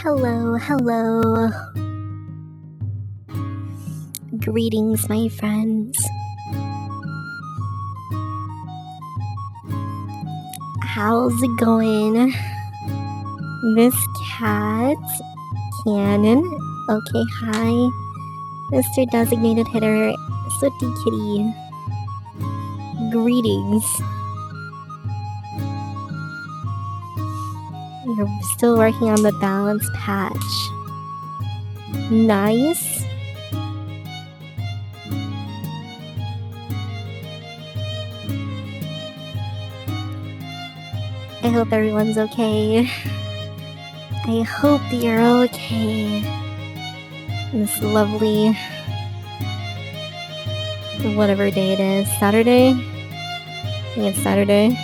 Hello, hello. Greetings, my friends. How's it going? Miss Cat, Cannon, okay, hi. Mr. Designated Hitter, Swifty Kitty. Greetings. You're still working on the balance patch. Nice. I hope everyone's okay. I hope you're okay. This lovely, whatever day it is, Saturday? I think it's Saturday.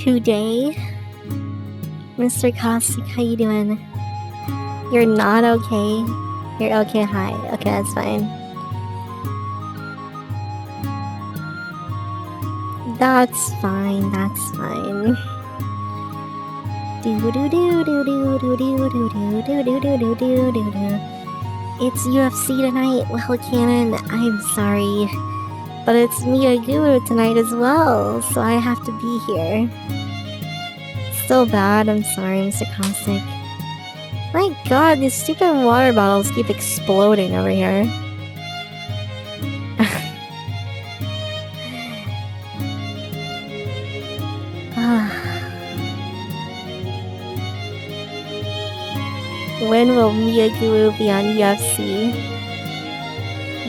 Today, Mr. Caustic, how you doing? You're not okay? You're okay, hi. Okay, that's fine. That's fine, that's fine. It's UFC tonight. Well, Cannon, I'm sorry. But it's Mia Guru tonight as well, so I have to be here. So bad, I'm sorry, Mr. Caustic. My god, these stupid water bottles keep exploding over here. When will Mia Guru be on UFC?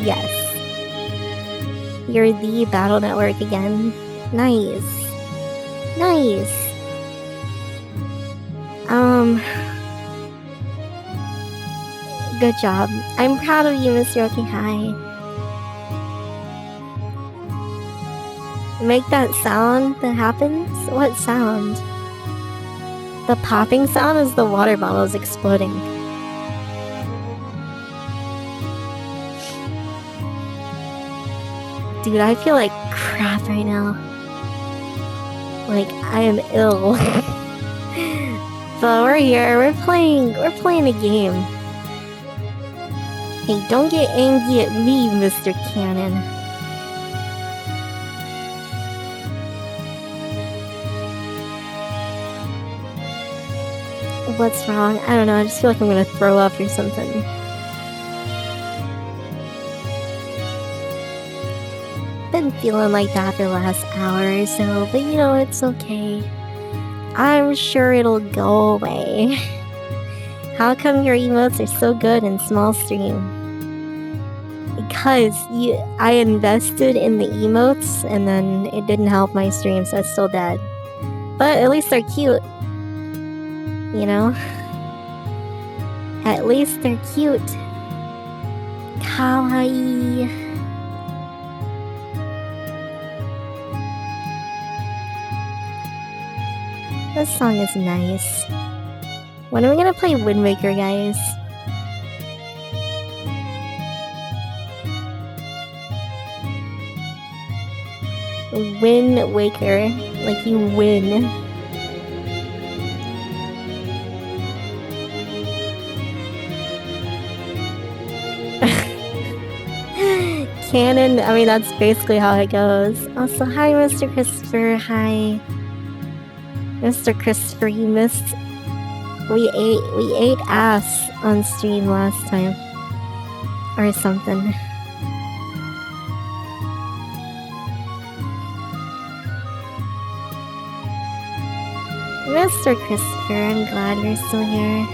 Yes. You're the Battle Network again. Nice. Nice. Good job. I'm proud of you, Mr. Okay, hi. Make that sound that happens? What sound? The popping sound is the water bottles exploding. Dude, I feel like crap right now. Like, I am ill. But we're here, we're playing a game. Hey, don't get angry at me, Mr. Cannon. What's wrong? I don't know, I just feel like I'm gonna throw up or something. Been feeling like that for the last hour or so, but you know, it's okay. I'm sure it'll go away. How come your emotes are so good in small stream? Because I invested in the emotes and then it didn't help my stream, so it's still dead. But at least they're cute. You know? At least they're cute. Kawaii. This song is nice. When are we gonna play Wind Waker, guys? Wind Waker. Like you win. Canon, I mean, that's basically how it goes. Also, hi, Mr. Christopher. Hi. Mr. Christopher, you missed. We ate ass on stream last time. Or something. Mr. Christopher, I'm glad you're still here.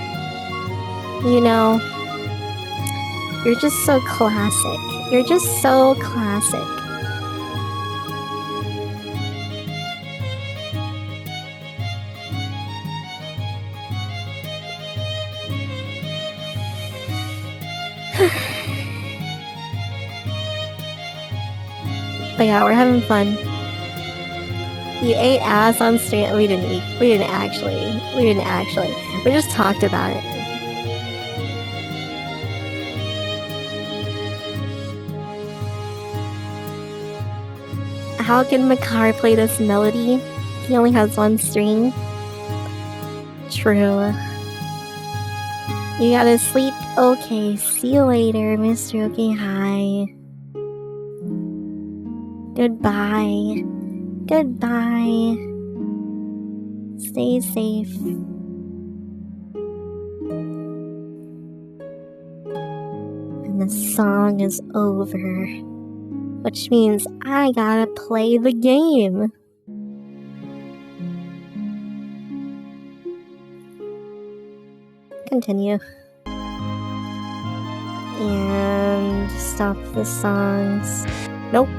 You know, you're just so classic. You're just so classic. But yeah, we're having fun. You ate ass on stream. We didn't actually. We just talked about it. How can Makar play this melody? He only has one string. true. You gotta sleep? Okay, see you later, Mr. Okay, hi. Goodbye. Goodbye. Stay safe. And the song is over. Which means I gotta play the game. Continue. And stop the songs. Nope.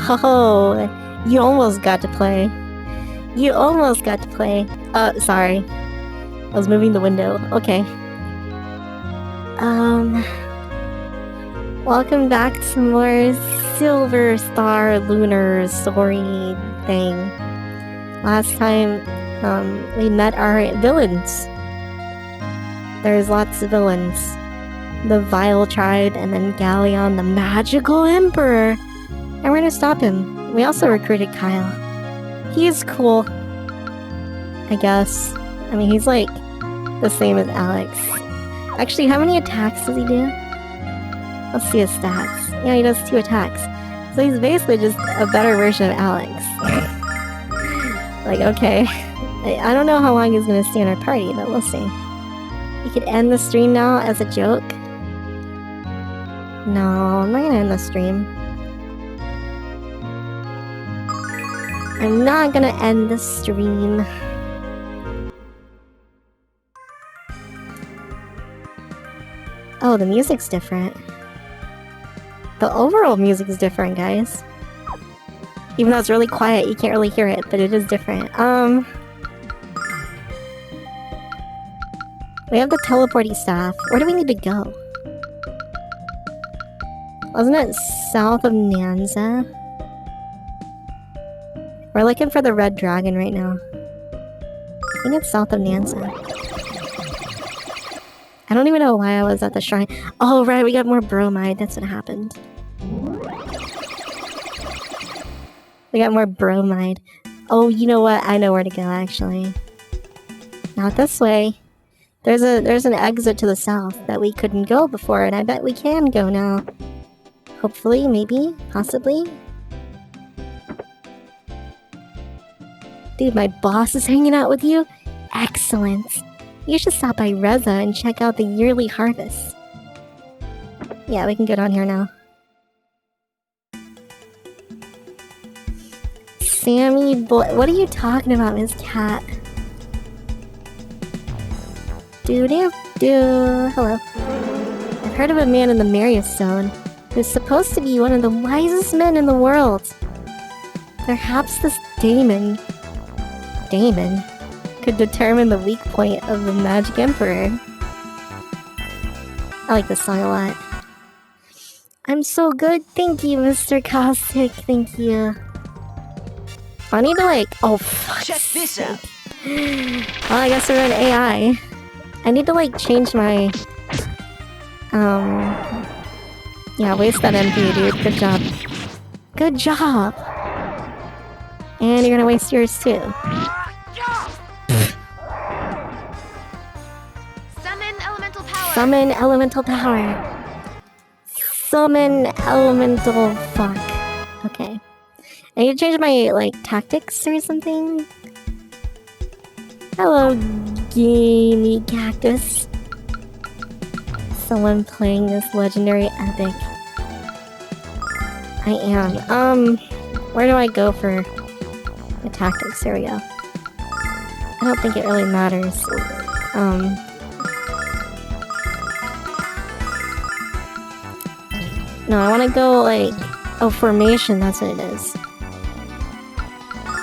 Oh, you almost got to play. You almost got to play. Sorry. I was moving the window. Okay. Welcome back to more Silver Star Lunar story thing. Last time, we met our villains. There's lots of villains. The Vile Tribe, and then Galleon, the Magical Emperor. And we're gonna stop him. We also recruited Kyle. He's cool, I guess. I mean, he's like the same as Alex. Actually, how many attacks does he do? Let's see his stats. Yeah, he does 2 attacks. So he's basically just a better version of Alex. Like, okay. I don't know how long he's gonna stay in our party, but we'll see. You could end the stream now as a joke. No, I'm not gonna end the stream. I'm not gonna end the stream. Oh, the music's different. The overall music is different, guys. Even though it's really quiet, you can't really hear it, but it is different. We have the teleporting staff. Where do we need to go? Wasn't it south of Nyanza? We're looking for the red dragon right now. I think it's south of Nyanza. I don't even know why I was at the shrine. Oh, right, we got more bromide. That's what happened. We got more bromide. Oh, you know what? I know where to go, actually. Not this way. There's an exit to the south that we couldn't go before, and I bet we can go now. Hopefully, maybe, possibly. Dude, my boss is hanging out with you? Excellent. You should stop by Reza and check out the yearly harvest. Yeah, we can get on here now. Sammy boy, what are you talking about, Miss Cat? Doo-doo-doo. Hello. I've heard of a man in the Marius Zone who's supposed to be one of the wisest men in the world. Perhaps this Damon could determine the weak point of the Magic Emperor. I like this song a lot. I'm so good, thank you, Mr. Caustic, thank you. I need to oh fuck. Check this out. Well, I guess we're in AI. I need to change my yeah, waste that MP, dude. Good job. Good job. And you're gonna waste yours too. Summon elemental power. Summon elemental power. Summon elemental fuck. Okay. I need to change my tactics or something. Hello, gamey cactus. Someone playing this legendary epic. I am. Where do I go for the tactics? Here we go. I don't think it really matters. No, I want to go oh, formation, that's what it is.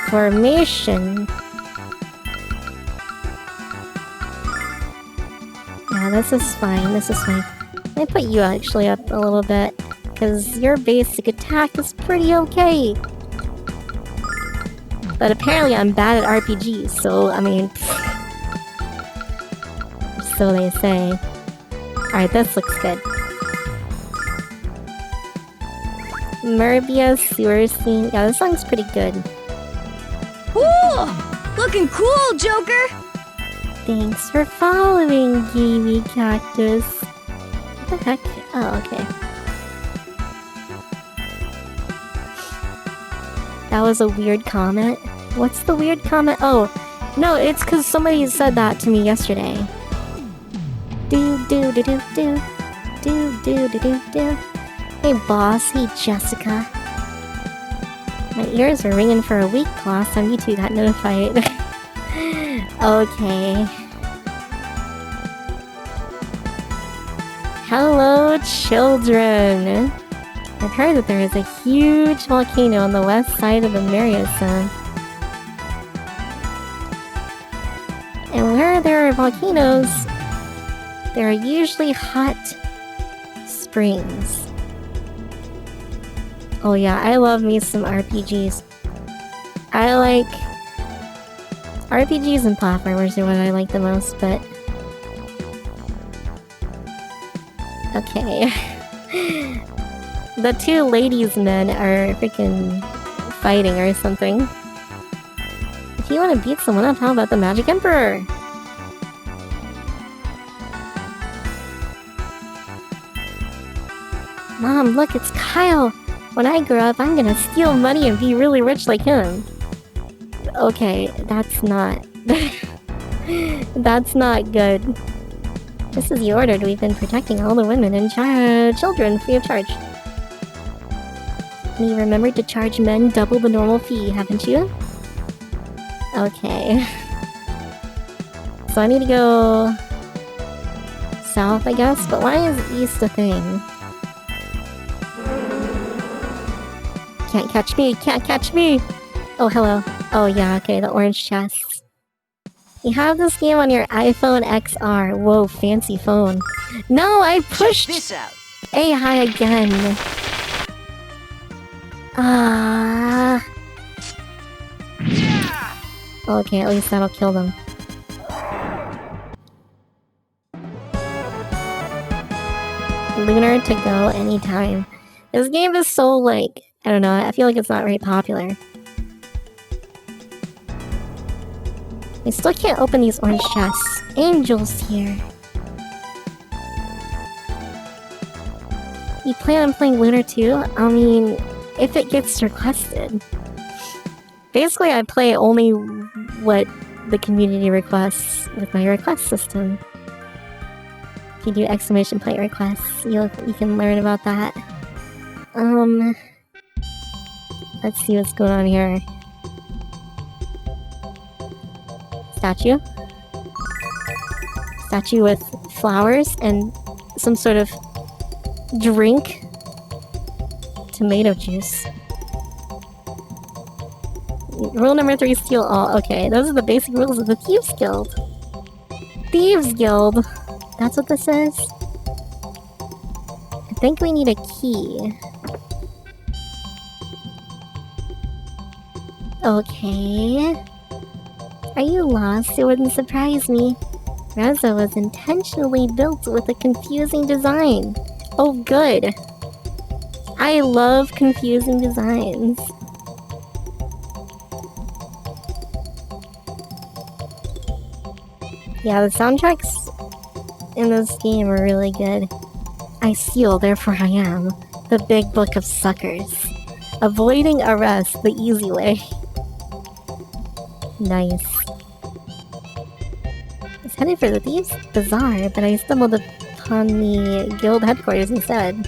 Formation. Yeah, this is fine, this is fine. Let me put you actually up a little bit, because your basic attack is pretty okay. But apparently I'm bad at RPGs, so, I mean... so they say. Alright, this looks good. Merbia Sewer Scene. Yeah, this song's pretty good. Ooh, looking cool, Joker! Thanks for following, Gamey Cactus. What the heck? Oh, okay. That was a weird comment. What's the weird comment? Oh, no, it's because somebody said that to me yesterday. Do do do do do do do do do do. Hey, boss. Hey, Jessica. My ears were ringing for a week last time you two got notified. Okay. Hello, children! I've heard that there is a huge volcano on the west side of the Marius Zone. And where there are volcanoes, there are usually hot springs. Oh yeah, I love me some RPGs. I like... RPGs and platformers are what I like the most, but... Okay. The two ladies men are freaking fighting or something. If you want to beat someone up, how about the Magic Emperor? Mom, look, it's Kyle! When I grow up, I'm gonna steal money and be really rich like him. Okay, that's not... that's not good. Just as you ordered, we've been protecting all the women and children free of charge. And you remembered to charge men double the normal fee, haven't you? Okay. So I need to go... south, I guess? But why is east a thing? Can't catch me! Can't catch me! Oh, hello. Oh yeah, okay, the orange chest. You have this game on your iPhone XR. Whoa, fancy phone. No, I pushed... Check this out. Hey, hi again. Okay, at least that'll kill them. Lunar to go anytime. This game is so, like... I don't know, I feel like it's not very popular. I still can't open these orange chests. Angel's here. You plan on playing Lunar too? I mean, if it gets requested. Basically, I play only what the community requests with my request system. If you do exclamation point requests, you can learn about that. Let's see what's going on here. Statue. Statue with flowers and some sort of drink. Tomato juice. Rule number 3, steal all. Okay, those are the basic rules of the Thieves Guild. Thieves Guild! That's what this is? I think we need a key. Okay. Are you lost? It wouldn't surprise me. Reza was intentionally built with a confusing design. Oh, good. I love confusing designs. Yeah, the soundtracks in this game are really good. I steal, therefore I am. The Big Book of Suckers. Avoiding arrest the easy way. Nice. I was headed for the Thieves' Bazaar, but I stumbled upon the guild headquarters instead.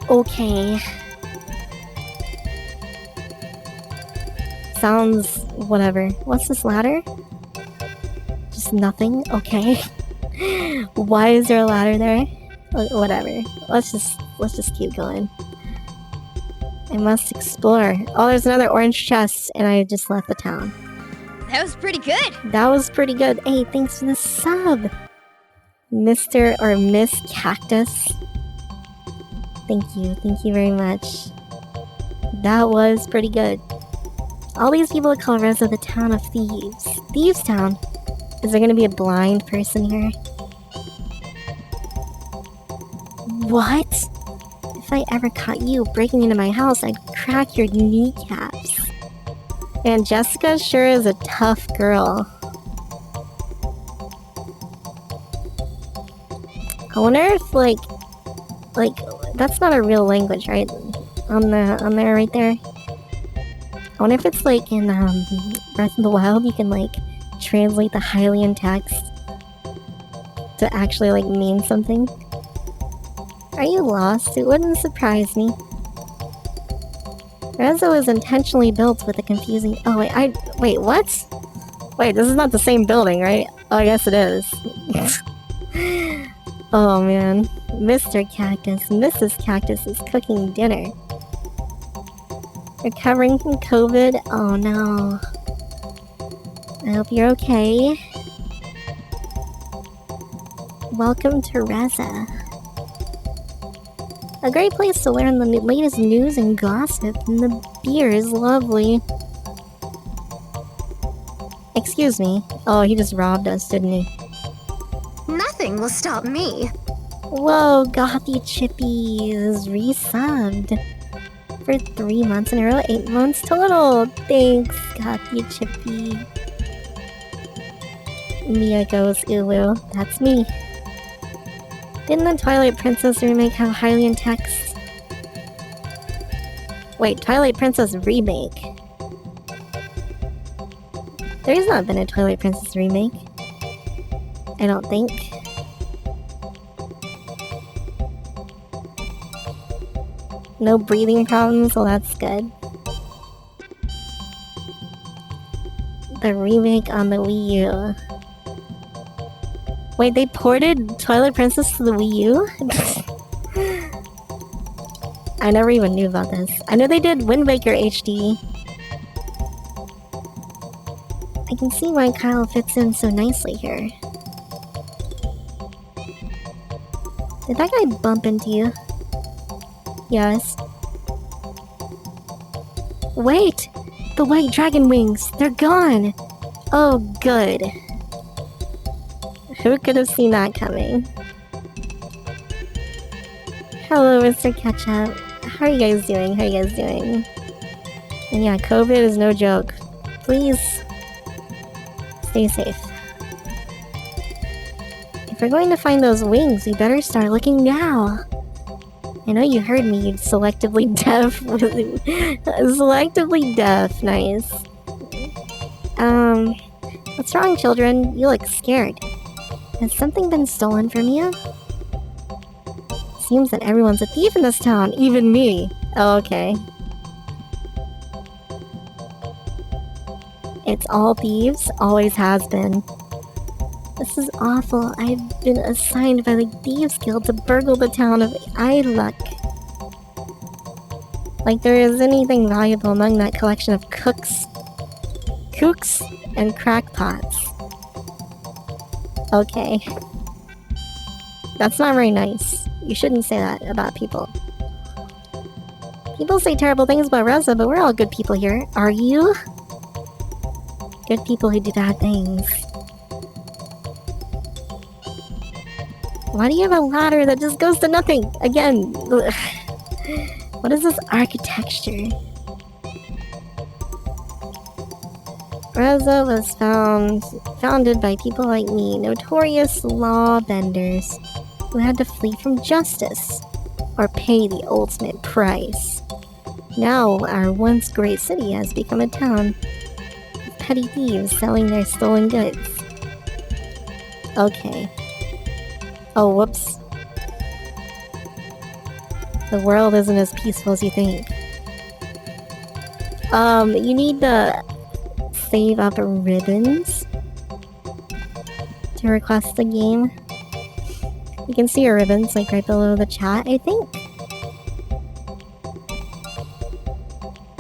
Okay. Sounds whatever. What's this ladder? Just nothing? Okay. Why is there a ladder there? Whatever. Let's just keep going. I must explore. Oh, there's another orange chest, and I just left the town. That was pretty good. That was pretty good. Hey, thanks for the sub, Mr. or Miss Cactus. Thank you very much. That was pretty good. All these people call Reza the town of thieves. Thieves Town. Is there gonna be a blind person here? What? If I ever caught you breaking into my house, I'd crack your kneecaps. And Jessica sure is a tough girl. I wonder if, like, that's not a real language, right? On there, right there. I wonder if it's like in Breath of the Wild, you can like translate the Hylian text to actually like mean something. Are you lost? It wouldn't surprise me. Reza was intentionally built with a confusing. Oh wait, what? Wait, this is not the same building, right? Oh, I guess it is. Oh man, Mr. Cactus, Mrs. Cactus is cooking dinner. Recovering from COVID? Oh no. I hope you're okay. Welcome to Reza. A great place to learn the latest news and gossip, and the beer is lovely. Excuse me. Oh, he just robbed us, didn't he? Nothing will stop me. Whoa, Gothy Chippy is resubbed. For 3 months in a row, 8 months total. Thanks, Gothy Chippy. Mia goes Ulu. That's me. Didn't the Twilight Princess remake have Hylian text? Wait, Twilight Princess remake? There's not been a Twilight Princess remake. I don't think. No breathing problems, well that's good. The remake on the Wii U. Wait, they ported Twilight Princess to the Wii U? I never even knew about this. I know they did Wind Waker HD. I can see why Kyle fits in so nicely here. Did that guy bump into you? Yes. Wait! The white dragon wings! They're gone! Oh, good. Who could have seen that coming? Hello, Mr. Ketchup. How are you guys doing? How are you guys doing? And yeah, COVID is no joke. Please stay safe. If we're going to find those wings, we better start looking now. I know you heard me, you selectively deaf. Selectively deaf, nice. What's wrong, children? You look scared. Has something been stolen from you? Seems that everyone's a thief in this town, even me. Oh, okay. It's all thieves, always has been. This is awful. I've been assigned by the Thieves Guild to burgle the town of Iluck. Like there is anything valuable among that collection of kooks and crackpots. Okay. That's not very nice. You shouldn't say that about people. People say terrible things about Reza, but we're all good people here. Are you? Good people who do bad things. Why do you have a ladder that just goes to nothing? Again. What is this architecture? Reza was founded by people like me, notorious law benders, who had to flee from justice, or pay the ultimate price. Now, our once great city has become a town of petty thieves selling their stolen goods. Okay. Oh, whoops. The world isn't as peaceful as you think. You need to save up ribbons to request the game. You can see your ribbons, like, right below the chat, I think.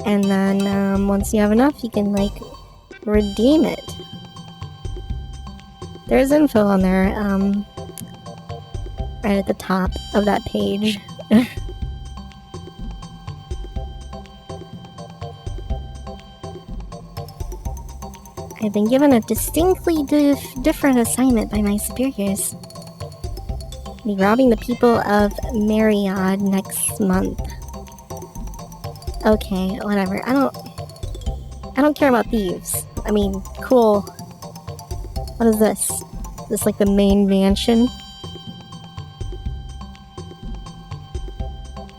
And then, once you have enough, you can, like, redeem it. There's info on there, right at the top of that page. I've been given a distinctly different assignment by my superiors. Be robbing the people of Mariod next month. Okay, whatever. I don't care about thieves. I mean, cool. What is this? Is this like the main mansion?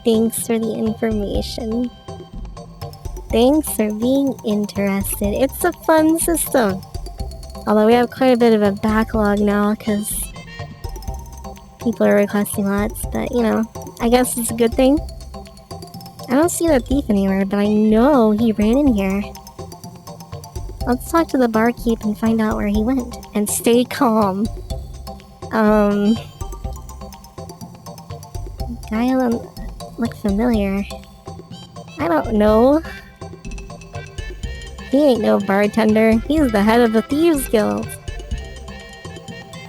Thanks for the information. Thanks for being interested. It's a fun system. Although we have quite a bit of a backlog now because people are requesting lots, but you know, I guess it's a good thing. I don't see that thief anywhere, but I know he ran in here. Let's talk to the barkeep and find out where he went. And stay calm. Guy look familiar. I don't know. He ain't no bartender. He's the head of the Thieves Guild.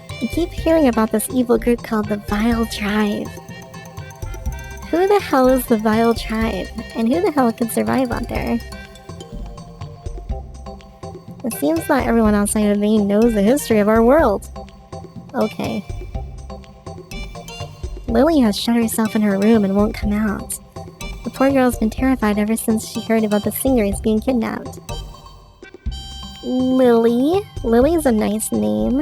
I keep hearing about this evil group called the Vile Tribe. Who the hell is the Vile Tribe? And who the hell can survive out there? It seems not everyone outside of Maine knows the history of our world. Okay. Lily has shut herself in her room and won't come out. The poor girl's been terrified ever since she heard about the singers being kidnapped. Lily? Lily's a nice name.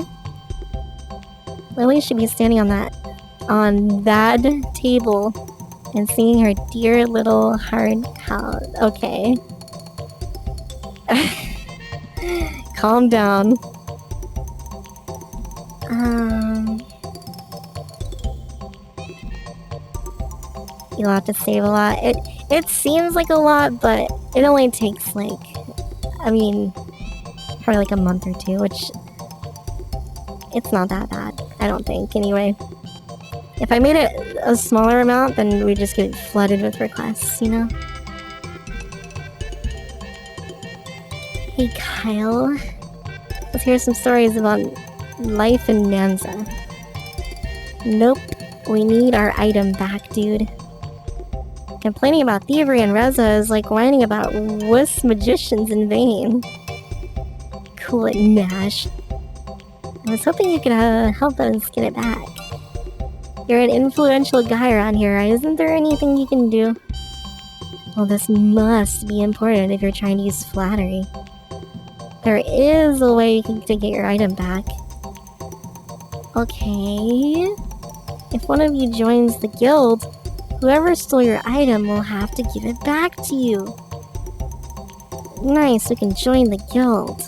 Lily should be standing on that table and singing her dear little hard cow. Okay. Calm down. You'll have to save a lot. It seems like a lot, but it only takes like, I mean, probably like a month or two, which it's not that bad, I don't think, anyway. If I made it a smaller amount, then we just get flooded with requests, you know? Hey, Kyle. Let's hear some stories about life in Manza. Nope. We need our item back, dude. Complaining about thievery in Reza is like whining about wuss magicians in vain. Cool it, Nash. I was hoping you could help us get it back. You're an influential guy around here. Isn't there anything you can do? Well, this must be important if you're trying to use flattery. There is a way to get your item back. Okay. If one of you joins the guild, whoever stole your item will have to give it back to you. Nice, we can join the guild.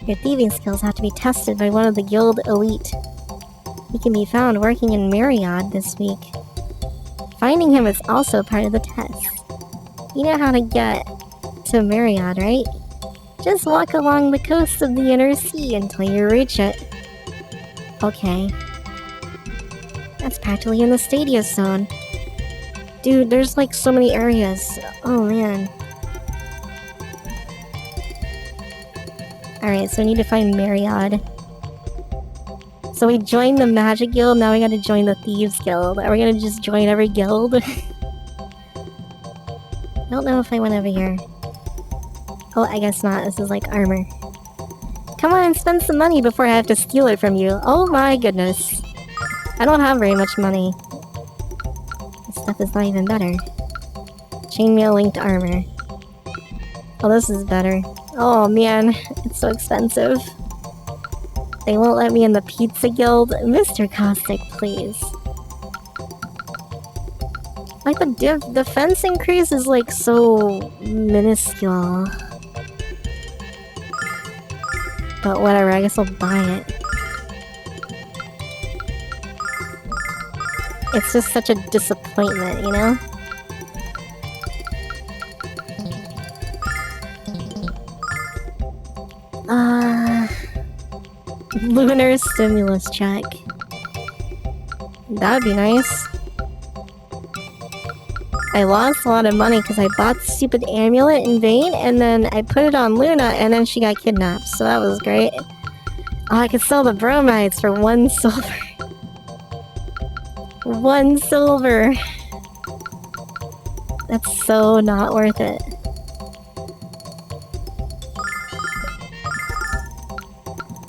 Your thieving skills have to be tested by one of the guild elite. He can be found working in Marriott this week. Finding him is also part of the test. You know how to get to Marriott, right? Just walk along the coast of the inner sea until you reach it. Okay. That's practically in the Stadia zone. Dude, there's like so many areas. Oh man. Alright, so we need to find Marriott. So we joined the Magic Guild, now we gotta join the Thieves Guild. Are we gonna just join every guild? I don't know if I went over here. Oh, I guess not. This is like armor. Come on, spend some money before I have to steal it from you. Oh my goodness. I don't have very much money. This stuff is not even better. Chainmail linked armor. Oh, this is better. Oh man, it's so expensive. They won't let me in the Pizza Guild. Mr. Caustic, please. Like the defense increase is like so minuscule. But whatever, I guess I'll buy it. It's just such a disappointment, you know? Lunar stimulus check. That'd be nice. I lost a lot of money because I bought the stupid amulet in vain, and then I put it on Luna, and then she got kidnapped, so that was great. Oh, I could sell the bromides for 1 silver. 1 silver. That's so not worth it.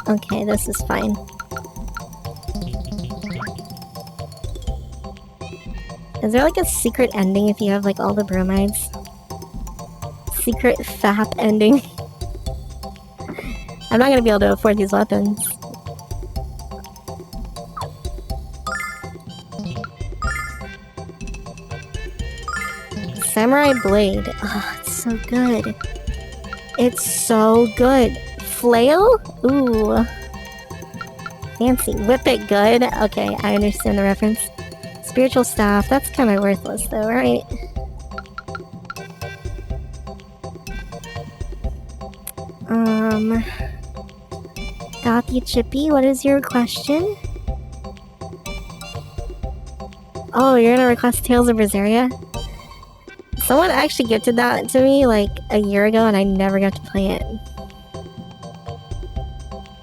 Okay, this is fine. Is there like a secret ending if you have like all the bromides? secret FAP ending. I'm not gonna be able to afford these weapons. Samurai Blade. Oh, it's so good. It's so good. Flail? Ooh. Fancy. Whip it good. Okay, I understand the reference. Spiritual Staff. That's kind of worthless though, right? Gothy Chippy, what is your question? Oh, you're gonna request Tales of Berseria? Someone actually gifted that to me like a year ago and I never got to play it.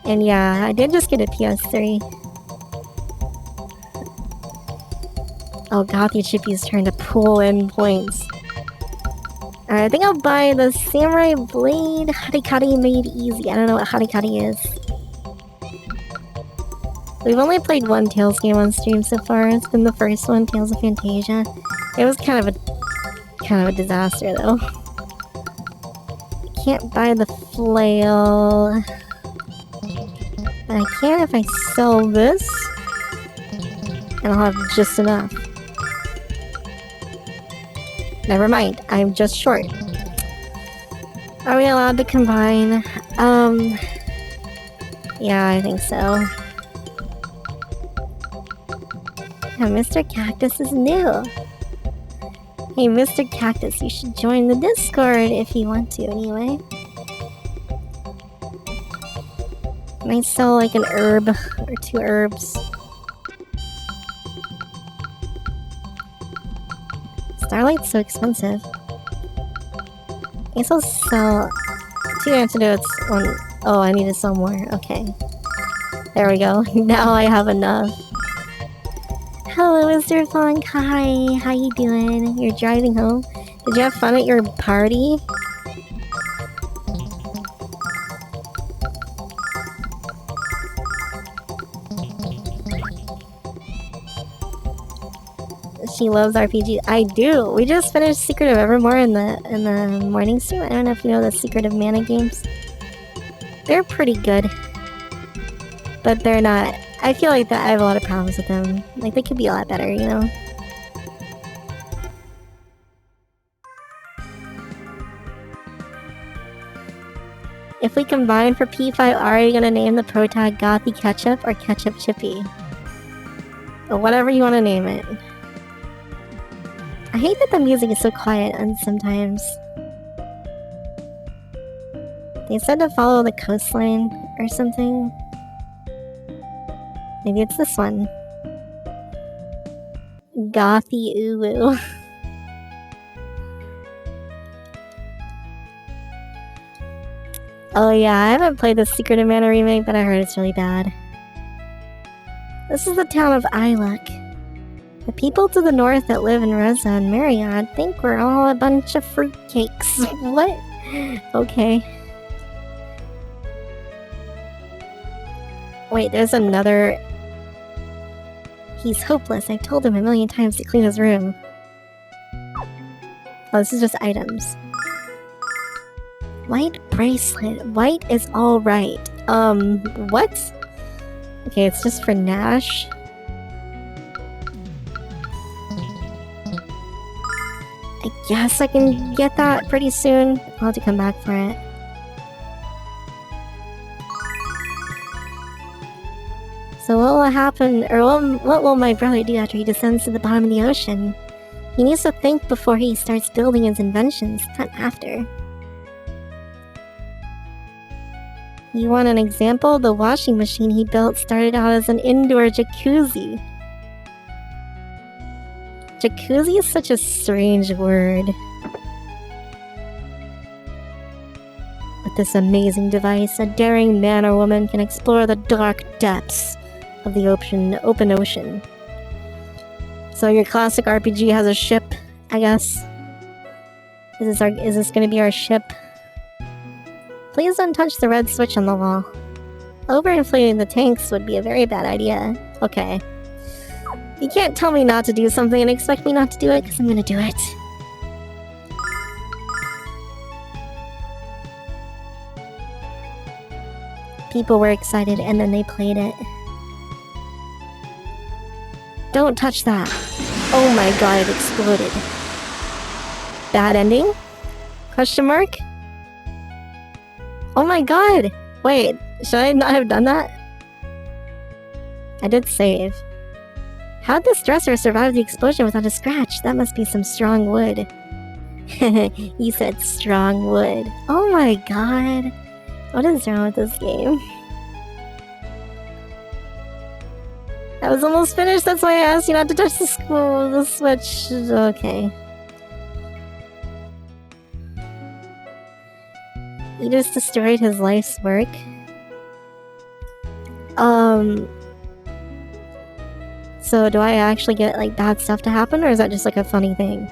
And yeah, I did just get a PS3. Oh, Gothy Chippy's trying to pull in points. Alright, I think I'll buy the Samurai Blade Harikari Made Easy. I don't know what Harikari is. We've only played one Tales game on stream so far. It's been the first one, Tales of Fantasia. It was kind of a disaster though. I can't buy the flail. But I can if I sell this. And I'll have just enough. Never mind, I'm just short. Are we allowed to combine? Yeah, I think so. Yeah, Mr. Cactus is new. Hey, Mr. Cactus, you should join the Discord if you want to, anyway. Can I sell like an herb or 2 herbs? Starlight's so expensive. I guess I'll sell 2 antidotes. One. Oh, I need to sell more. Okay. There we go. Now I have enough. Hello, Mr. Funk. Hi. How you doing? You're driving home? Did you have fun at your party? She loves RPG. I do. We just finished Secret of Evermore in the morning stream. I don't know if you know the Secret of Mana games. They're pretty good, but they're not. I feel like that I have a lot of problems with them. Like they could be a lot better, you know. If we combine for P5, are you gonna name the protag Gothy Ketchup or Ketchup Chippy? Or whatever you want to name it. I hate that the music is so quiet and sometimes. They said to follow the coastline or something. Maybe it's this one. Gothy Uwu. Oh yeah, I haven't played the Secret of Mana remake, but I heard it's really bad. This is the town of Iluk. The people to the north that live in Reza and Marriott think we're all a bunch of fruitcakes. What? Okay. Wait, there's another... He's hopeless. I've told him a million times to clean his room. Oh, this is just items. White bracelet. White is alright. What? Okay, it's just for Nash. I guess I can get that pretty soon. I'll have to come back for it. So what will happen, or what will my brother do after he descends to the bottom of the ocean? He needs to think before he starts building his inventions, not after. You want an example? The washing machine he built started out as an indoor jacuzzi. Jacuzzi is such a strange word. With this amazing device, a daring man or woman can explore the dark depths of the open ocean. So your classic RPG has a ship, I guess. Is this gonna be our ship? Please don't touch the red switch on the wall. Overinflating the tanks would be a very bad idea. Okay. You can't tell me not to do something and expect me not to do it, because I'm gonna do it. People were excited and then they played it. Don't touch that. Oh my god, it exploded. Bad ending? Question mark? Oh my god! Wait, should I not have done that? I did save. How'd this dresser survive the explosion without a scratch? That must be some strong wood. You said strong wood. Oh my god. What is wrong with this game? I was almost finished, that's why I asked you not to touch the switch. Okay. You just destroyed his life's work. So do I actually get like bad stuff to happen, or is that just like a funny thing?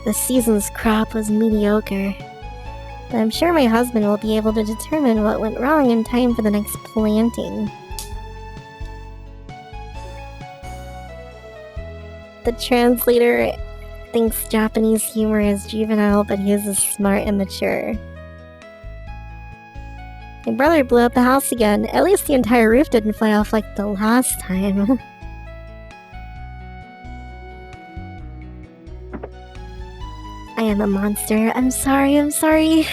This season's crop was mediocre, but I'm sure my husband will be able to determine what went wrong in time for the next planting. The translator thinks Japanese humor is juvenile, but his is smart and mature. My brother blew up the house again. At least the entire roof didn't fly off like the last time. I am a monster. I'm sorry, I'm sorry.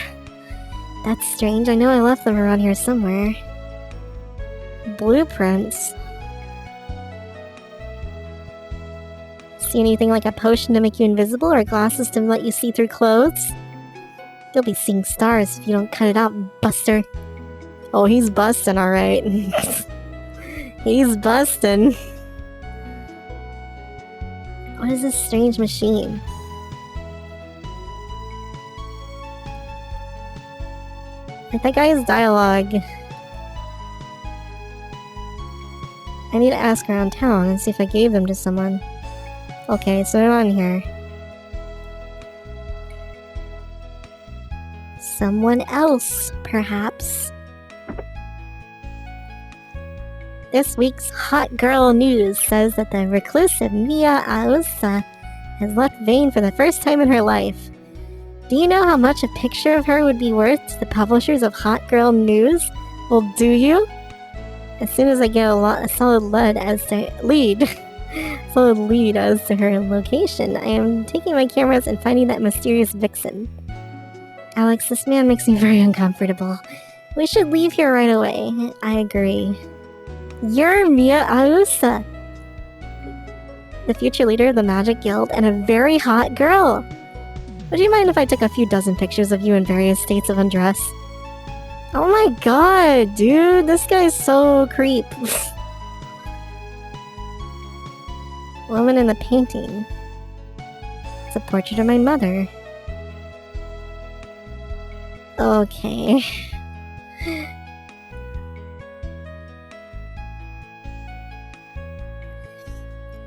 That's strange. I know I left them around here somewhere. Blueprints. See anything like a potion to make you invisible or glasses to let you see through clothes? You'll be seeing stars if you don't cut it out, Buster. Oh, he's bustin', alright. He's bustin'. What is this strange machine? Like, that guy's dialogue. I need to ask around town and see if I gave them to someone. Okay, so they're not in here. Someone else, perhaps. This week's Hot Girl News says that the reclusive Mia Aosa has left Vane for the first time in her life. Do you know how much a picture of her would be worth to the publishers of Hot Girl News? Well, do you? As soon as I get a solid lead as to her location, I am taking my cameras and finding that mysterious vixen. Alex, this man makes me very uncomfortable. We should leave here right away. I agree. You're Mia Aosa, the future leader of the Magic Guild, and a very hot girl. Would you mind if I took a few dozen pictures of you in various states of undress? Oh my god, dude, this guy's so creep. Woman in the painting. It's a portrait of my mother. Okay.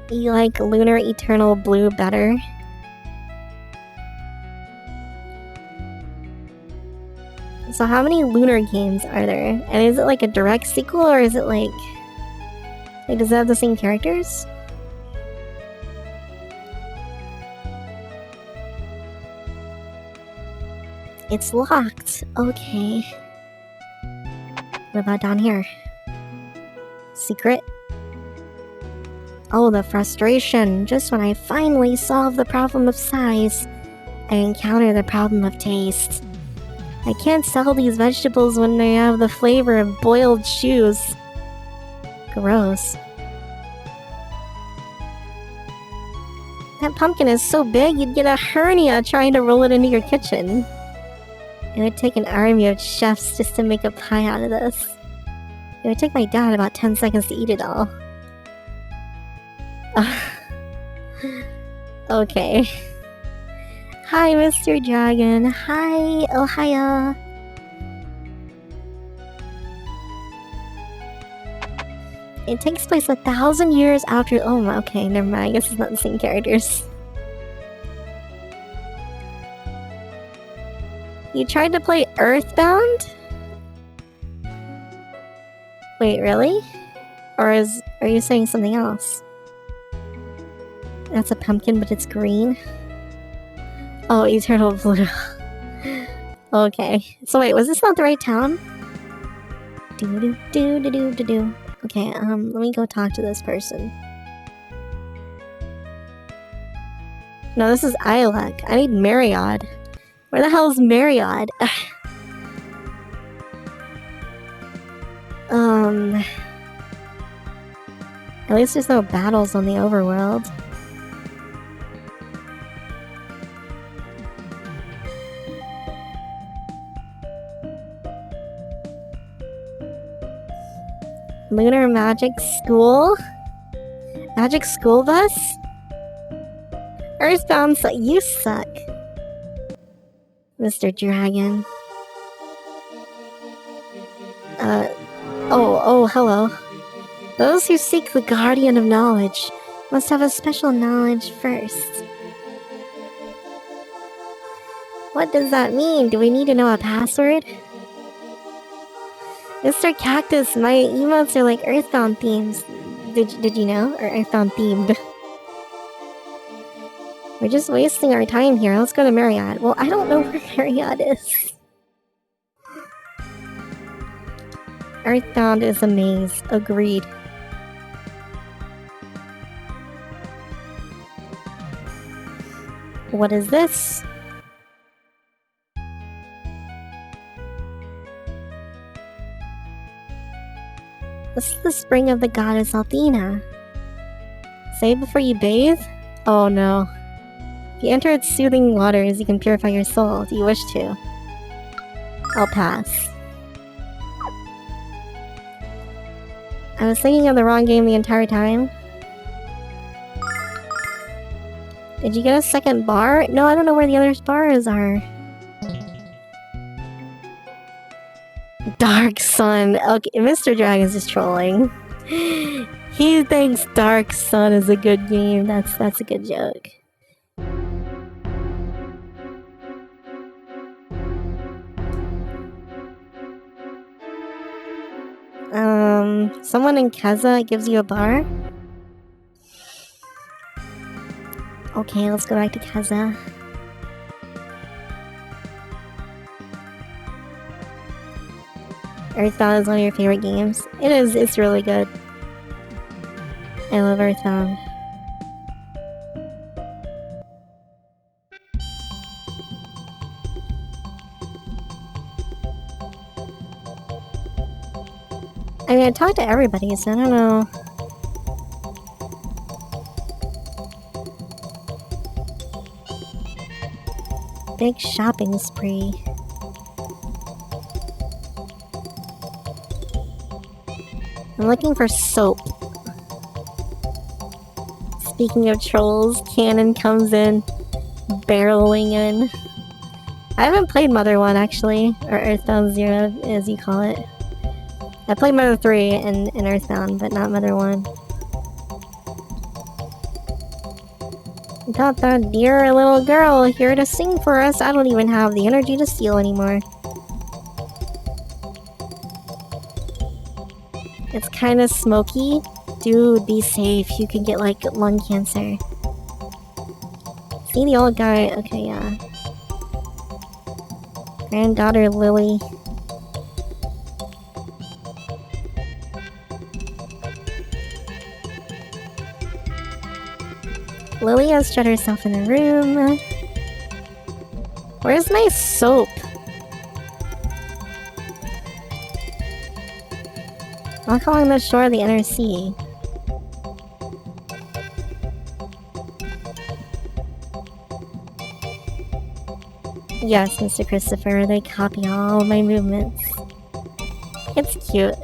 You like Lunar Eternal Blue better? So how many Lunar games are there? And is it like a direct sequel, or is it like does it have the same characters? It's locked. Okay. What about down here? Secret? Oh, the frustration. Just when I finally solve the problem of size, I encounter the problem of taste. I can't sell these vegetables when they have the flavor of boiled shoes. Gross. That pumpkin is so big you'd get a hernia trying to roll it into your kitchen. It would take an army of chefs just to make a pie out of this. It would take my dad about 10 seconds to eat it all. Okay. Hi, Mr. Dragon. Hi, Ohio. It takes place 1,000 years after. Oh, okay, never mind. I guess it's not the same characters. You tried to play Earthbound? Wait, really? Or are you saying something else? That's a pumpkin, but it's green. Oh, Eternal Blue. Okay. So wait, was this not the right town? Do. Okay, let me go talk to this person. No, this is Ialek. I need Marriott. Where the hell is Marriott? At least there's no battles on the overworld. Lunar Magic School? Magic School Bus? Earthbound, you suck. Mr. Dragon. Oh, hello. Those who seek the Guardian of Knowledge must have a special knowledge first. What does that mean? Do we need to know a password? Mr. Cactus, my emotes are like Earthbound themes. Did you know? Or Earthbound themed. We're just wasting our time here. Let's go to Marriott. Well, I don't know where Marriott is. Earthbound is a maze. Agreed. What is this? This is the spring of the goddess Athena. Say before you bathe? Oh no. If you enter its soothing waters, you can purify your soul if you wish to. I'll pass. I was thinking of the wrong game the entire time. Did you get a second bar? No, I don't know where the other bars are. Dark Sun. Okay, Mr. Dragon's just trolling. He thinks Dark Sun is a good game. That's a good joke. Someone in Keza gives you a bar? Okay, let's go back to Keza. Earthbound is one of your favorite games. It is, it's really good. I love Earthbound. I mean, I talked to everybody, so I don't know. Big shopping spree. I'm looking for soap. Speaking of trolls, Cannon comes in, barreling in. I haven't played Mother 1 actually, or Earthbound 0 as you call it. I played Mother 3 in Earthbound, but not Mother 1. Got that dear little girl here to sing for us. I don't even have the energy to steal anymore. It's kind of smoky. Dude, be safe. You could get, like, lung cancer. See the old guy? Okay, yeah. Granddaughter Lily. Lily has shut herself in a room. Where's my soap? I'm calling the shore the inner sea. Yes, Mr. Christopher, they copy all my movements. It's cute.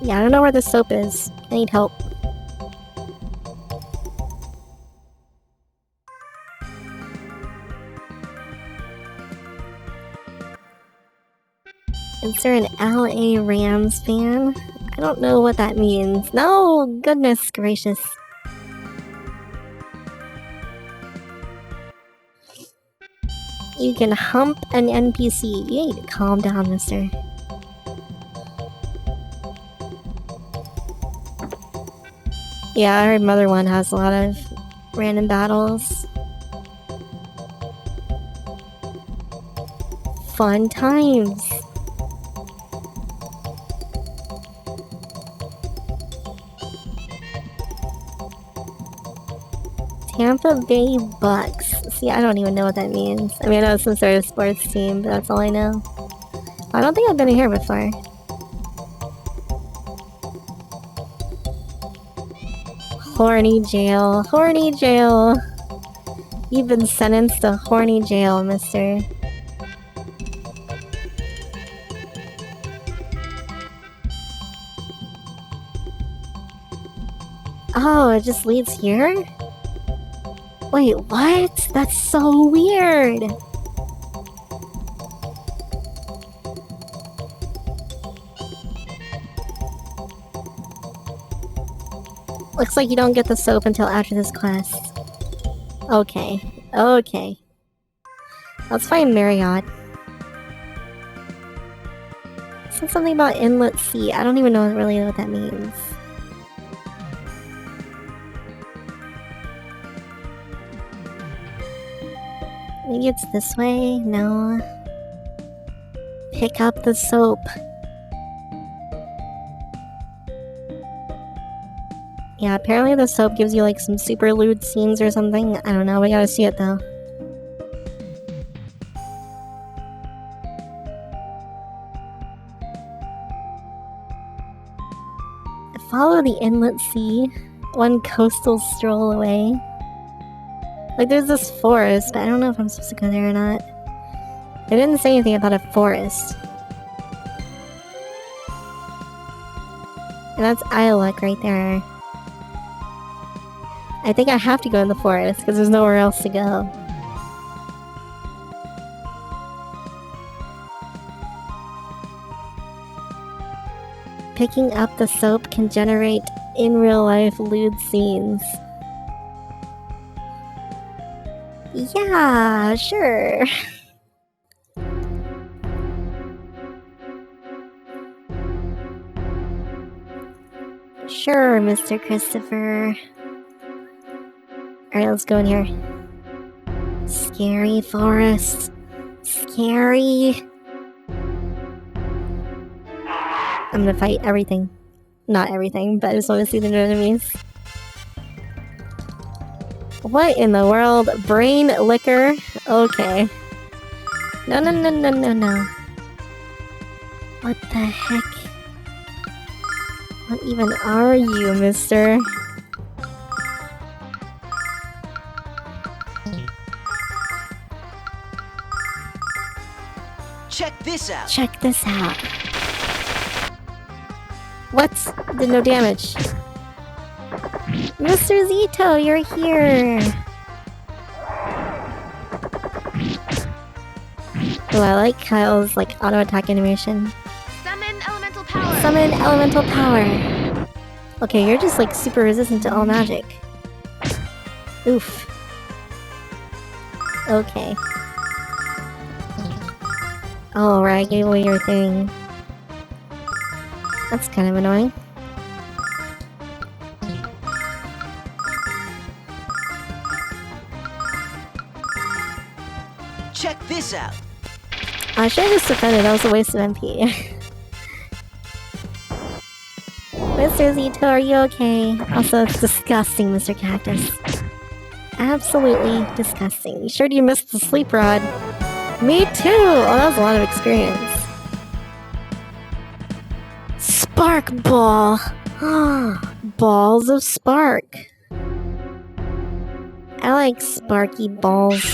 Yeah, I don't know where the soap is. I need help. Is there an LA Rams fan? I don't know what that means. No! Goodness gracious. You can hump an NPC. You need to calm down, mister. Yeah, I heard Mother 1 has a lot of Random battles. Fun times. Tampa Bay Bucks. See, I don't even know what that means. I mean, I know it's some sort of sports team, but that's all I know. I don't think I've been here before. Horny jail. Horny jail. You've been sentenced to horny jail, mister. Oh, it just leads here? Wait, what? That's so weird! Looks like you don't get the soap until after this quest. Okay. Okay. Let's find Marriott. It said something about Inlet Sea. I don't even know really what that means. Maybe it's this way? No. Pick up the soap. Yeah, apparently the soap gives you like some super lewd scenes or something. I don't know, we gotta see it though. Follow the Inlet Sea, one coastal stroll away. Like there's this forest, but I don't know if I'm supposed to go there or not. They didn't say anything about a forest. And that's Ioluk right there. I think I have to go in the forest because there's nowhere else to go. Picking up the soap can generate in real life lewd scenes. Yeah, sure. Sure, Mr. Christopher. Alright, let's go in here. Scary forest. Scary. I'm gonna fight everything. Not everything, but I just want to see the enemies. What in the world? Brain liquor? Okay. No, no, no, no, no, no. What the heck? What even are you, mister? Check this out. Check this out. What? Did no damage. Mr. Zito, you're here! Oh, I like Kyle's like auto attack animation. Summon elemental power. Summon elemental power. Okay, you're just like super resistant to all magic. Oof. Okay. Oh, right, I gave away your thing. That's kind of annoying. Check this out. I should have just defended, that was a waste of MP. Mr. Zito, are you okay? Also, it's disgusting, Mr. Cactus. Absolutely disgusting. You sure you missed the sleep rod? Me too! Oh, that was a lot of experience. Spark Ball! Balls of Spark. I like sparky balls.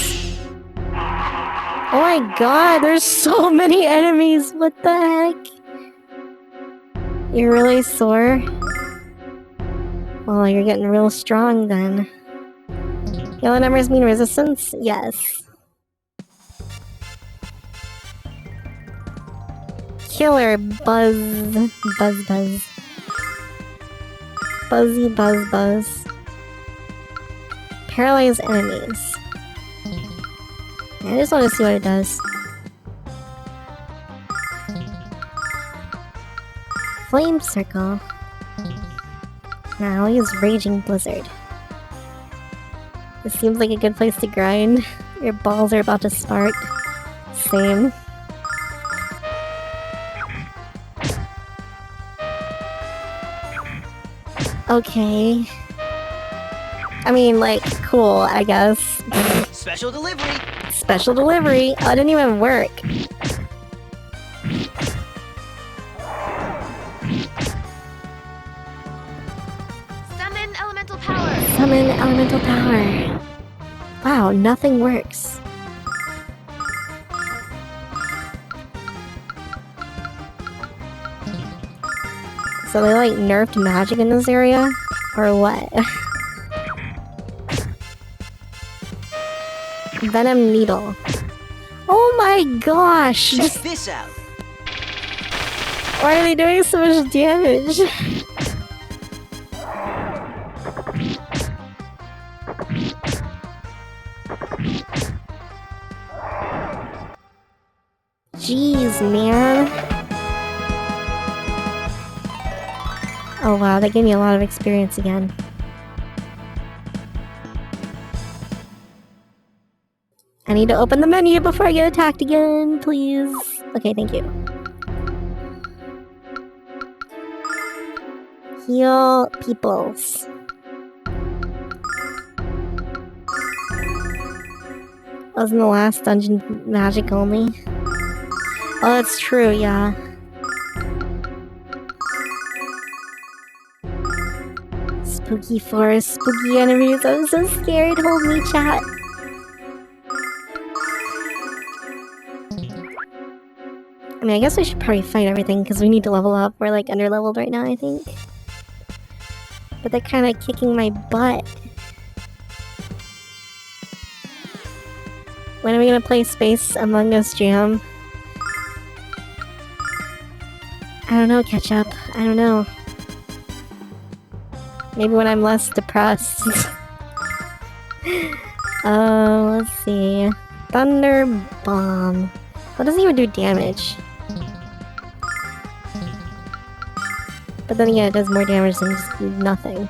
Oh my god, there's so many enemies! What the heck? You're really sore? Well, you're getting real strong then. Yellow numbers mean resistance? Yes. Killer Buzz. Buzz Buzz. Buzzy Buzz Buzz. Paralyze enemies. I just want to see what it does. Flame Circle. Now I'll use Raging Blizzard. This seems like a good place to grind. Your balls are about to spark. Same. Okay. I mean, like, cool, I guess. Special delivery. Special delivery? Oh, it didn't even work. Summon elemental power. Summon elemental power. Wow, nothing works. So they like nerfed magic in this area? Or what? Venom needle. Oh my gosh! Check this out. Why are they doing so much damage? Jeez, man. Oh wow, that gave me a lot of experience again. I need to open the menu before I get attacked again, please. Okay, thank you. Heal peoples. Wasn't the last dungeon magic only? Oh, that's true, yeah. Spooky forest, spooky enemies. I'm so scared. Hold me, chat. I mean, I guess I should probably fight everything because we need to level up. We're like under-leveled right now, I think. But they're kind of kicking my butt. When are we gonna play Space Among Us Jam? I don't know, Ketchup. I don't know. Maybe when I'm less depressed. Let's see. Thunder Bomb. That doesn't even do damage. But then again, it does more damage than just nothing.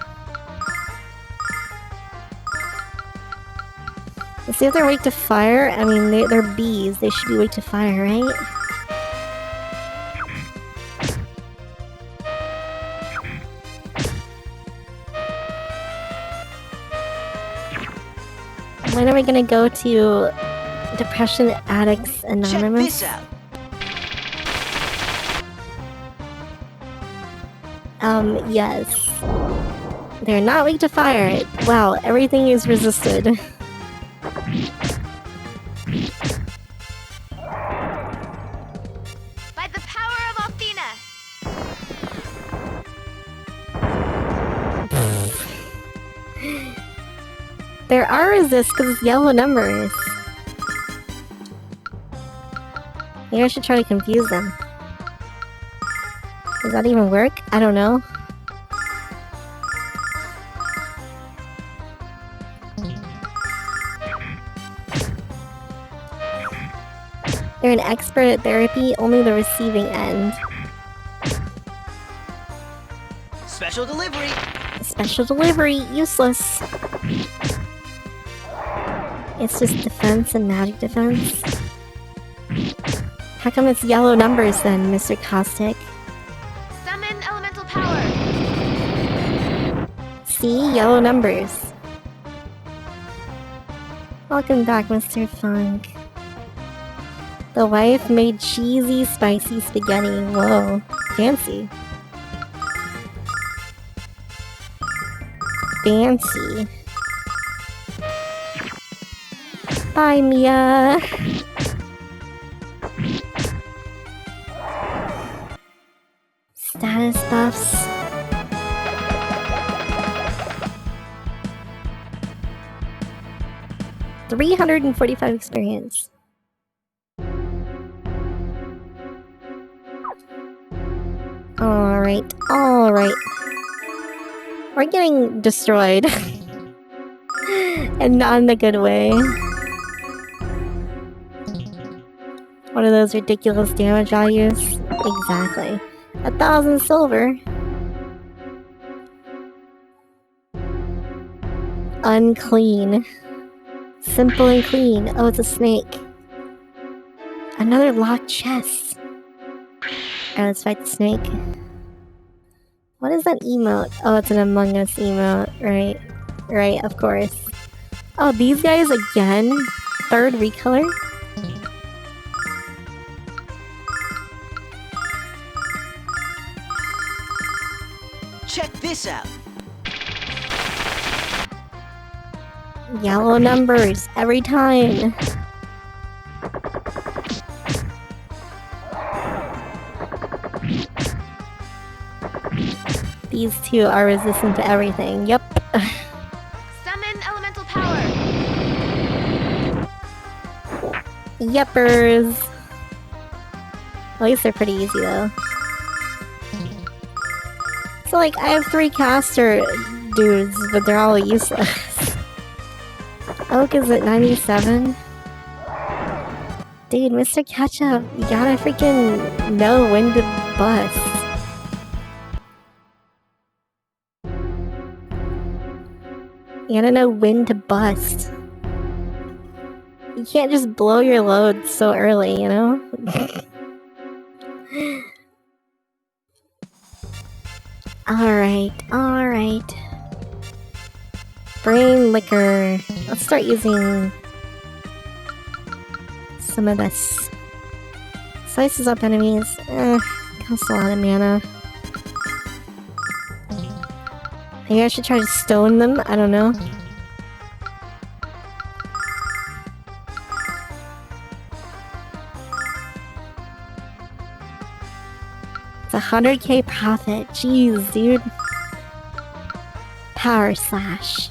Let's see if they're weak to fire. I mean, they're bees. They should be weak to fire, right? When are we gonna go to Depression Addicts Anonymous? Check this out. Yes. They're not weak to fire. Wow, everything is resisted. By the power of Athena. There are resists because it's yellow numbers. Maybe I should try to confuse them. Does that even work? I don't know. They're an expert at therapy, only the receiving end. Special delivery. Special delivery, useless. It's just defense and magic defense. How come it's yellow numbers then, Mr. Caustic? Summon elemental power. See? Yellow numbers. Welcome back, Mr. Funk. The wife made cheesy, spicy spaghetti. Whoa. Fancy. Fancy. Bye, Mia. Status buffs. $345 experience. Alright, alright. We're getting destroyed. And not in a good way. One of those ridiculous damage values. Exactly. 1,000 silver. Unclean. Simple and clean. Oh, it's a snake. Another locked chest. Alright, let's fight the snake. What is that emote? Oh, it's an Among Us emote. Right. Right, of course. Oh, these guys again? Third recolor? Check this out. Yellow numbers every time. These two are resistant to everything. Yep. Summon elemental power. Yeppers. At least they're pretty easy though. So like, I have 3 caster dudes, but they're all useless. Oak is at 97? Dude, Mr. Ketchup, you gotta freaking know when to bust. You gotta know when to bust. You can't just blow your load so early, you know? Alright, alright. Brain liquor. Let's start using some of this. Slices up enemies. Costs a lot of mana. Maybe I should try to stone them? I don't know. It's 100k profit. Jeez, dude. Power slash.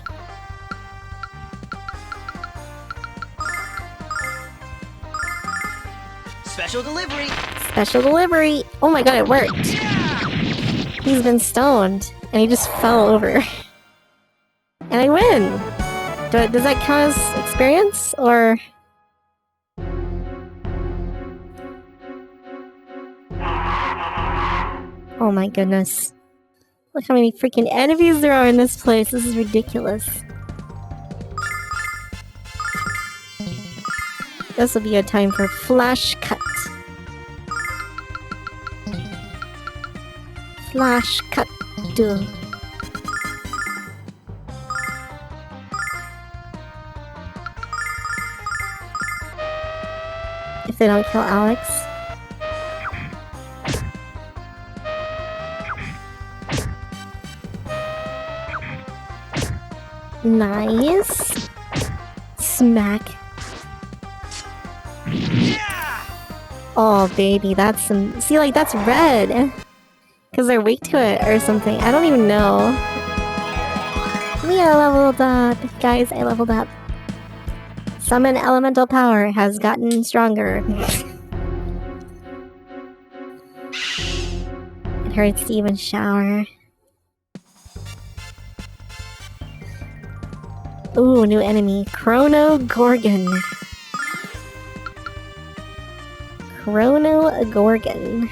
Special delivery. Special delivery. Oh my god, it worked. He's been stoned, and he just fell over. And I win! Does that count as experience, or...? Oh my goodness. Look how many freaking enemies there are in this place. This is ridiculous. This will be a time for flash cut. Flash cut. Duh. If they don't kill Alex. Nice. Smack. Oh, baby, that's some... See, like, that's red. Because they're weak to it or something. I don't even know. Mia leveled up. Guys, I leveled up. Summon elemental power has gotten stronger. It hurts to even shower. Ooh, new enemy. Chrono Gorgon. Chrono Gorgon.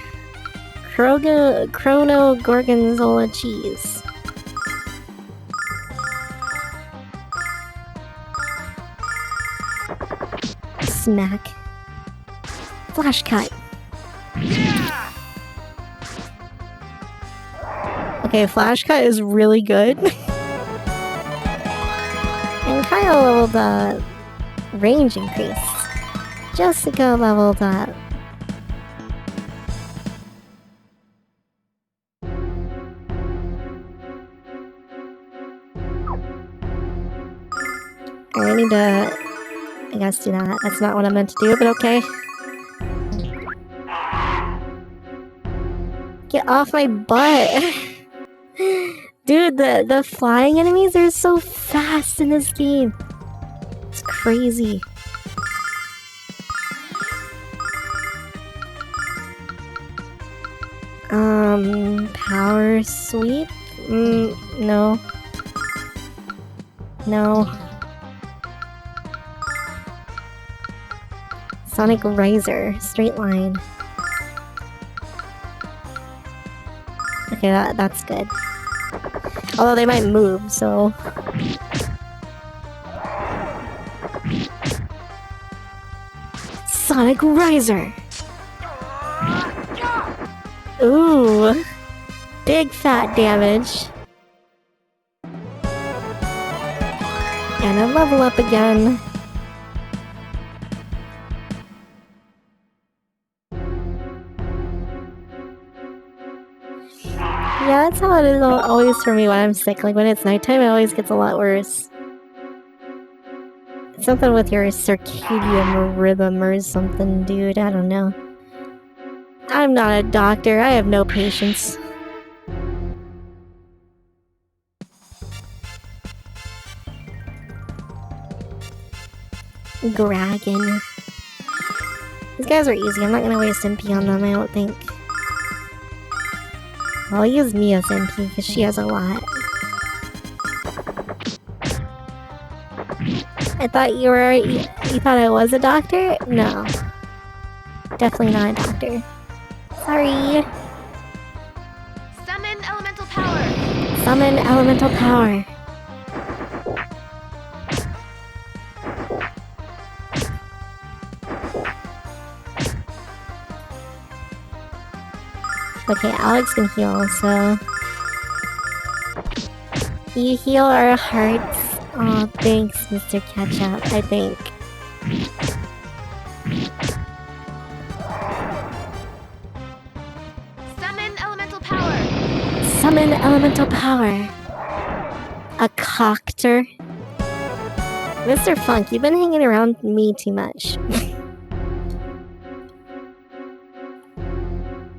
Chrono Gorgonzola cheese. Smack. Flash cut. Okay, flash cut is really good. And kind of leveled the range increase. Jessica leveled up. I need to, I guess, do that. That's not what I meant to do, but okay. Get off my butt! Dude, the flying enemies are so fast in this game. It's crazy. Power sweep? No. No. Sonic Riser, straight line. Okay, that's good. Although they might move, so... Sonic Riser! Ooh! Big fat damage. And a level up again. Yeah, that's how it is always for me when I'm sick. Like, when it's nighttime, it always gets a lot worse. Something with your circadian rhythm or something, dude. I don't know. I'm not a doctor. I have no patience. Dragon. These guys are easy. I'm not gonna waste MP on them, I don't think. I'll use Mia's MP because she has a lot. I thought you thought I was a doctor? No. Definitely not a doctor. Sorry. Summon elemental power. Summon elemental power. Okay, Alex can heal, so... You heal our hearts. Aw, thanks, Mr. Ketchup, I think. Summon elemental power. Summon elemental power. A cocter. Mr. Funk, you've been hanging around me too much.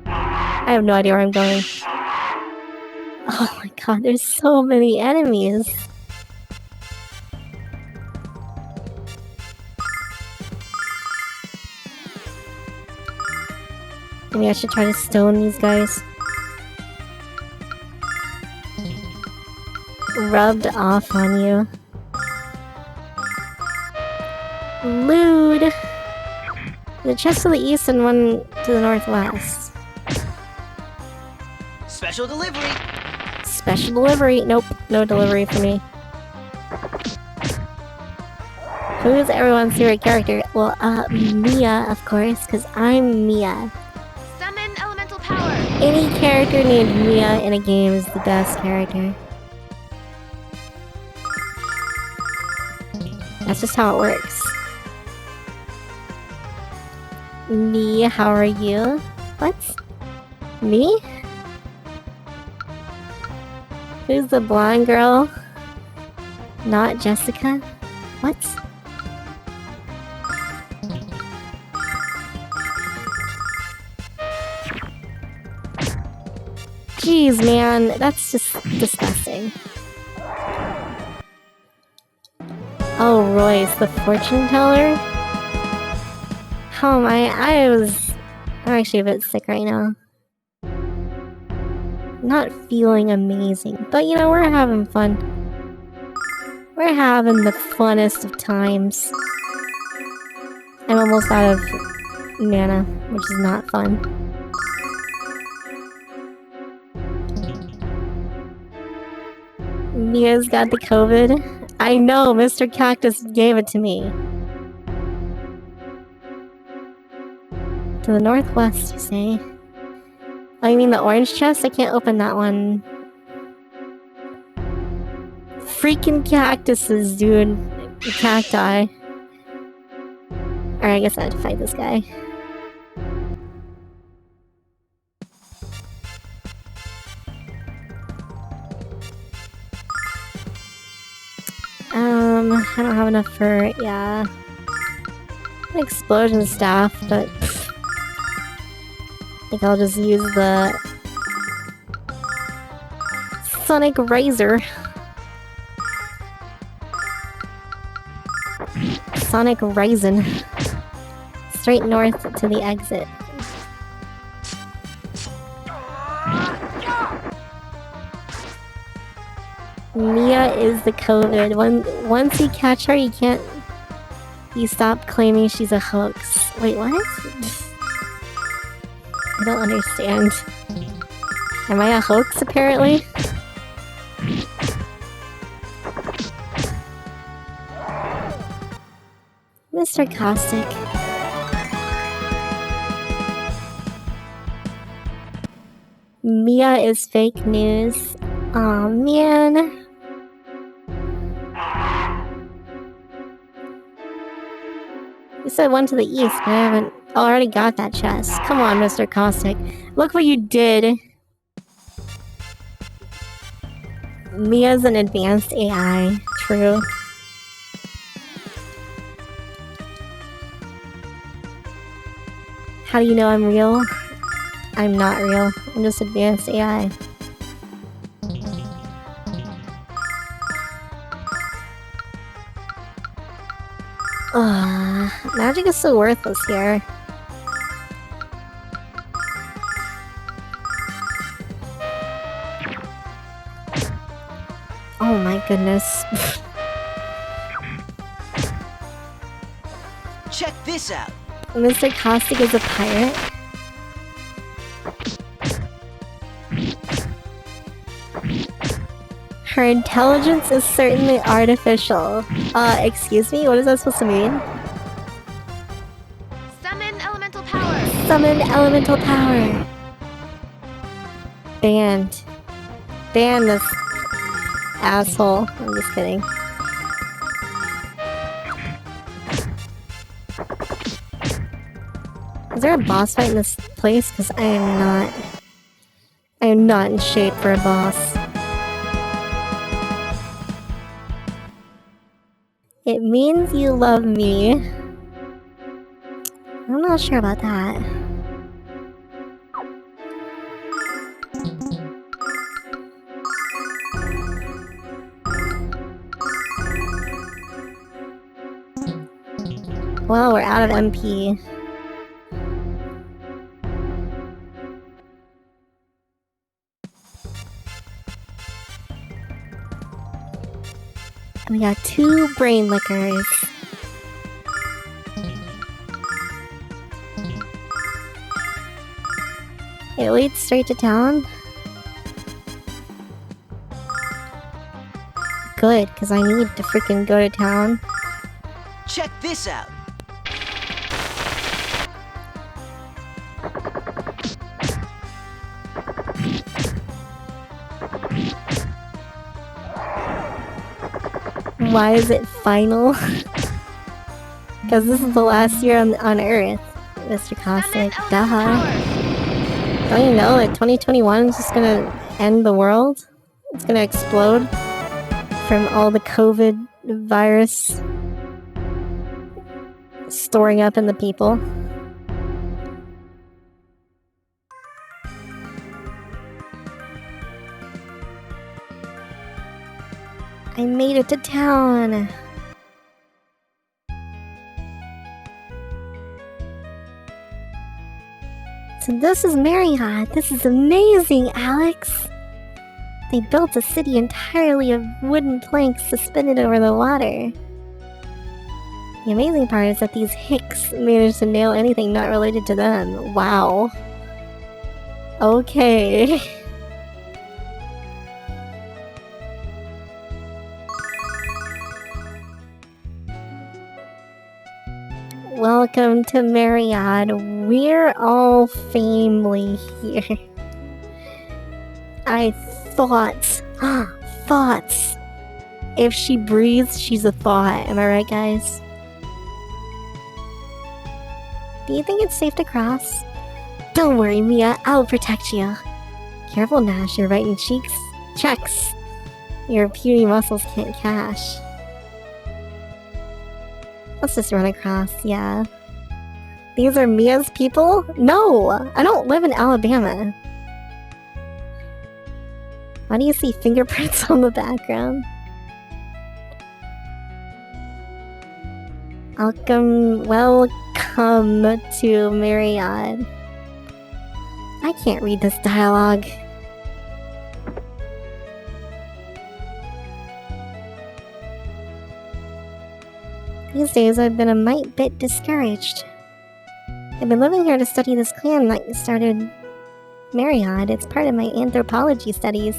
I have no idea where I'm going. Oh my god, there's so many enemies. Maybe I should try to stone these guys. Rubbed off on you. Lewd! The chest to the east and one to the northwest. Special delivery. Special delivery. Nope, no delivery for me. Who's everyone's favorite character? Well, Mia, of course, because I'm Mia. Summon elemental power. Any character named Mia in a game is the best character. That's just how it works. Me, how are you? What? Me? Who's the blonde girl? Not Jessica? What? Jeez, man, that's just disgusting. Oh, Royce, the fortune teller? Oh my, I'm actually a bit sick right now. Not feeling amazing, but you know, we're having fun. We're having the funnest of times. I'm almost out of mana, which is not fun. Mia's got the COVID. I know, Mr. Cactus gave it to me. To the northwest, you say? Oh, you mean the orange chest? I can't open that one. Freaking cactuses, dude. The cacti. Alright, I guess I have to fight this guy. I don't have enough for, yeah. Explosion staff, but I think I'll just use the Sonic Razor. Sonic Raisin. Straight north to the exit. Mia is the COVID. Once you catch her, you can't... You stop claiming she's a hoax. Wait, what? I don't understand. Am I a hoax, apparently? Mr. Caustic. Mia is fake news. Aw, man. You said one to the east, but I haven't already got that chest. Come on, Mr. Caustic. Look what you did. Mia's an advanced AI. True. How do you know I'm real? I'm not real. I'm just advanced AI. Ugh, magic is so worthless here. Oh my goodness. Check this out. Mr. Caustic is a pirate? Her intelligence is certainly artificial. Excuse me? What is that supposed to mean? Summon elemental power. Summon elemental power. Banned. Ban this asshole. I'm just kidding. Is there a boss fight in this place? Because I am not in shape for a boss. It means you love me. I'm not sure about that. Well, we're out of MP. We got 2 brain liquors. It leads straight to town? Good, because I need to freaking go to town. Check this out. Why is it final? Because this is the last year on Earth, Mr. Caustic. Summon Duh. elemental power. Don't you know that 2021 is just gonna end the world? It's gonna explode from all the COVID virus storing up in the people. I made it to town! So this is Marriott. This is amazing, Alex! They built a city entirely of wooden planks suspended over the water. The amazing part is that these hicks managed to nail anything not related to them. Wow. Okay. Welcome to Marriott. We're all family here. I thoughts. Thoughts. If she breathes, she's a thought. Am I right, guys? Do you think it's safe to cross? Don't worry, Mia. I'll protect you. Careful, Nash. You're writing checks. Your puny muscles can't cash. Let's just run across, yeah. These are Mia's people? No! I don't live in Alabama. Why do you see fingerprints on the background? Welcome to Marriott. I can't read this dialogue. These days I've been a mite bit discouraged. I've been living here to study this clan that started Marriott. It's part of my anthropology studies.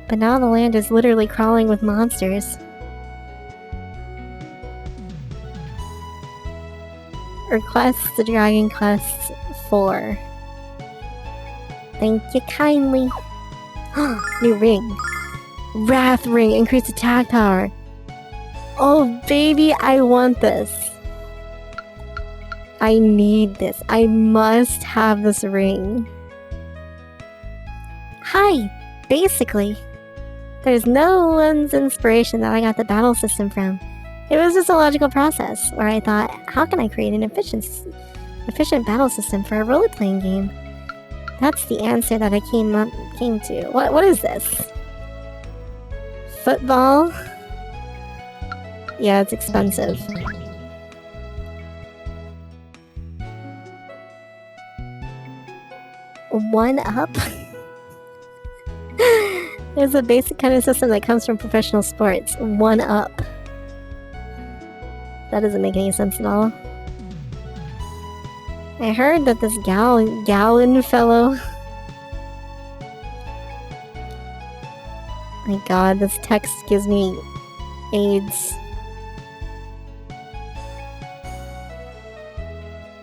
But now the land is literally crawling with monsters. Request the Dragon Quest 4. Thank you kindly. New ring. Wrath ring. Increased attack power. Oh, baby, I want this. I need this. I must have this ring. Hi. Basically, there's no one's inspiration that I got the battle system from. It was just a logical process where I thought, how can I create an efficient battle system for a role-playing game? That's the answer that I came to. What is this? Football? Yeah, it's expensive. One up? There's a basic kind of system that comes from professional sports. One up. That doesn't make any sense at all. I heard that this Gallon fellow... My god, this text gives me AIDS.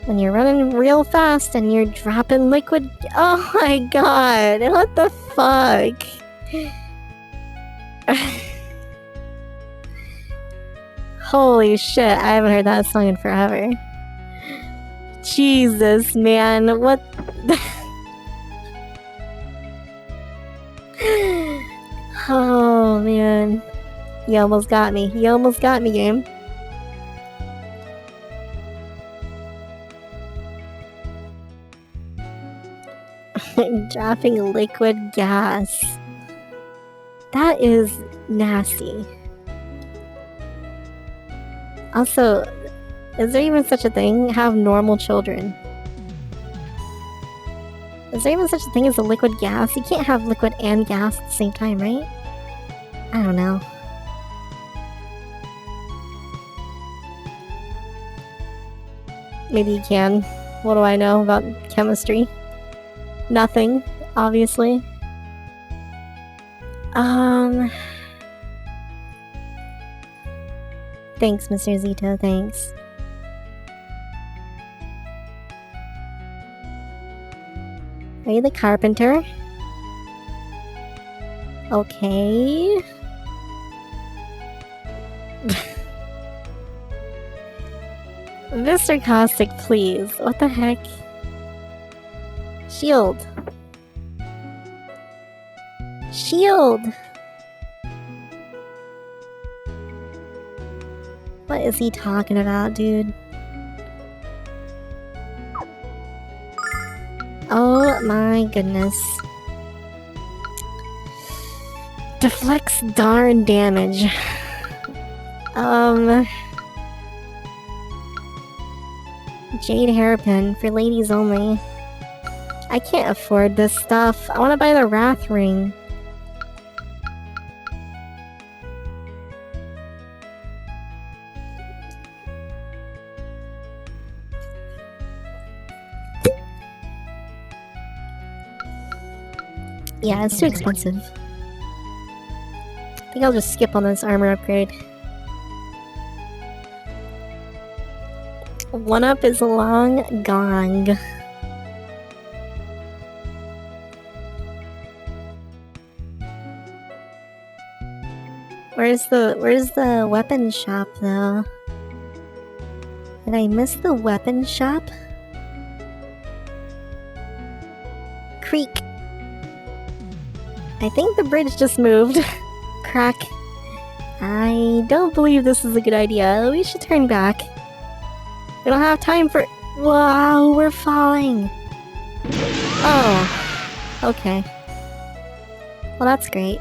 When you're running real fast and you're dropping liquid... Oh my god, what the fuck? Holy shit, I haven't heard that song in forever. Jesus, man, what the... Oh, man. You almost got me. You almost got me, game. Dropping liquid gas. That is nasty. Also, is there even such a thing? Have normal children. Is there even such a thing as a liquid gas? You can't have liquid and gas at the same time, right? I don't know. Maybe you can. What do I know about chemistry? Nothing, obviously. Thanks, Mr. Zito, thanks. Are you the carpenter? Okay. Mr. Caustic, please. What the heck? Shield. Shield! What is he talking about, dude? Oh my goodness. Deflects darn damage. Jade hairpin for ladies only. I can't afford this stuff. I want to buy the Wrath ring. Yeah, it's too expensive. I think I'll just skip on this armor upgrade. One up is long gone. Where's the weapon shop though? Did I miss the weapon shop? Creek. I think the bridge just moved. Crack. I don't believe this is a good idea. We should turn back. We don't have time for... Wow, we're falling. Oh. Okay. Well, that's great.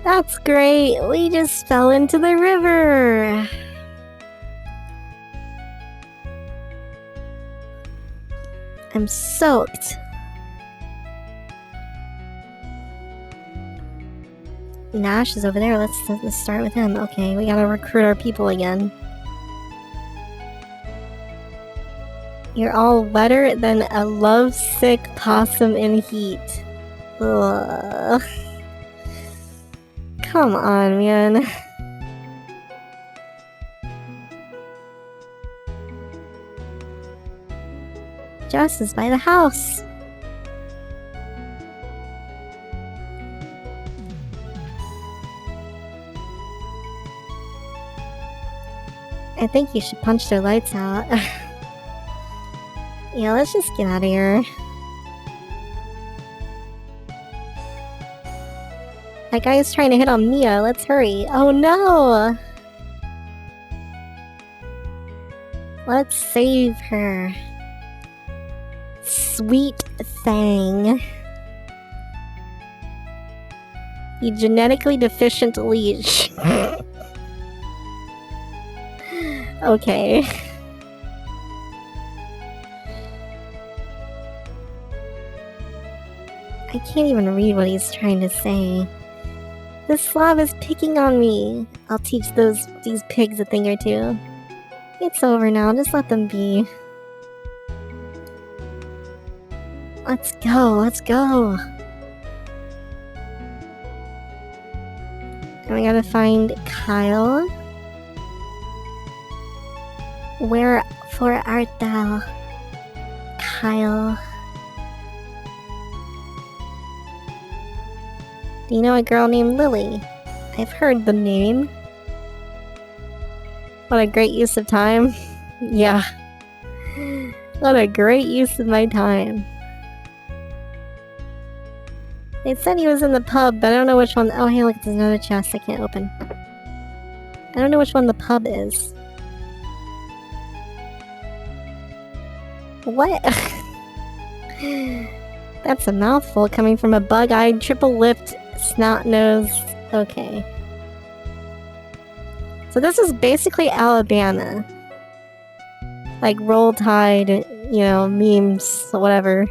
That's great. We just fell into the river. I'm soaked. Nash is over there. Let's start with him. Okay, we gotta recruit our people again. You're all wetter than a lovesick possum in heat. Ugh. Come on, man. Jess is by the house. I think you should punch their lights out. Yeah, let's just get out of here. That guy's trying to hit on Mia. Let's hurry. Oh no! Let's save her. Sweet thing. You genetically deficient leech. Okay. I can't even read what he's trying to say. This Slav is picking on me. I'll teach these pigs a thing or two. It's over now, just let them be. Let's go, let's go. And we gotta find Kyle. Wherefore art thou, Kyle? Do you know a girl named Lily? I've heard the name. What a great use of time. Yeah. What a great use of my time. They said he was in the pub, but I don't know which one. Oh, hey, look, there's another chest I can't open. I don't know which one the pub is. What? That's a mouthful coming from a bug-eyed, triple-lipped, snot-nosed... Okay. So this is basically Alabama. Like, Roll Tide, you know, memes, whatever.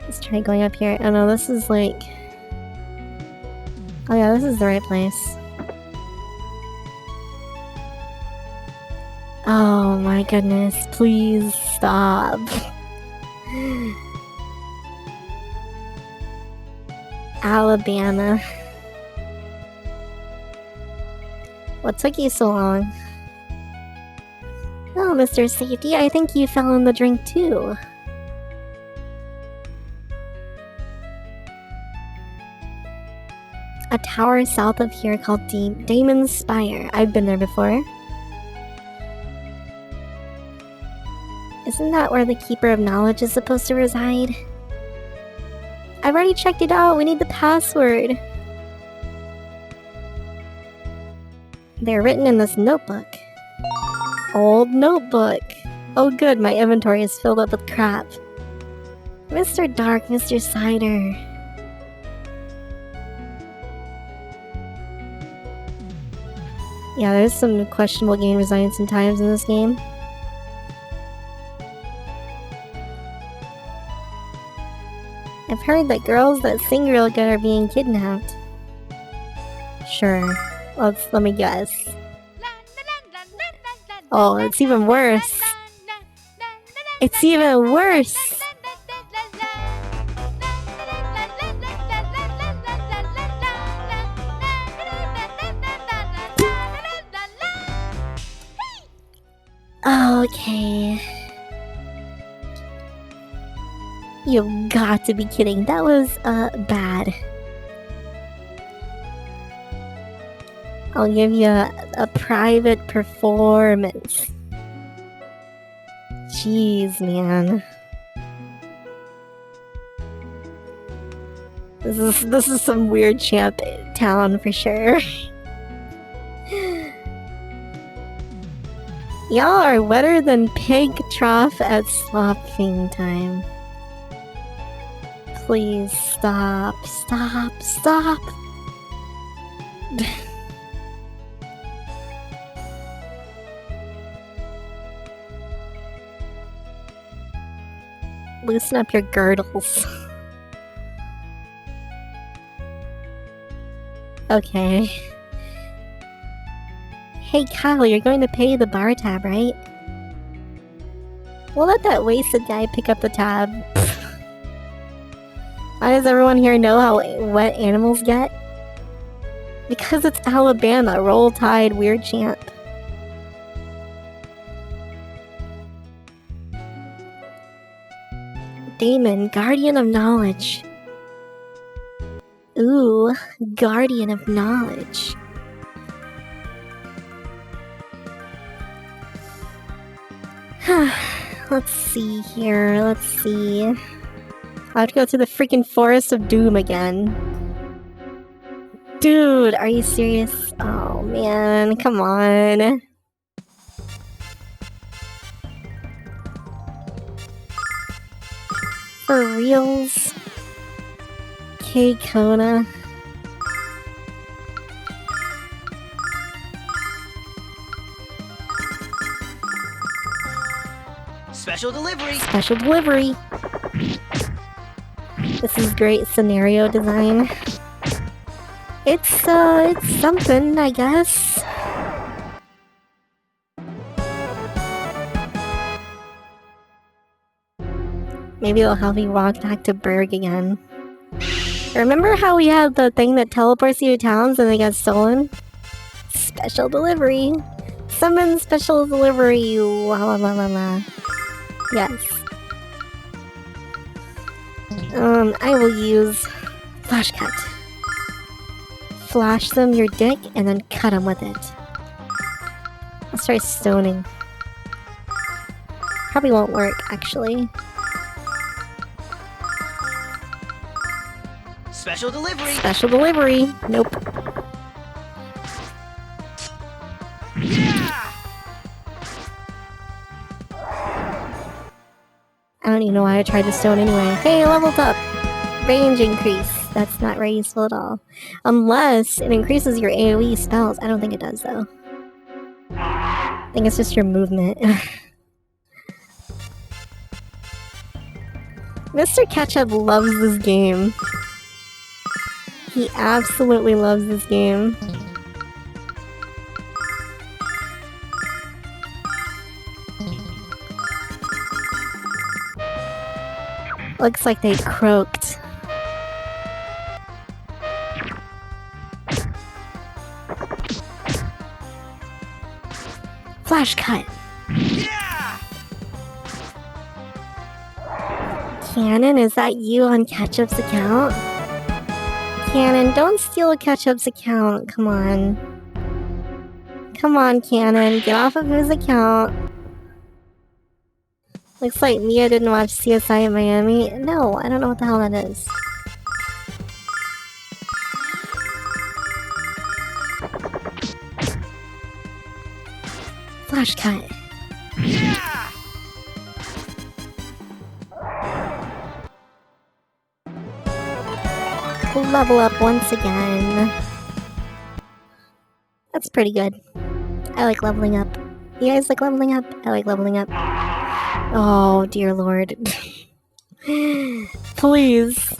Let's try going up here. Oh no, this is like... Oh yeah, this is the right place. Oh my goodness, please stop. Alabama. What took you so long? Oh, Mr. Safety, I think you fell in the drink too. A tower south of here called Damon's Spire. I've been there before. Isn't that where the Keeper of Knowledge is supposed to reside? I've already checked it out. We need the password. They're written in this notebook. Old notebook. Oh good, my inventory is filled up with crap. Mr. Dark, Mr. Cider. Yeah, there's some questionable game design sometimes in this game. I've heard that girls that sing real good are being kidnapped. Sure. Let me guess. Oh, it's even worse. It's even worse! Okay. You've got to be kidding. That was, bad. I'll give you a private performance. Jeez, man. This is some weird champ town for sure. Y'all are wetter than pig trough at slopping time. Please stop, stop, stop. Loosen up your girdles. Okay. Hey Kyle, you're going to pay the bar tab, right? We'll let that wasted guy pick up the tab. Why does everyone here know how wet animals get? Because it's Alabama, Roll Tide, weird champ. Damon, Guardian of Knowledge. Ooh, Guardian of Knowledge. Let's see here, let's see. I have to go to the freaking Forest of Doom again. Dude, are you serious? Oh man, come on. For reals? K-Kona. Special delivery. Special delivery. This is great scenario design. It's something, I guess. Maybe it'll help me walk back to Berg again. Remember how we had the thing that teleports you to towns and they got stolen? Special delivery. Summon special delivery. La la la la la. Yes. I will use Flash Cut. Flash them your dick and then cut them with it. Let's try stoning. Probably won't work, actually. Special delivery. Special delivery. Nope. Yeah! I don't even know why I tried to stone anyway. Hey, leveled up! Range increase. That's not very useful at all. Unless it increases your AoE spells. I don't think it does, though. I think it's just your movement. Mr. Ketchup loves this game. He absolutely loves this game. Looks like they croaked. Flash cut. Yeah! Cannon, is that you on Ketchup's account? Cannon, don't steal Ketchup's account. Come on. Come on, Cannon. Get off of his account. Looks like Mia didn't watch CSI in Miami. No, I don't know what the hell that is. Flash cut. Yeah! Level up once again. That's pretty good. I like leveling up. You guys like leveling up? I like leveling up. Oh, dear lord. Please.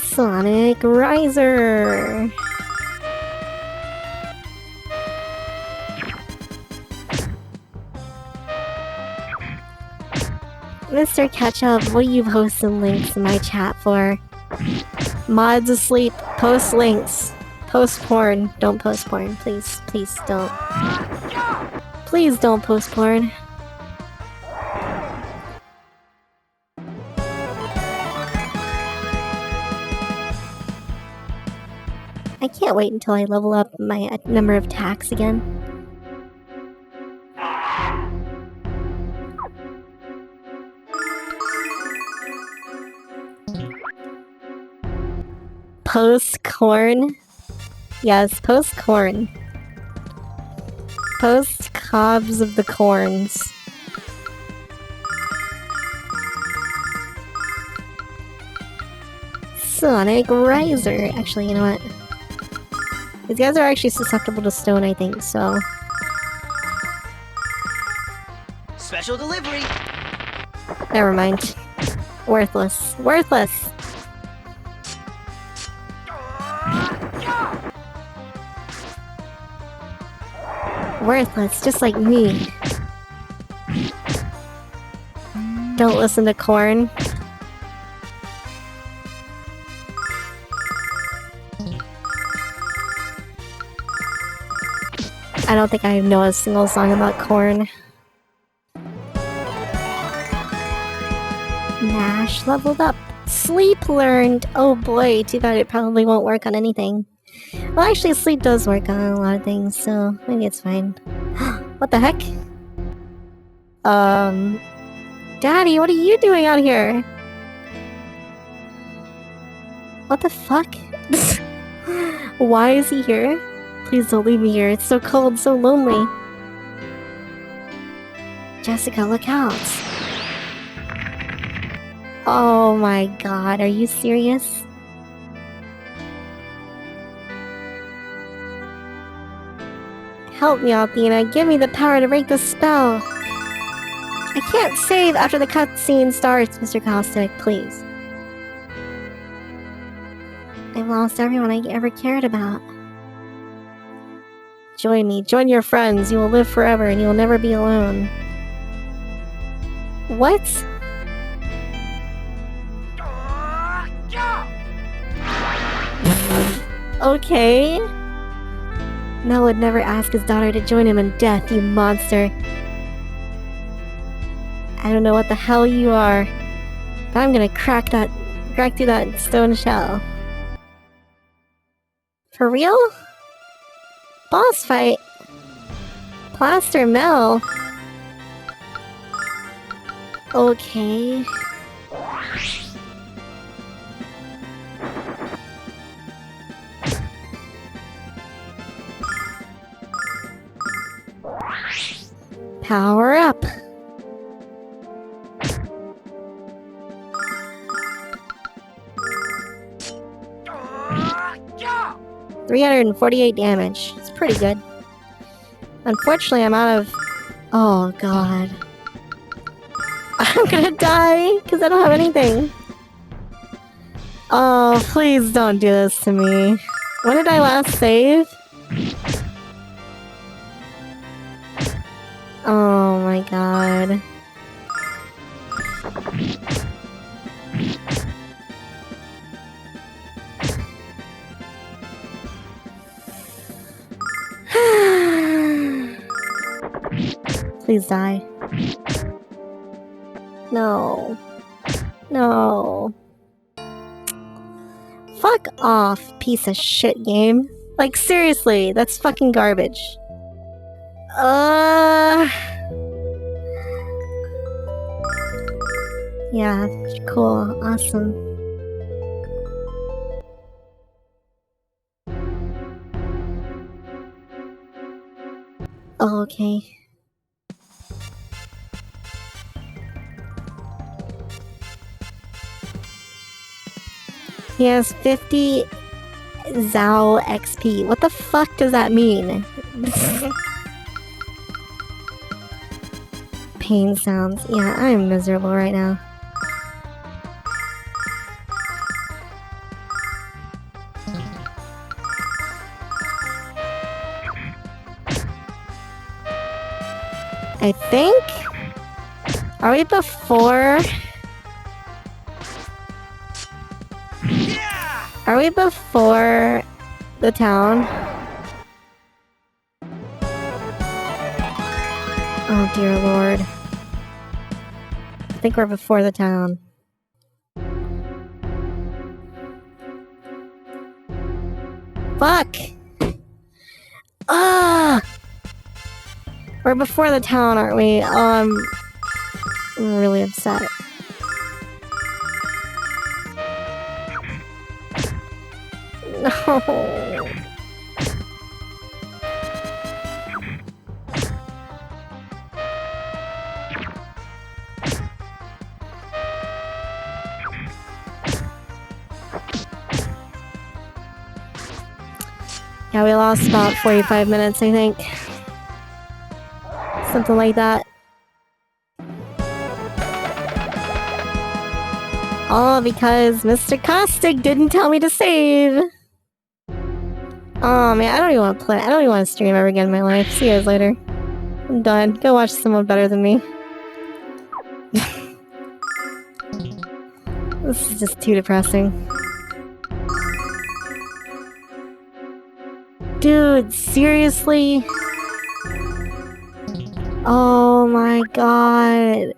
Sonic Riser. Mr. Ketchup, what are you posting links in my chat for? Mods asleep. Post links. Post porn. Don't post porn. Please. Please don't. Please don't post porn. I can't wait until I level up my number of attacks again. Post corn? Yes, post corn. Post cobs of the corns. Sonic Riser. Actually, you know what? These guys are actually susceptible to stone, I think, so... Special delivery. Never mind. Worthless. Worthless! Worthless, just like me. Don't listen to corn. I don't think I know a single song about corn. gosh, leveled up. Sleep learned. Oh boy, too bad it probably won't work on anything. Well, actually, sleep does work on a lot of things, so maybe it's fine. What the heck? Daddy, what are you doing out here? What the fuck? Why is he here? Please don't leave me here. It's so cold, so lonely. Jessica, look out. Oh my god, are you serious? Help me, Althena. Give me the power to break the spell. I can't save after the cutscene starts, Mr. Caustic, please. I've lost everyone I ever cared about. Join me. Join your friends. You will live forever and you will never be alone. What? Okay. Mel would never ask his daughter to join him in death, you monster. I don't know what the hell you are, but I'm gonna crack through that stone shell. For real? Boss fight? Plaster Mel? Okay. Power up! $348 damage. It's pretty good. Unfortunately, I'm out of... Oh, God. I'm gonna die, because I don't have anything. Oh, please don't do this to me. When did I last save? Oh my god. Please die. No. No. Fuck off, piece of shit game. Like, seriously, that's fucking garbage. Yeah, cool, awesome. Oh, okay. He has 50 Zao XP. What the fuck does that mean? Pain sounds. Yeah, I'm miserable right now. I think? Are we before? Are we before the town? Oh dear lord. I think we're before the town. Fuck! Ah! We're before the town, aren't we? I'm really upset. No. Yeah, we lost about 45 minutes, I think. Something like that. All because Mr. Caustic didn't tell me to save. Oh man, I don't even want to play. I don't even want to stream ever again in my life. See you guys later. I'm done. Go watch someone better than me. This is just too depressing. Dude, seriously? Oh my god.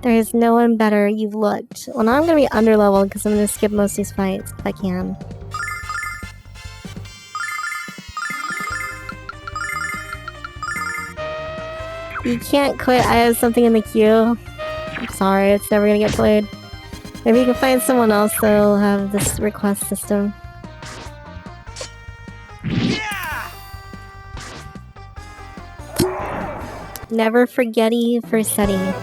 There's no one better. You've looked. Well, now I'm gonna be underleveled because I'm gonna skip most of these fights if I can. You can't quit. I have something in the queue. I'm sorry, it's never gonna get played. Maybe you can find someone else that'll have this request system. Yeah! Never forgetty for SETI.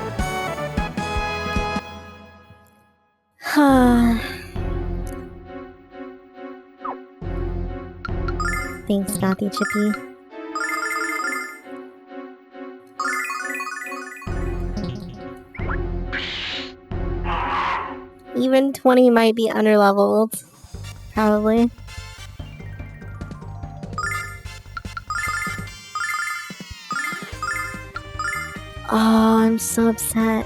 Thanks, Kathy Chippy. Even 20 might be underleveled. Probably. Oh, I'm so upset.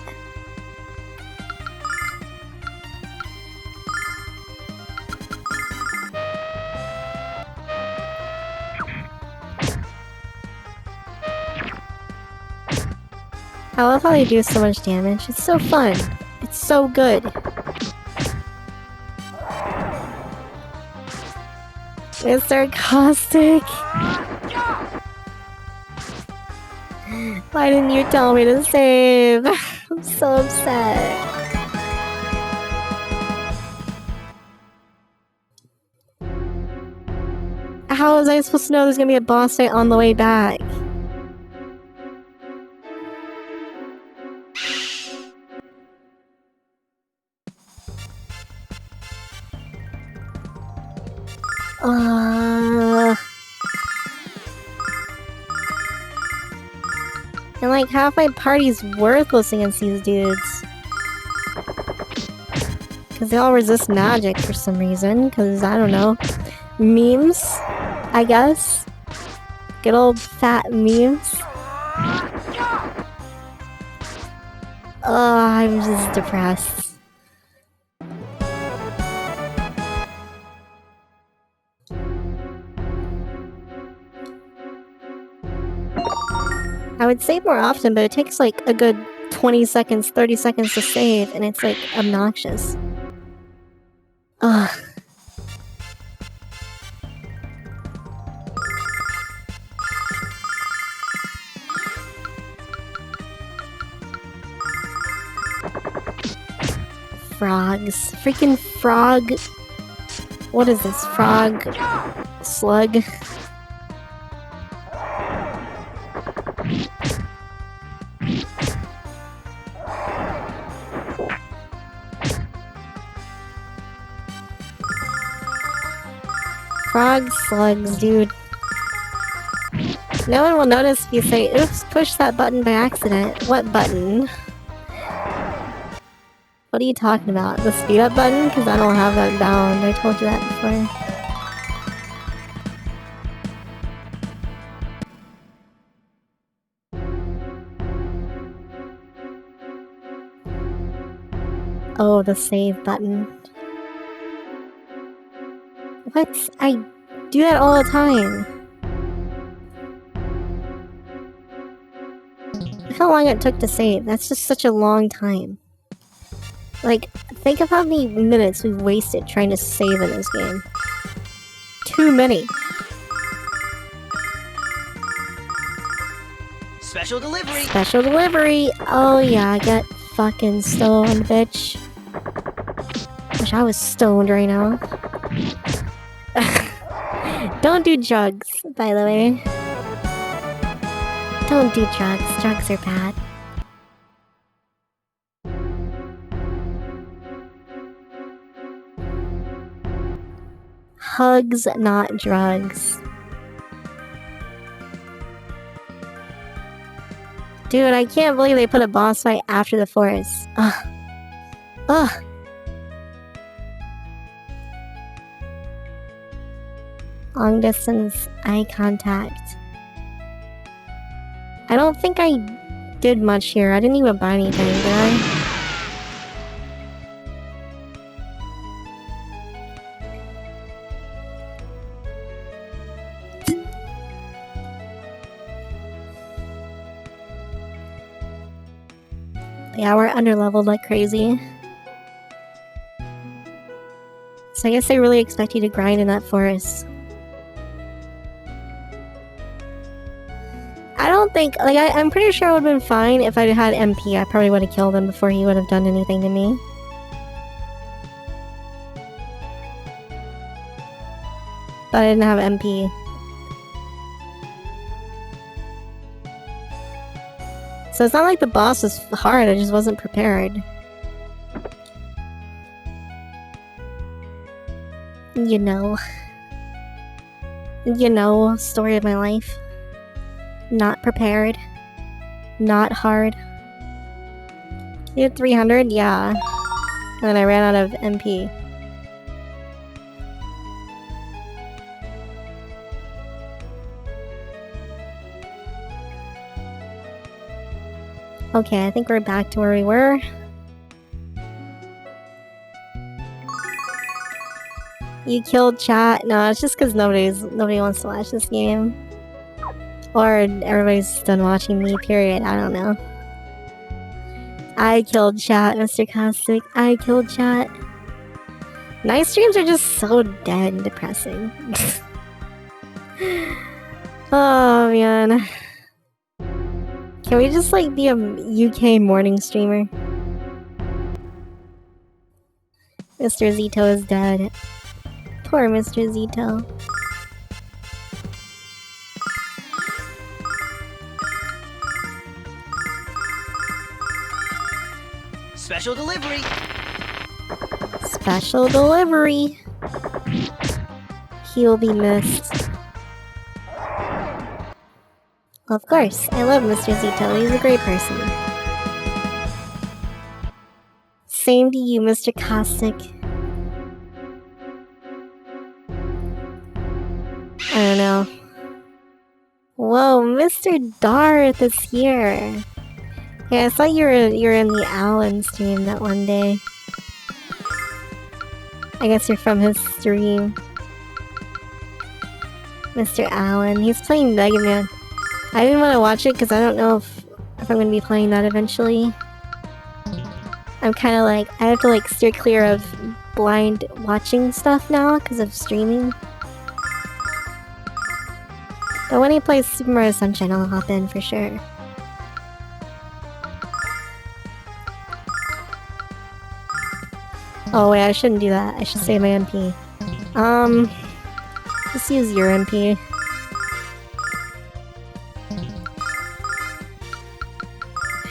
I love how they do so much damage. It's so fun. It's so good. It's sarcastic. Why didn't you tell me to save? I'm so upset. How was I supposed to know there's gonna be a boss fight on the way back? And like half my party's worthless against these dudes. Cause they all resist magic for some reason. Cause I don't know. Memes, I guess. Good old fat memes. I'm just depressed. I would save more often, but it takes like a good 20 seconds, 30 seconds to save, and it's like obnoxious. Ugh. Frogs. Freaking frog. What is this? Frog. Slug. Frog slugs, dude. No one will notice if you say, oops, push that button by accident. What button? What are you talking about? The speed up button? Because I don't have that bound. I told you that before. Oh, the save button. What? I do that all the time. Look how long it took to save. That's just such a long time. Like, think of how many minutes we've wasted trying to save in this game. Too many. Special delivery! Special delivery! Oh yeah, get fucking stoned, bitch. Wish I was stoned right now. Don't do drugs, by the way. Don't do drugs. Drugs are bad. Hugs, not drugs. Dude, I can't believe they put a boss fight after the forest. Ugh. Ugh. Long distance eye contact. I don't think I did much here. I didn't even buy anything, did I? Yeah, we're underleveled like crazy. So I guess they really expect you to grind in that forest. I don't think, like, I'm pretty sure it would have been fine if I had MP. I probably would have killed him before he would have done anything to me. But I didn't have MP. So it's not like the boss was hard, I just wasn't prepared. You know. You know, story of my life. Not prepared. Not hard. You had 300? Yeah. And then I ran out of MP. Okay, I think we're back to where we were. You killed chat? No, it's just because nobody wants to watch this game. Or everybody's done watching me, period. I don't know. I killed chat, Mr. Caustic. I killed chat. Night streams are just so dead and depressing. Oh, man. Can we just, like, be a UK morning streamer? Mr. Zito is dead. Poor Mr. Zito. Special delivery. Special delivery. He will be missed. Of course, I love Mr. Zito. He's a great person. Same to you, Mr. Caustic. I don't know. Whoa, Mr. Darth is here. Yeah, I saw you were in the Alan stream that one day. I guess you're from his stream. Mr. Allen. He's playing Mega Man. I didn't want to watch it because I don't know if I'm going to be playing that eventually. I'm kind of like, I have to like steer clear of blind watching stuff now because of streaming. But when he plays Super Mario Sunshine, I'll hop in for sure. Oh wait, I shouldn't do that. I should save my MP. Just use your MP.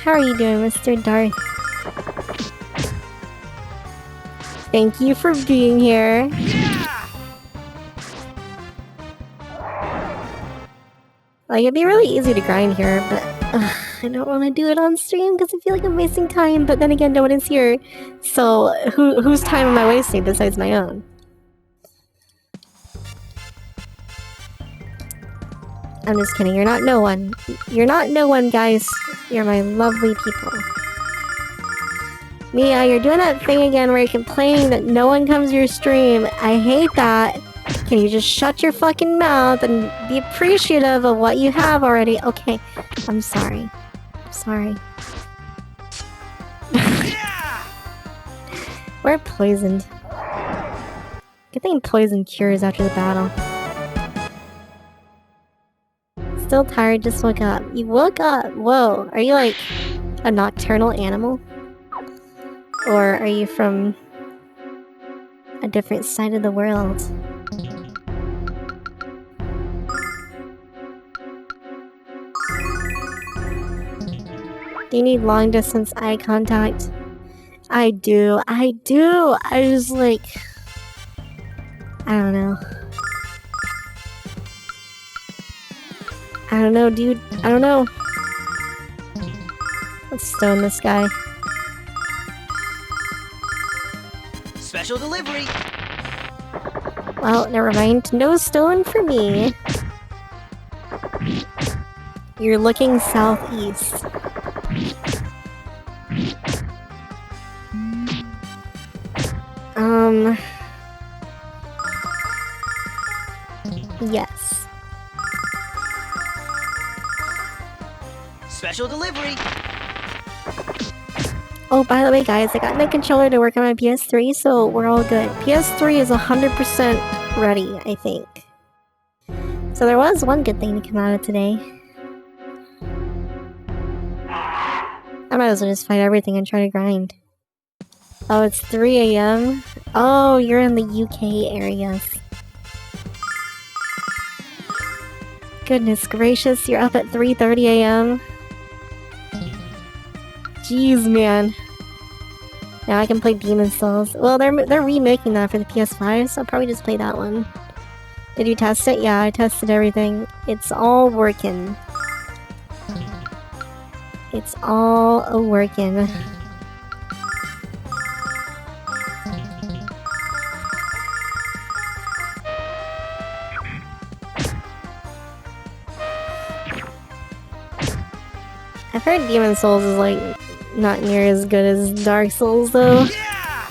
How are you doing, Mr. Darth? Thank you for being here. Yeah! Like, it'd be really easy to grind here, but I don't want to do it on stream because I feel like I'm wasting time, but then again, no one is here. So, whose time am I wasting besides my own? I'm just kidding, you're not no one. You're not no one, guys. You're my lovely people. Mia, you're doing that thing again where you're complaining that no one comes to your stream. I hate that. Can you just shut your fucking mouth and be appreciative of what you have already? Okay, I'm sorry. I'm sorry. Yeah! We're poisoned. Good thing poison cures after the battle. Still tired, just woke up. You woke up? Whoa, are you like a nocturnal animal? Or are you from a different side of the world? Do you need long distance eye contact? I do. I just like... I don't know. I don't know, dude. I don't know. Let's stone this guy. Special delivery. Well, never mind. No stone for me. You're looking southeast. Yes. Special delivery. Oh, by the way, guys, I got my controller to work on my PS3, so we're all good. PS3 is 100% ready, I think. So there was one good thing to come out of today. I might as well just fight everything and try to grind. Oh, it's 3 AM? Oh, you're in the UK areas. Goodness gracious, you're up at 3:30 AM? Jeez, man. Now I can play Demon Souls. Well, they're remaking that for the PS5, so I'll probably just play that one. Did you test it? Yeah, I tested everything. It's all working. It's all a-working. I've heard Demon Souls is like not near as good as Dark Souls though. Yeah!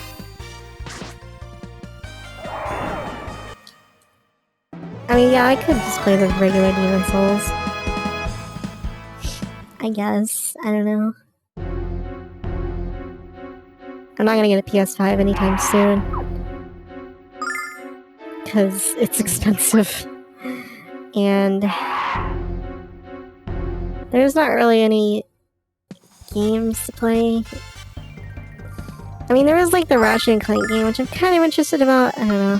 I mean, yeah, I could just play the regular Demon Souls. I guess. I don't know. I'm not gonna get a PS5 anytime soon. Because it's expensive. And there's not really any games to play. I mean, there is like the Ratchet and Clank game, which I'm kind of interested about. I don't know.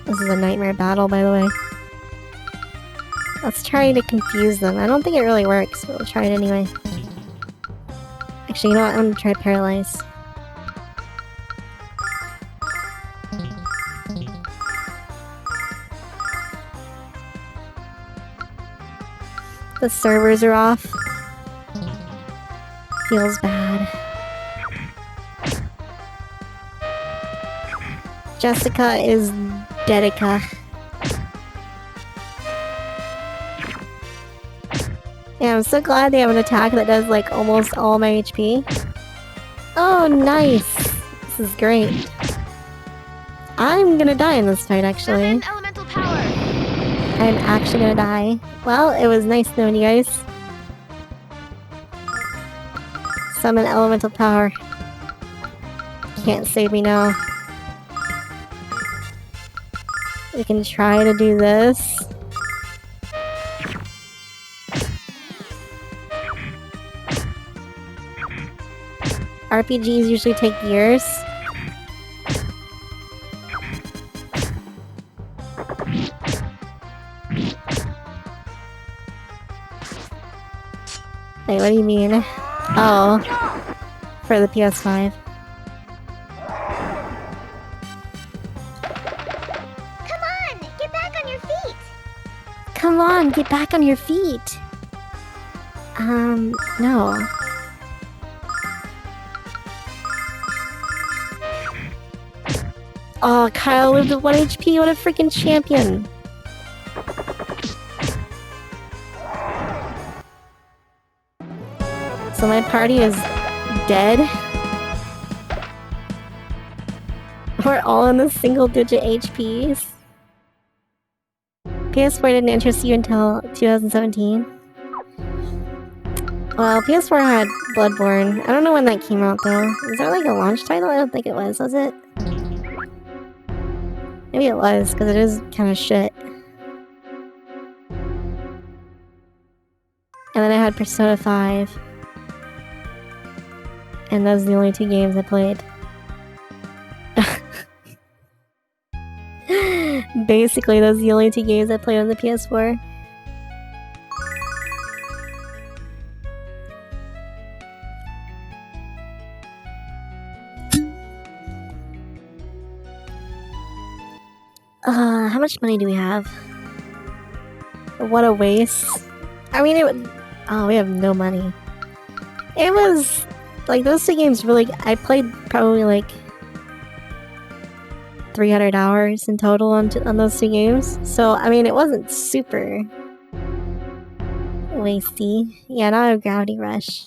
This is a nightmare battle, by the way. Let's try to confuse them. I don't think it really works, but we'll try it anyway. Actually, you know what? I'm gonna try Paralyze. The servers are off. Feels bad. Jessica is Dedica. Yeah, I'm so glad they have an attack that does like almost all my HP. Oh, nice! This is great. I'm gonna die in this fight, actually. Summon elemental power. I'm actually gonna die. Well, it was nice knowing you guys. Summon elemental power. Can't save me now. We can try to do this. RPGs usually take years. Wait, what do you mean? Oh, for the PS5. Come on, get back on your feet. Come on, get back on your feet. No. Oh, Kyle lived at 1 HP, what a freaking champion! So my party is dead? We're all in the single-digit HPs? PS4 didn't interest you until 2017? Well, PS4 had Bloodborne. I don't know when that came out, though. Was that like a launch title? I don't think it was it? Maybe it was, because it is kind of shit. And then I had Persona 5. And those are the only 2 games I played. Basically, those are the only 2 games I played on the PS4. How much money do we have? What a waste. I mean, it would... Oh, we have no money. It was... Like, those 2 games really... I played probably, like... 300 hours in total on those 2 games. So, I mean, it wasn't super... wasty. Yeah, now I have Gravity Rush.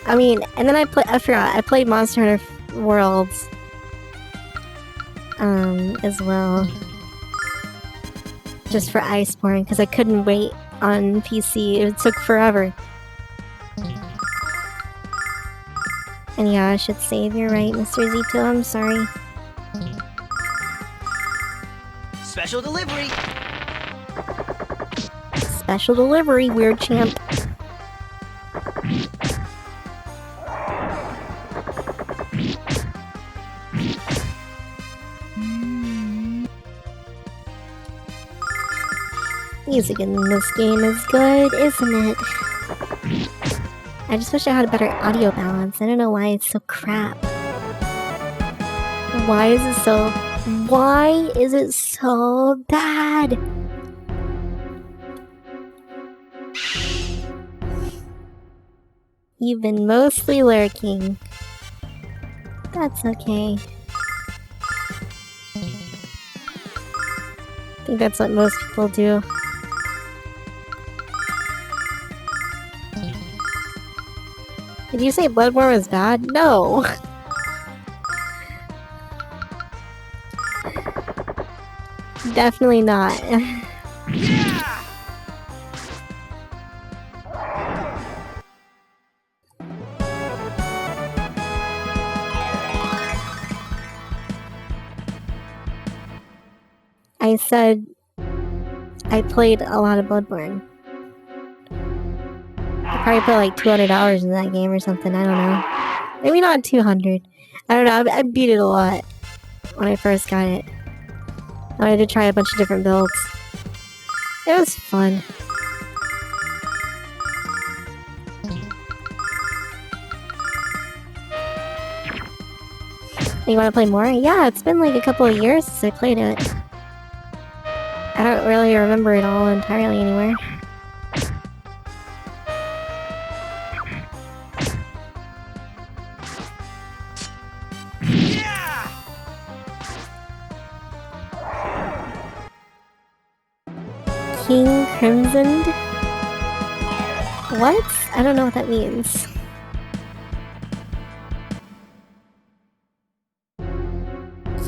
I mean, and then I forgot, I played Monster Hunter Worlds. As well. just for Iceborne because I couldn't wait on PC. It took forever. And yeah, I should save. You're right, Mr. Zito. I'm sorry. Special delivery. Special delivery, weird champ. Music in this game is good, isn't it? I just wish I had a better audio balance. I don't know why it's so crap. Why is it so bad? You've been mostly lurking. That's okay. I think that's what most people do. Did you say Bloodborne was bad? No! Definitely not. Yeah! I said I played a lot of Bloodborne. I probably put like 200 hours in that game or something, I don't know. Maybe not 200. I don't know, I beat it a lot when I first got it. I wanted to try a bunch of different builds. It was fun. You wanna play more? Yeah, it's been like a couple of years since I played it. I don't really remember it all entirely anymore. Yeah! King Crimsoned? What? I don't know what that means.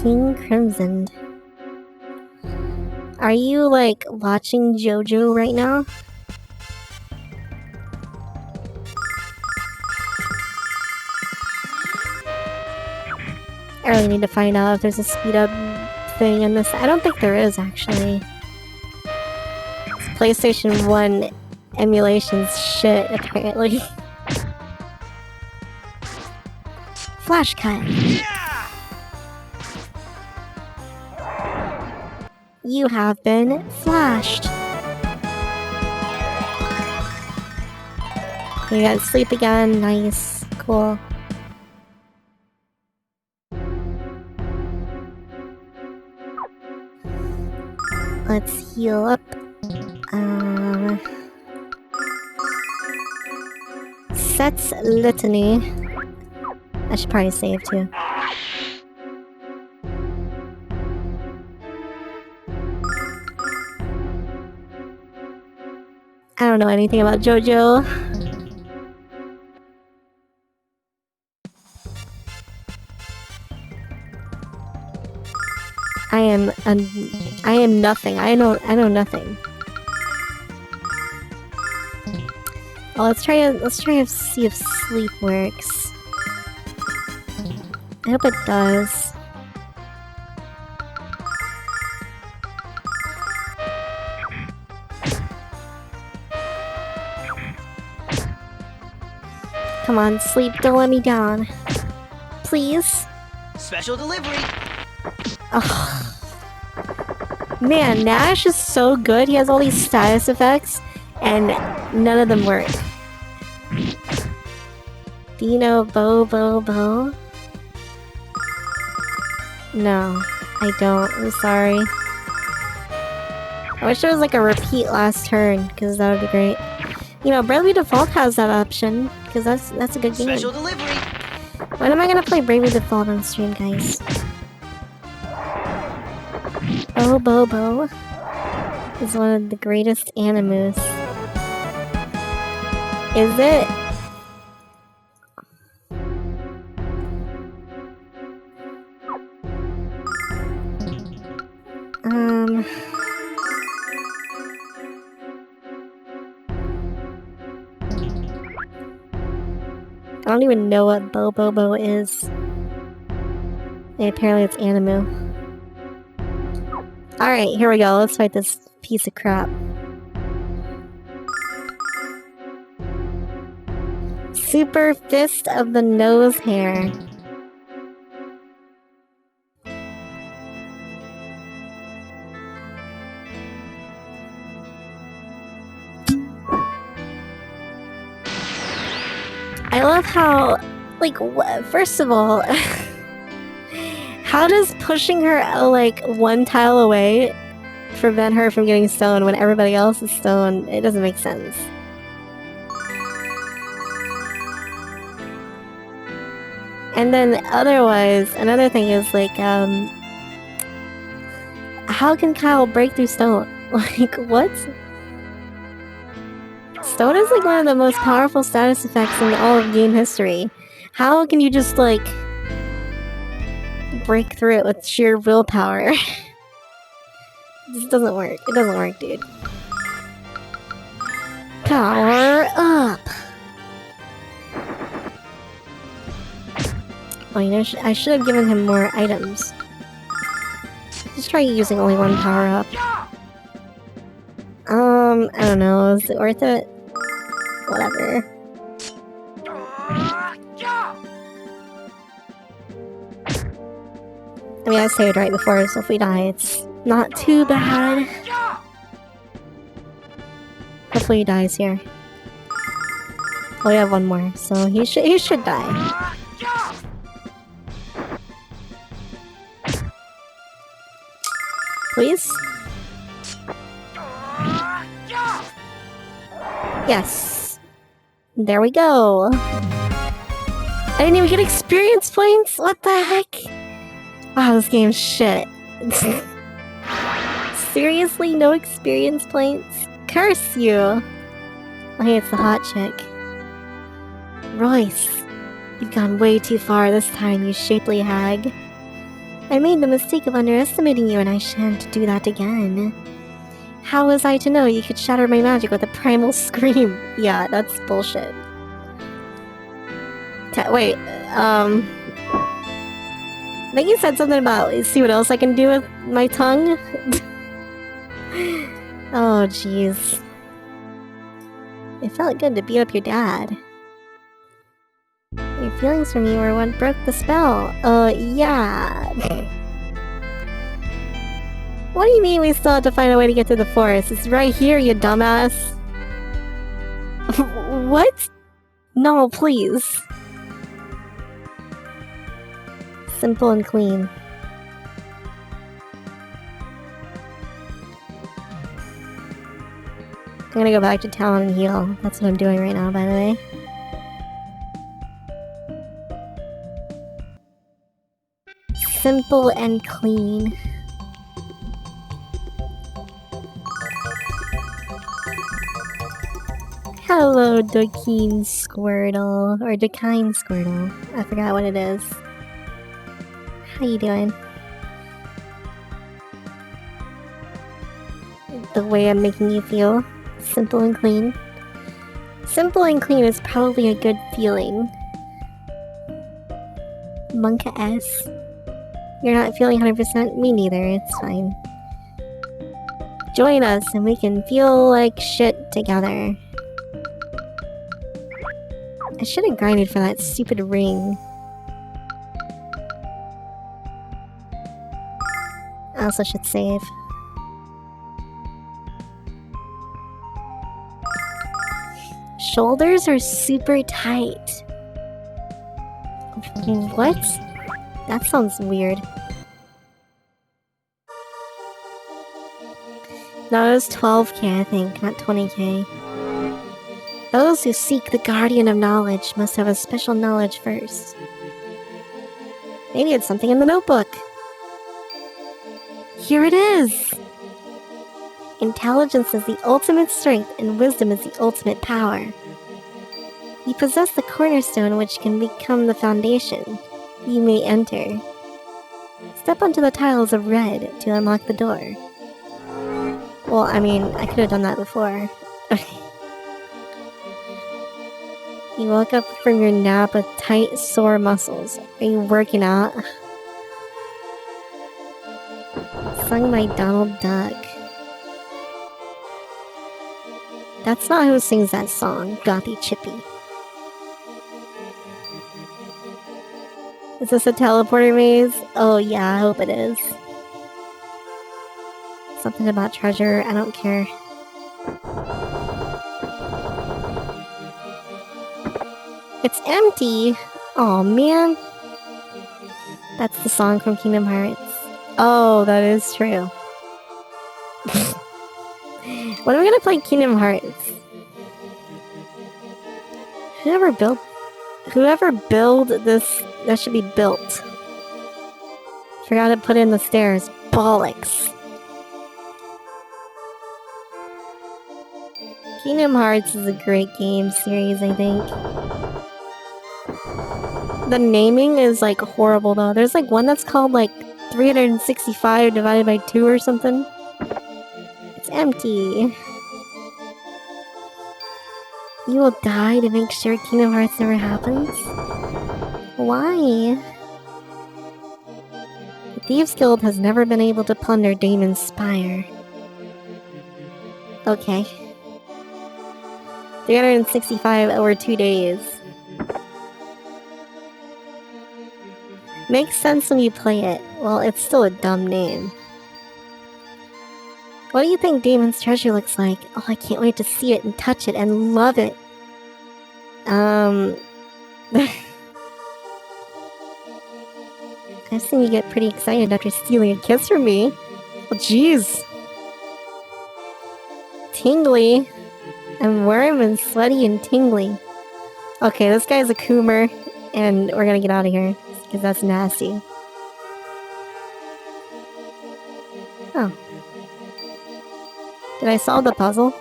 King Crimsoned. Are you, like, watching JoJo right now? I really need to find out if there's a speed up thing in this. I don't think there is, actually. This PlayStation 1 emulation's shit, apparently. Flash cut. Yeah! You have been flashed. You got sleep again. Nice. Cool. Let's heal up. Sets litany. I should probably save too. I don't know anything about JoJo. I am nothing. I know nothing. Well, let's try to see if sleep works. I hope it does. Come on, sleep, don't let me down. Please? Special delivery. Ugh. Man, Nash is so good. He has all these status effects, and none of them work. Do you know Bo? No, I don't. I'm sorry. I wish there was like a repeat last turn, because that would be great. You know, Bravely Default has that option, because that's a good game. Special delivery. When am I gonna play Bravely Default on stream, guys? Bo is one of the greatest animus. Is it? I don't even know what Bobobo is. And apparently it's Animu. Alright, here we go. Let's fight this piece of crap. Super Fist of the Nose Hair. I love how, like, first of all, how does pushing her, like, one tile away prevent her from getting stoned when everybody else is stoned? It doesn't make sense. And then otherwise, another thing is, like, how can Kyle break through stone? Like, what? Stone is like one of the most powerful status effects in all of game history. How can you just, like, break through it with sheer willpower? This doesn't work. It doesn't work, dude. Power up! Oh, you know, I should have given him more items. Just try using only one power up. I don't know. Is it worth it? Whatever. I mean, I saved right before, so if we die, it's not too bad. Hopefully he dies here. Oh, we have one more, so he should die. Please? Yes. There we go. I didn't even get experience points? What the heck? Wow, this game's shit. Seriously, no experience points? Curse you! Oh, hey, it's the hot chick. Royce, you've gone way too far this time, you shapely hag. I made the mistake of underestimating you, and I shan't do that again. How was I to know you could shatter my magic with a primal scream? Yeah, that's bullshit. Wait, I think you said something about see what else I can do with my tongue? Oh, jeez. It felt good to beat up your dad. Your feelings for me were what broke the spell. Yeah. What do you mean we still have to find a way to get through the forest? It's right here, you dumbass. What? No, please. Simple and clean. I'm gonna go back to town and heal. That's what I'm doing right now, by the way. Simple and clean. Hello, Dokeen Squirtle. Or Dokine Squirtle. I forgot what it is. How you doing? The way I'm making you feel. Simple and clean. Simple and clean is probably a good feeling. Monka S. You're not feeling 100%? Me neither, it's fine. Join us and we can feel like shit together. I should have grinded for that stupid ring. I also should save. Shoulders are super tight. What? That sounds weird. No, it was 12k, I think, not 20k. Those who seek the Guardian of Knowledge must have a special knowledge first. Maybe it's something in the notebook. Here it is! Intelligence is the ultimate strength, and wisdom is the ultimate power. You possess the cornerstone which can become the foundation. You may enter. Step onto the tiles of red to unlock the door. Well, I mean, I could have done that before. You woke up from your nap with tight, sore muscles. Are you working out? Sung by Donald Duck. That's not who sings that song, Gothy Chippy. Is this a teleporter maze? Oh yeah, I hope it is. Something about treasure, I don't care. It's empty! Oh man. That's the song from Kingdom Hearts. Oh, that is true. When are we gonna play Kingdom Hearts? Whoever build this, that should be built. Forgot to put in the stairs. Bollocks. Kingdom Hearts is a great game series, I think. The naming is like horrible though. There's like one that's called like 365 divided by 2 or something. It's empty. You will die to make sure Kingdom Hearts never happens? Why? The Thieves Guild has never been able to plunder Damon's Spire. Okay. 365 over 2 days. Makes sense when you play it. Well, it's still a dumb name. What do you think Damon's treasure looks like? Oh, I can't wait to see it and touch it and love it. I've seen you get pretty excited after stealing a kiss from me. Well, jeez. Tingly. I'm warm and sweaty and tingly. Okay, this guy's a coomer, and we're gonna get out of here, because that's nasty. Oh. Did I solve the puzzle?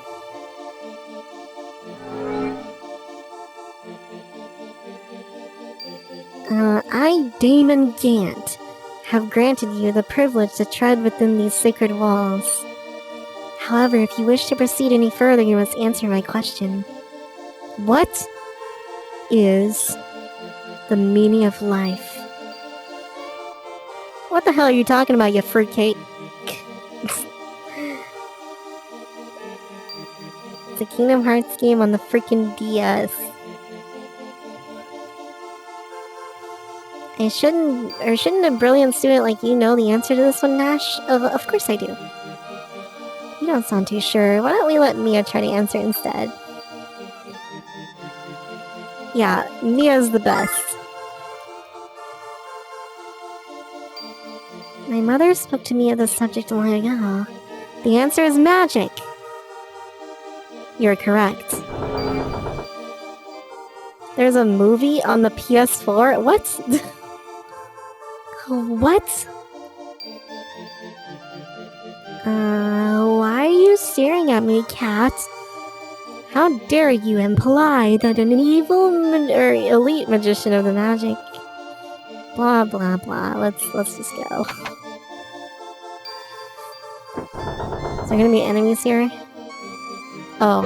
I, Damon Gant, have granted you the privilege to tread within these sacred walls. However, if you wish to proceed any further, you must answer my question. What is the meaning of life? What the hell are you talking about, you fruitcake? It's a Kingdom Hearts game on the freaking DS. Shouldn't a brilliant student like you know the answer to this one, Nash? Of course I do. You don't sound too sure. Why don't we let Mia try to answer instead? Yeah, Mia's the best. My mother spoke to me of this subject long ago. The answer is magic. You're correct. There's a movie on the PS4? What? What? Why are you staring at me, cat? How dare you imply that an evil or elite magician of the magic... Blah, blah, blah. Let's just go. Is there gonna be enemies here? Oh,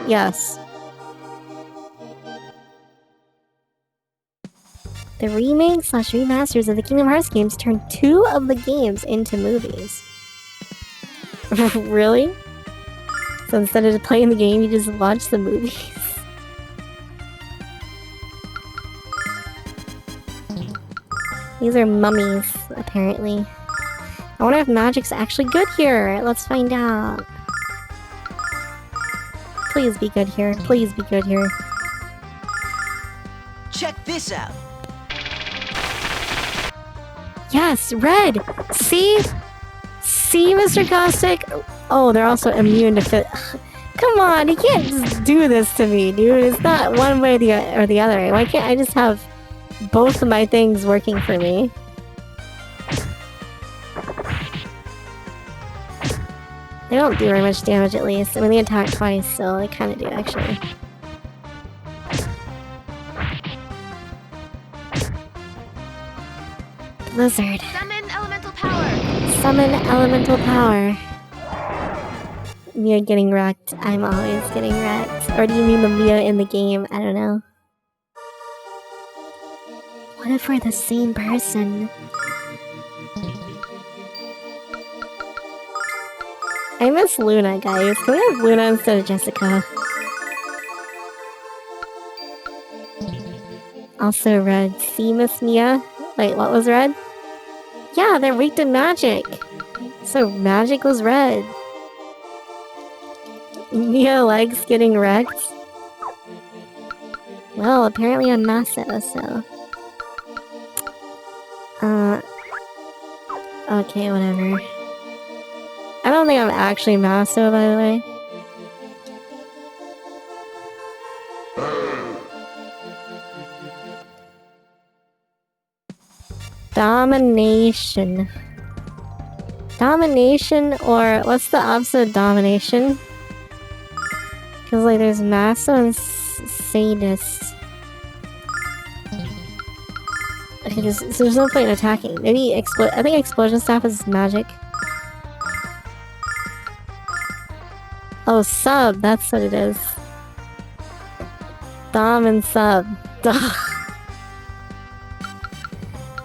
yes. The remakes/remasters of the Kingdom Hearts games turned 2 of the games into movies. Really? So instead of playing the game, you just watch the movies? These are mummies, apparently. I wonder if magic's actually good here. Let's find out. Please be good here. Please be good here. Check this out. Yes, red! See? See, Mr. Caustic? Oh, they're also immune to fit. Come on, you can't just do this to me, dude. It's not one way or the other. Why can't I just have both of my things working for me? They don't do very much damage, at least. I mean, they attack twice, so they kind of do, actually. Blizzard. Summon elemental power. Summon elemental power. Mia getting wrecked. I'm always getting wrecked. Or do you mean the Mia in the game? I don't know. What if we're the same person? I miss Luna, guys. Can we have Luna instead of Jessica? Also red. See, Miss Mia? Wait, what was red? Yeah, they're weak to magic. So magic was red. Mia likes getting wrecked. Well, apparently I'm Maso, so... Okay, whatever. I don't think I'm actually Maso, by the way. Domination. Domination, or what's the opposite of domination? Because, like, there's Maso and Sadist. Okay, so there's no point in attacking. Maybe I think Explosion Staff is magic. Oh, sub, that's what it is. Dom and sub.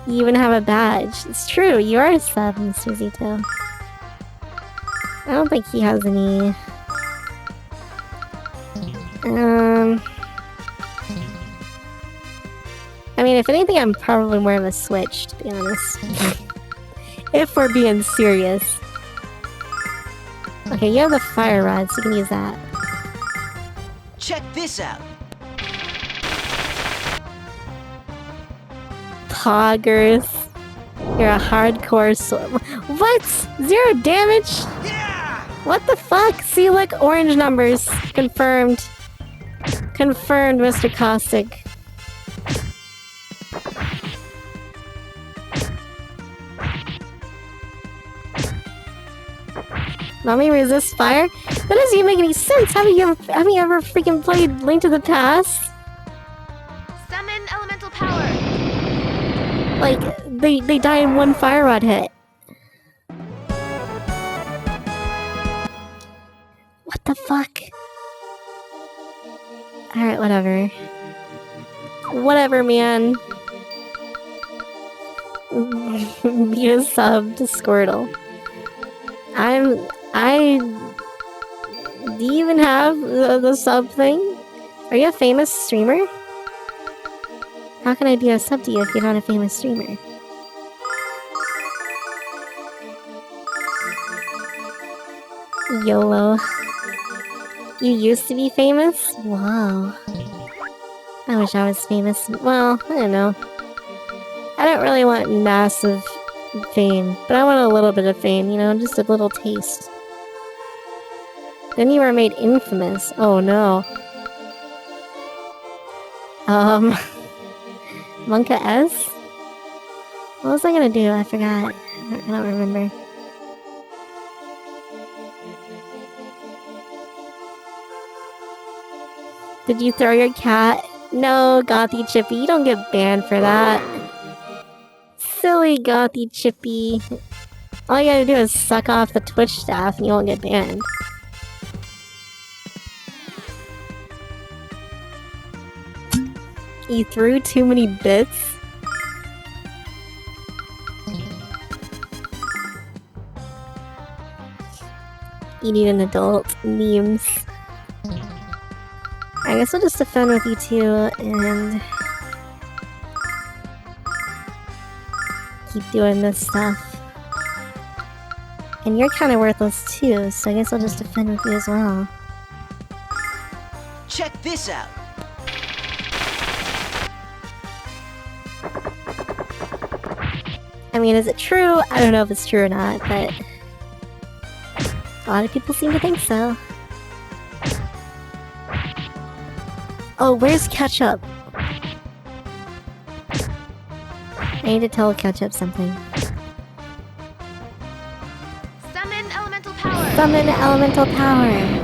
You even have a badge. It's true, you are a sub, Mr. Zito. I don't think he has any... I mean, if anything, I'm probably more of a switch, to be honest. If we're being serious. Okay, you have the fire rod, so you can use that. Check this out. Poggers. You're a hardcore What? 0 damage? Yeah! What the fuck? See, look, orange numbers. Confirmed. Confirmed, Mr. Caustic. Let me resist fire? That doesn't even make any sense. Have you ever freaking played Link to the Past? Summon elemental power. Like, they die in one fire rod hit. What the fuck? Alright, whatever. Whatever, man. Be a sub to Squirtle. Do you even have the sub thing? Are you a famous streamer? How can I be a sub to you if you're not a famous streamer? YOLO. You used to be famous? Wow. I wish I was famous. Well, I don't know. I don't really want massive fame, but I want a little bit of fame, you know, just a little taste. Then you were made infamous. Oh no. Monka S? What was I gonna do? I forgot. I don't remember. Did you throw your cat? No, Gothy Chippy, you don't get banned for that. Silly Gothy Chippy. All you gotta do is suck off the Twitch staff and you won't get banned. You threw too many bits? You need an adult. Memes. I guess we'll just defend with you two and keep doing this stuff. And you're kind of worthless too, so I guess I'll just defend with you as well. Check this out. I mean, is it true? I don't know if it's true or not, but a lot of people seem to think so. Oh, where's Ketchup? I need to tell Ketchup something. Summon elemental power. Summon elemental power.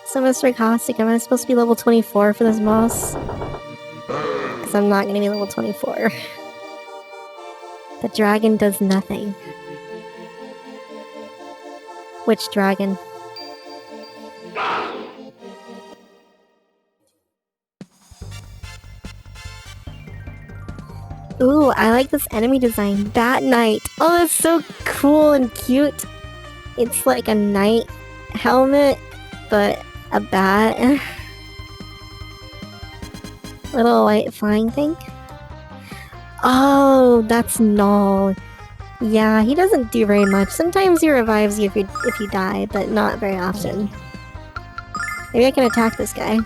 So, Mr. Caustic, am I supposed to be level 24 for this boss? Because I'm not going to be level 24. The dragon does nothing. Which dragon? Ooh, I like this enemy design. Bat Knight. Oh, that's so cool and cute. It's like a knight helmet, but a bat. Little white flying thing. Oh, that's Null. Yeah, he doesn't do very much. Sometimes he revives you if you die, but not very often. Maybe I can attack this guy.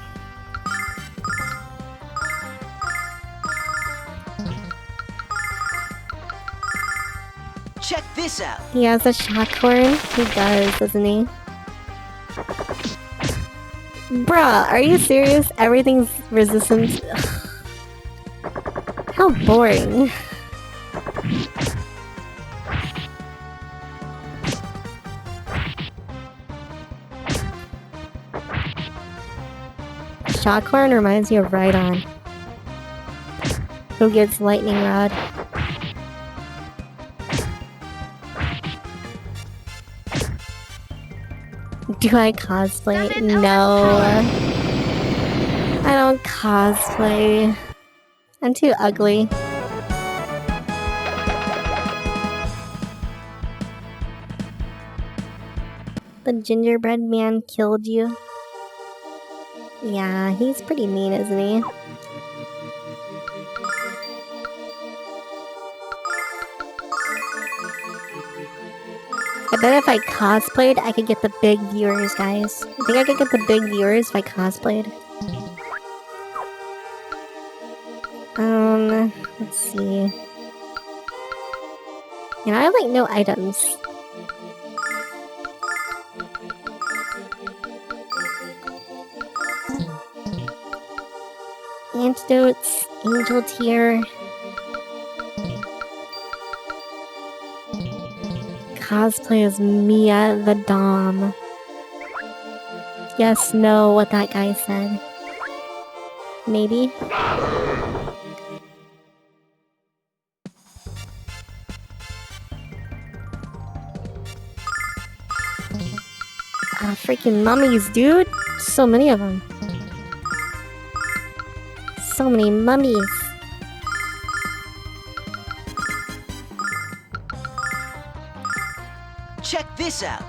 Check this out. He has a shock horn? He does, doesn't he? Bruh, are you serious? Everything's resistance. How boring. Shock horn reminds me of Rhydon, who gets lightning rod. Do I cosplay? Summon No. element I don't cosplay. I'm too ugly. The gingerbread man killed you. Yeah, he's pretty mean, isn't he? I bet if I cosplayed, I could get the big viewers, guys. I think I could get the big viewers if I cosplayed. Let's see. You know, I have like no items. Antidotes, angel tier. Cosplay as Mia the Dom. Yes, no, what that guy said. Maybe? Freaking mummies, dude! So many of them. So many mummies. Check this out.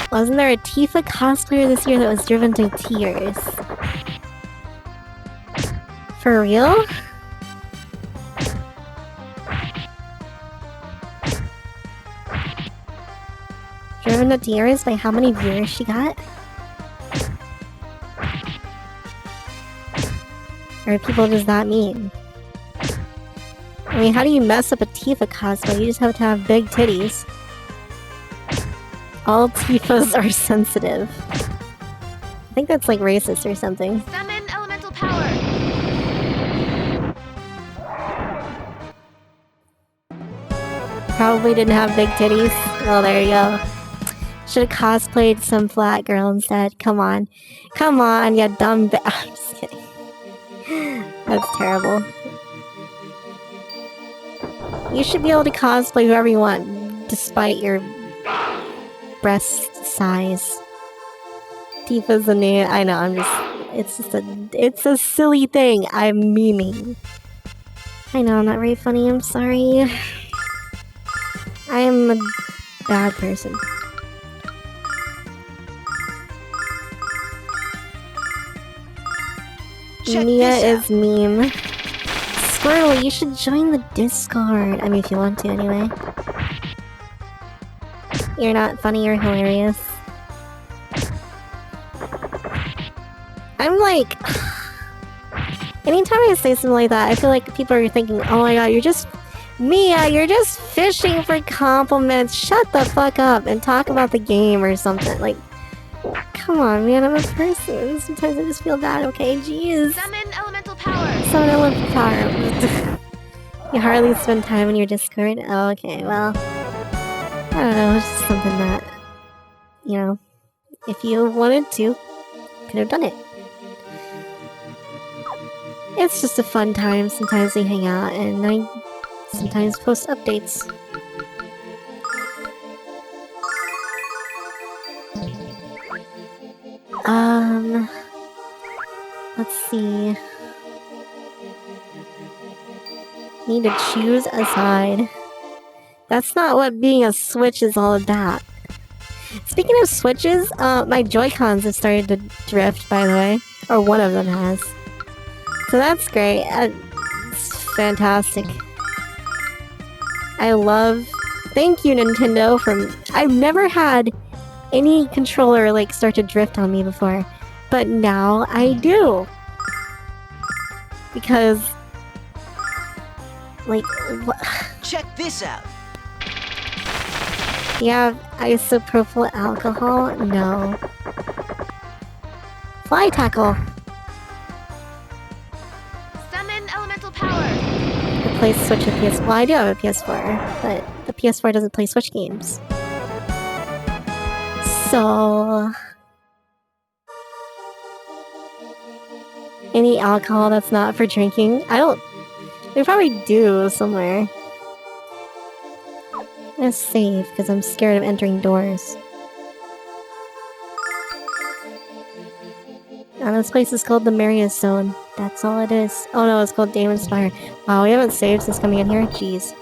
Wasn't there a Tifa cosplayer this year that was driven to tears? For real? Driven to tears by how many viewers she got? Or are people just that mean? I mean, how do you mess up a Tifa cosplay? You just have to have big titties. All Tifas are sensitive. I think that's like racist or something. Summon elemental power. Probably didn't have big titties. Well, there you go. Should've cosplayed some flat girl instead. Come on. Come on, you dumb I'm just kidding. That's terrible. You should be able to cosplay whoever you want, despite your breast size. Tifa's a new. I know, I'm just. It's a silly thing. I'm memeing. I know, I'm not very funny. I'm sorry. I am a bad person. Check Mia this is out. meme. Squirtle, you should join the Discord. I mean, if you want to, anyway. You're not funny or hilarious. I'm like... Anytime I say something like that, I feel like people are thinking, oh my god, you're just... Mia, you're just fishing for compliments. Shut the fuck up and talk about the game or something. Like, come on, man, I'm a person. Sometimes I just feel bad, okay? Jeez. Summon elemental power. Summon elemental power. You hardly spend time in your Discord? Oh, okay, well... I don't know, it's just something that... You know, if you wanted to, could have done it. It's just a fun time. Sometimes we hang out, and I sometimes post updates. Let's see. Need to choose a side. That's not what being a Switch is all about. Speaking of Switches, my Joy-Cons have started to drift, by the way. Or one of them has. So that's great. It's fantastic. I love... Thank you, Nintendo, I've never had any controller, like, start to drift on me before. But now I do. Because... Like, what? Check this out. Yeah, isopropyl alcohol? No. Fly tackle. Summon elemental power. Replace Switch with PS4. Well, I do have a PS4, but the PS4 doesn't play Switch games. So... Any alcohol that's not for drinking? I don't... They probably do somewhere. I'm gonna save, because I'm scared of entering doors. And this place is called the Marius Zone. That's all it is. Oh no, it's called Damon's Spire. Wow, we haven't saved since coming in here? Jeez.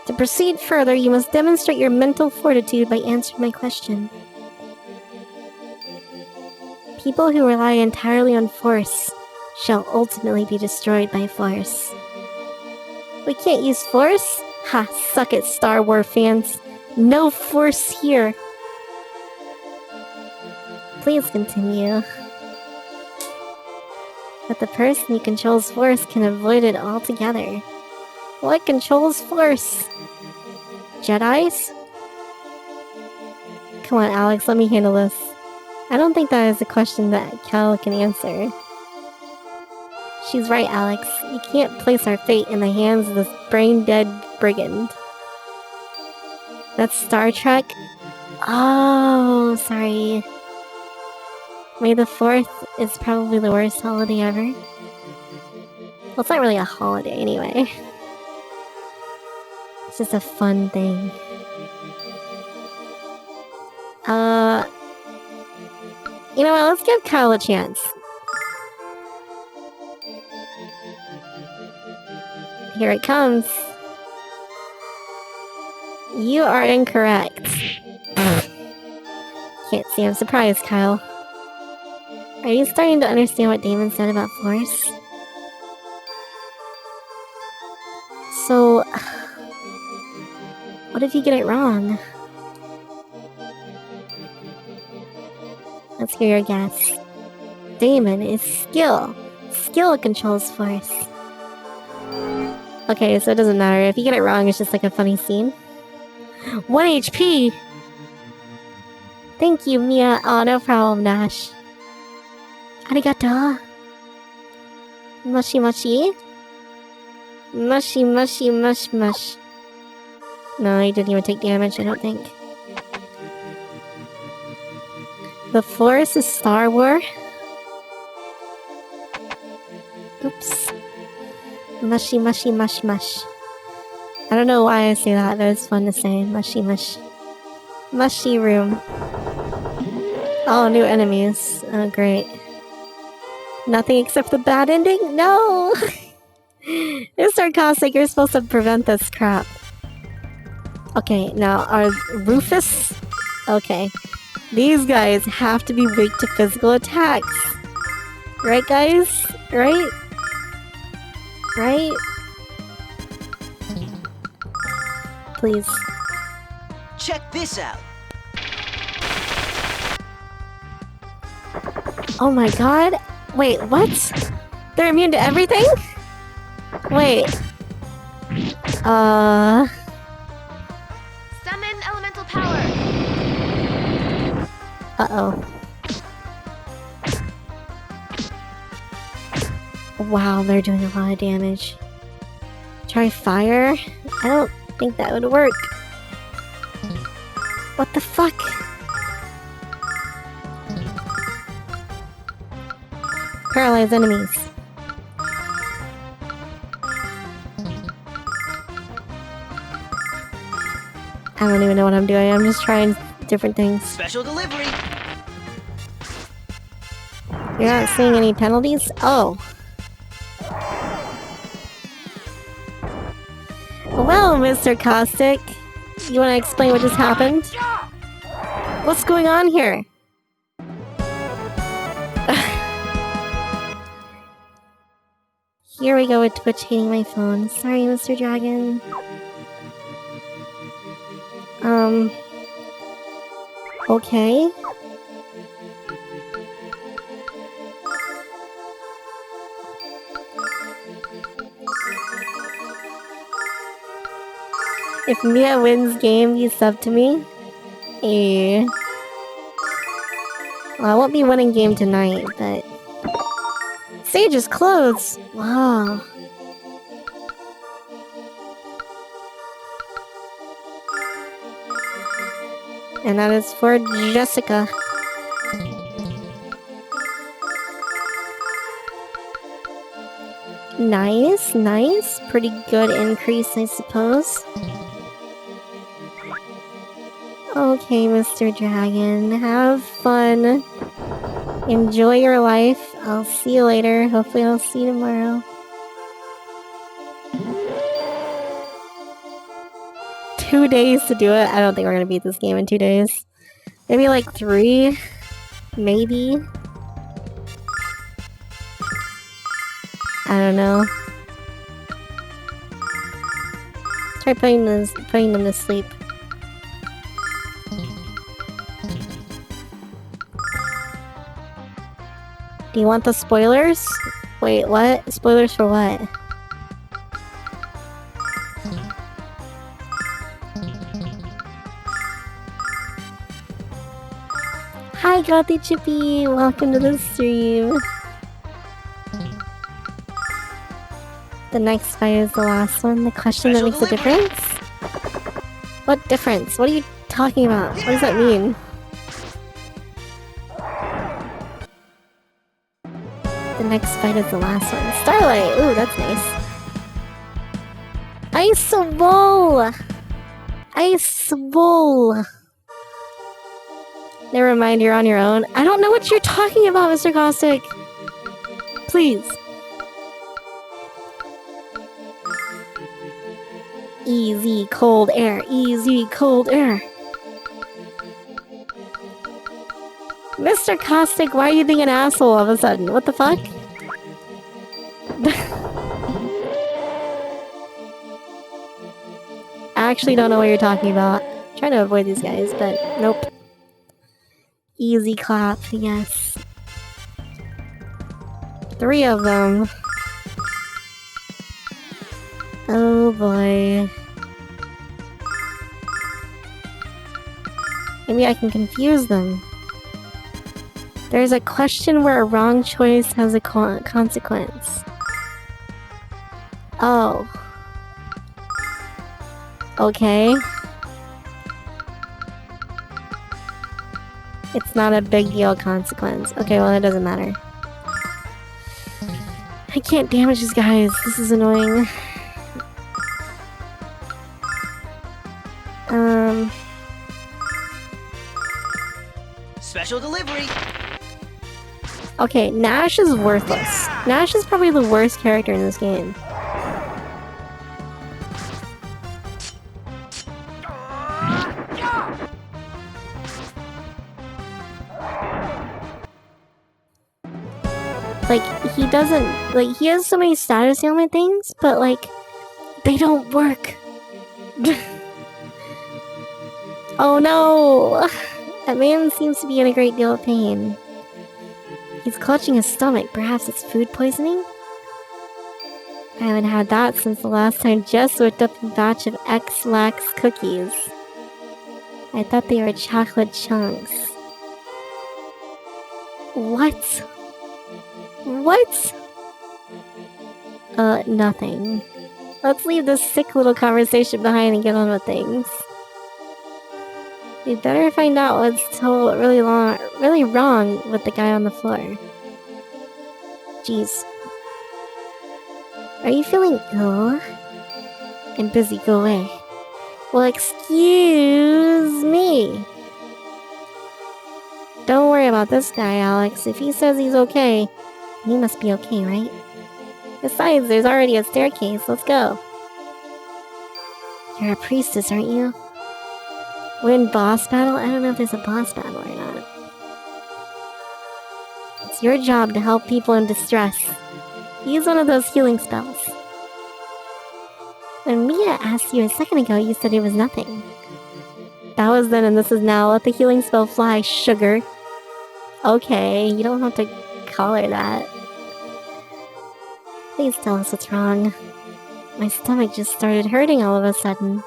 To proceed further, you must demonstrate your mental fortitude by answering my question. People who rely entirely on force shall ultimately be destroyed by force. We can't use force? Ha, suck it, Star Wars fans. No force here. Please continue. But the person who controls force can avoid it altogether. What controls force? Jedis? Come on, Alex, let me handle this. I don't think that is a question that Cal can answer. She's right, Alex. You can't place our fate in the hands of this brain-dead brigand. That's Star Trek? Oh, sorry. May the 4th is probably the worst holiday ever. Well, it's not really a holiday anyway. It's just a fun thing. You know what, let's give Kyle a chance. Here it comes. You are incorrect. Can't say I'm surprised, Kyle. Are you starting to understand what Damon said about force? So... What if you get it wrong? Let's hear your guess. Damon is skill. Skill controls force. Okay, so it doesn't matter. If you get it wrong, it's just like a funny scene. 1 HP! Thank you, Mia. Oh, no problem, Nash. Arigato. Mushy mushy. Mushy mushy mush mush. No, he didn't even take damage, I don't think. The forest is Star Wars. Oops. Mushy mushy mush mush. I don't know why I say that, but it's fun to say. Mushy mush. Mushy room. Oh, new enemies. Oh, great. Nothing except the bad ending? No! It's sarcastic, you're supposed to prevent this crap. Okay, now, are Rufus? Okay. These guys have to be weak to physical attacks. Right, guys? Right? Right? Please. Check this out. Oh my god. Wait, what? They're immune to everything? Wait. Summon elemental power. Uh-oh. Wow, they're doing a lot of damage. Try fire? I don't think that would work. What the fuck? Paralyze enemies. I don't even know what I'm doing. I'm just trying different things. Special delivery. You're not seeing any penalties? Oh. Well, Mr. Caustic, you want to explain what just happened? What's going on here? Here we go with Twitch hating my phone. Sorry, Mr. Dragon. Okay. If Mia wins game, you sub to me? Eh. Well, I won't be winning game tonight, but... Sage's clothes! Wow. And that is for Jessica. Nice, nice. Pretty good increase, I suppose. Okay, Mr. Dragon, have fun. Enjoy your life. I'll see you later. Hopefully I'll see you tomorrow. Two days to do it? I don't think we're gonna beat this game in 2 days. Maybe like 3? Maybe? I don't know. Try putting them to sleep. Do you want the spoilers? Wait, what? Spoilers for what? Hi, Gothy Chippy! Welcome to the stream. The next fight is the last one. The question that makes a difference? What difference? What are you talking about? What does that mean? The next fight is the last one. Starlight! Ooh, that's nice. Ice Bowl! Ice Bowl! Never mind, you're on your own. I don't know what you're talking about, Mr. Caustic! Please. Easy cold air. Easy cold air. Mr. Caustic, why are you being an asshole all of a sudden? What the fuck? I actually don't know what you're talking about. I'm trying to avoid these guys, but nope. Easy clap, yes. 3 of them. Oh boy. Maybe I can confuse them. There's a question where a wrong choice has a consequence. Oh. Okay. It's not a big deal consequence. Okay, well, it doesn't matter. I can't damage these guys. This is annoying. Special delivery. Okay, Nash is worthless. Nash is probably the worst character in this game. Like, he doesn't... Like, he has so many status ailment things, but, like, they don't work. Oh no! That man seems to be in a great deal of pain. He's clutching his stomach. Perhaps it's food poisoning? I haven't had that since the last time Jess whipped up a batch of X-Lax cookies. I thought they were chocolate chunks. What? What? Nothing. Let's leave this sick little conversation behind and get on with things. We better find out what's really wrong with the guy on the floor. Jeez. Are you feeling ill? I'm busy, go away. Well, excuse me. Don't worry about this guy, Alex. If he says he's okay, he must be okay, right? Besides, there's already a staircase. Let's go. You're a priestess, aren't you? Win boss battle? I don't know if there's a boss battle or not. It's your job to help people in distress. Use one of those healing spells. When Mia asked you a second ago, you said it was nothing. That was then and this is now. Let the healing spell fly, sugar. Okay, you don't have to call her that. Please tell us what's wrong. My stomach just started hurting all of a sudden.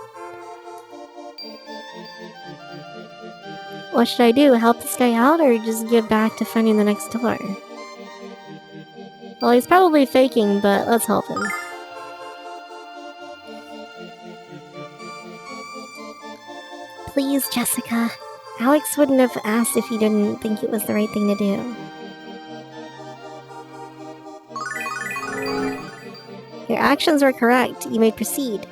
What should I do? Help this guy out or just get back to finding the next door? Well, he's probably faking, but let's help him. Please, Jessica. Alex wouldn't have asked if he didn't think it was the right thing to do. Your actions were correct. You may proceed.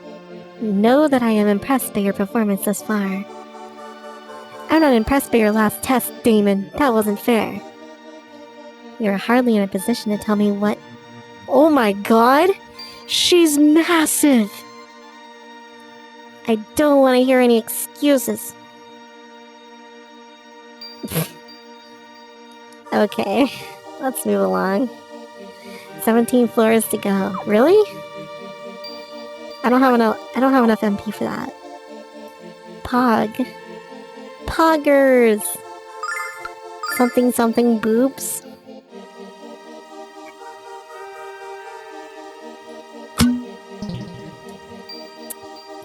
Know that I am impressed by your performance thus far. I'm not impressed by your last test, Damon. That wasn't fair. You're hardly in a position to tell me what... Oh my god! She's massive! I don't want to hear any excuses. Okay, let's move along. 17 floors to go. Really? I don't have enough MP for that. Pog. Poggers! Something something boobs.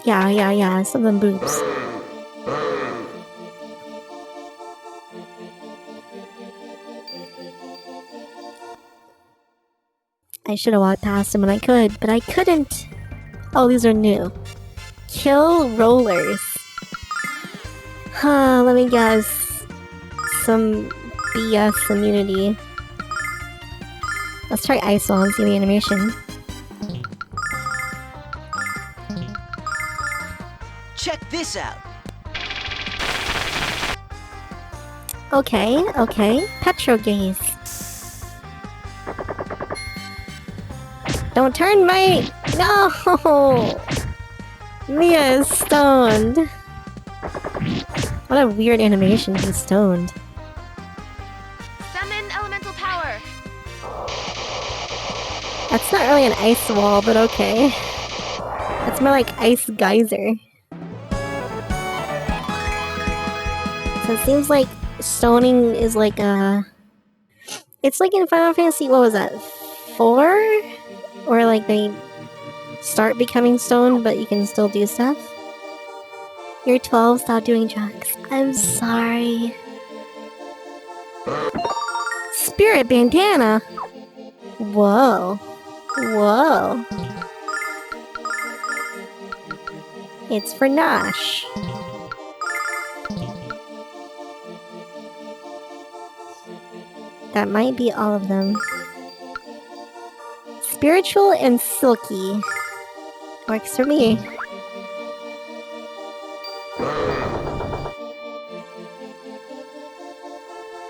Yeah, something boobs. I should have walked past him when I could, but I couldn't. Oh, these are new. Kill rollers. Huh, let me guess. Some BS immunity. Let's try ice wall and see the animation. Check this out. Okay. Petro gaze. Don't turn my... No! Mia is stoned. What a weird animation to be stoned. Summon elemental power. That's not really an ice wall, but okay. That's more like ice geyser. So it seems like stoning is like a... It's like in Final Fantasy, what was that? 4? Where like they start becoming stoned, but you can still do stuff? You're 12, stop doing drugs. I'm sorry. Spirit bandana! Whoa. It's for Nosh. That might be all of them. Spiritual and silky. Works for me.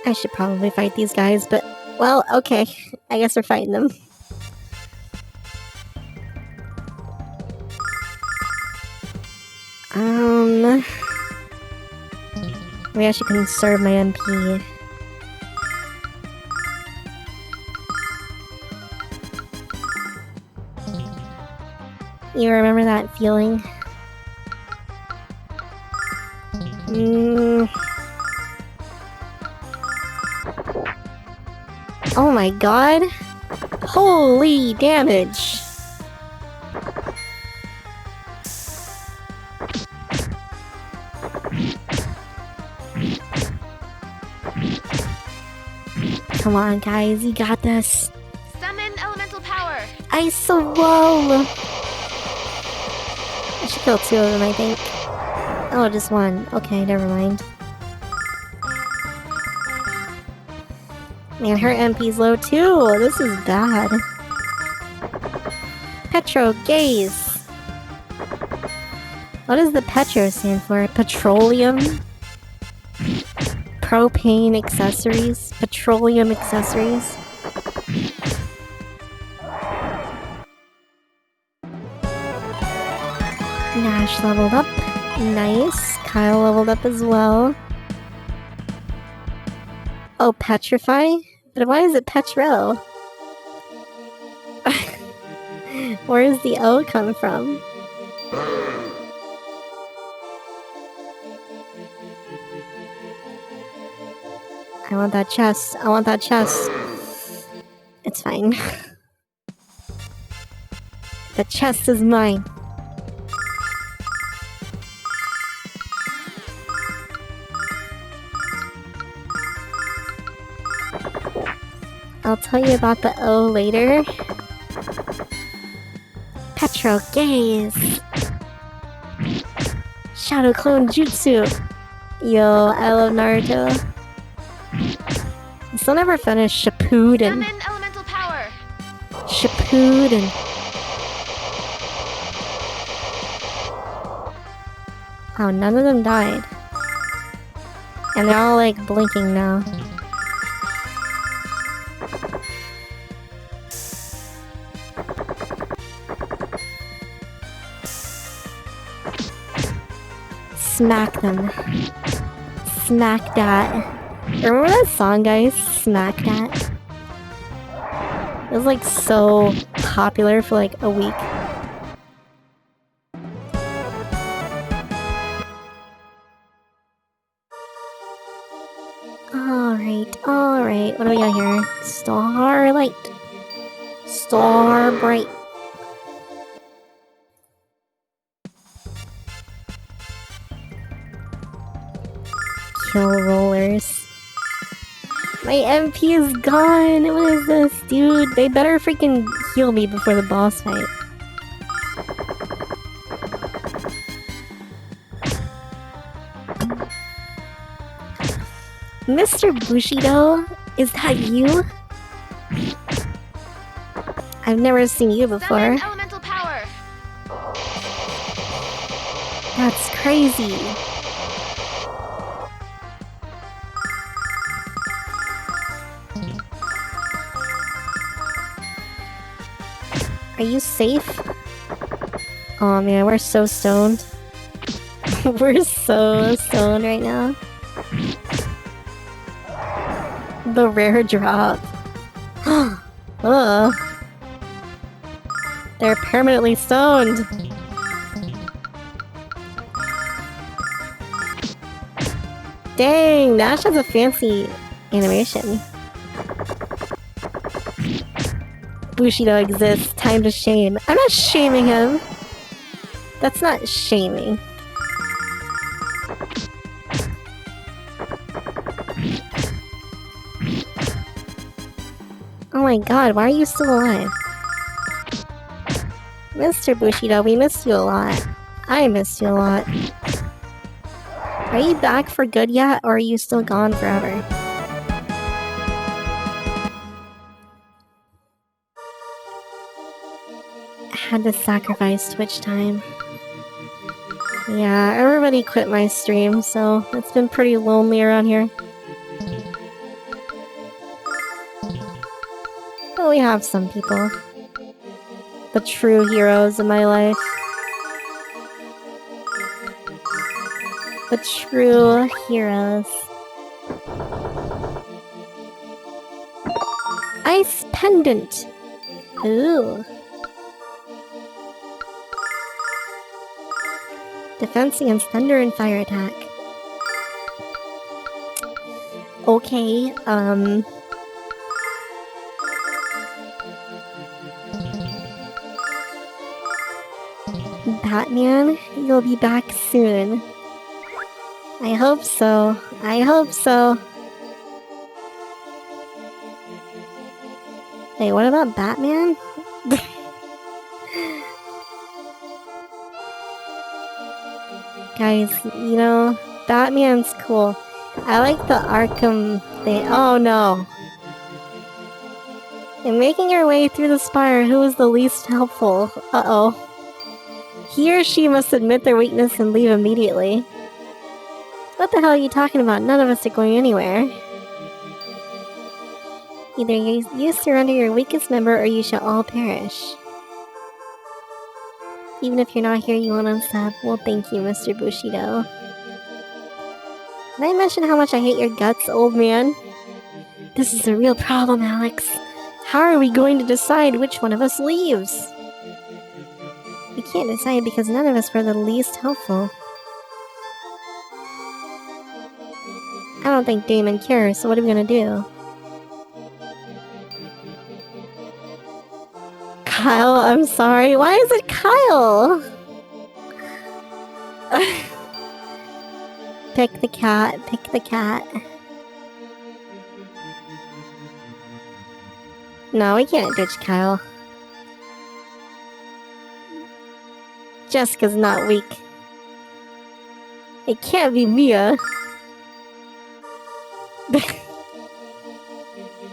I should probably fight these guys, but... Well, okay. I guess we're fighting them. Maybe I should conserve my MP. You remember that feeling? Oh my god! Holy damage! Come on, guys, you got this. Summon elemental power. Ice wall! I should kill 2 of them, I think. Oh, just 1. Okay, never mind. Man, her MP's low too! This is bad. Petro gaze! What does the Petro stand for? Petroleum? Propane accessories? Petroleum accessories? Nash leveled up. Nice. Kyle leveled up as well. Oh, Petrify? But why is it Petro? Where does the O come from? I want that chest. I want that chest. It's fine. The chest is mine. I'll tell you about the O later. Petro Gaze. Shadow Clone Jutsu. Yo, I love Naruto. I still never finished Shippuden. Summon elemental power. Shippuden. Oh, none of them died. And they're all like blinking now. Smack them. Smack that. Remember that song, guys? Smack that. It was like so popular for like a week. Alright. What do we got here? Starlight. Star bright. Kill rollers. My MP is gone! What is this, dude? They better freaking heal me before the boss fight. Mr. Bushido? Is that you? I've never seen you before. Summon elemental power. That's crazy. Are you safe? Oh man, we're so stoned. We're so stoned right now. The rare drop. Ugh. They're permanently stoned. Dang, Nash has a fancy animation. Bushido exists. Time to shame. I'm not shaming him. That's not shaming. Oh my god, why are you still alive? Mr. Bushido, we missed you a lot. I missed you a lot. Are you back for good yet, or are you still gone forever? Had to sacrifice Twitch time. Yeah, everybody quit my stream, so it's been pretty lonely around here. But we have some people. The true heroes in my life. The true heroes. Ice pendant! Ooh. Defense against thunder and fire attack. Okay, Batman, you'll be back soon. I hope so. I hope so. Wait, what about Batman? Guys, you know, Batman's cool. I like the Arkham thing. Oh no. In making your way through the spire, who is the least helpful? Uh-oh. He or she must admit their weakness and leave immediately. What the hell are you talking about? None of us are going anywhere. Either you surrender your weakest member or you shall all perish. Even if you're not here, you want to sub. Well, thank you, Mr. Bushido. Did I mention how much I hate your guts, old man? This is a real problem, Alex. How are we going to decide which one of us leaves? We can't decide because none of us were the least helpful. I don't think Damon cares, so what are we gonna do? Kyle, I'm sorry. Why is it Kyle? Pick the cat, pick the cat. No, we can't ditch Kyle. Jessica's not weak. It can't be Mia.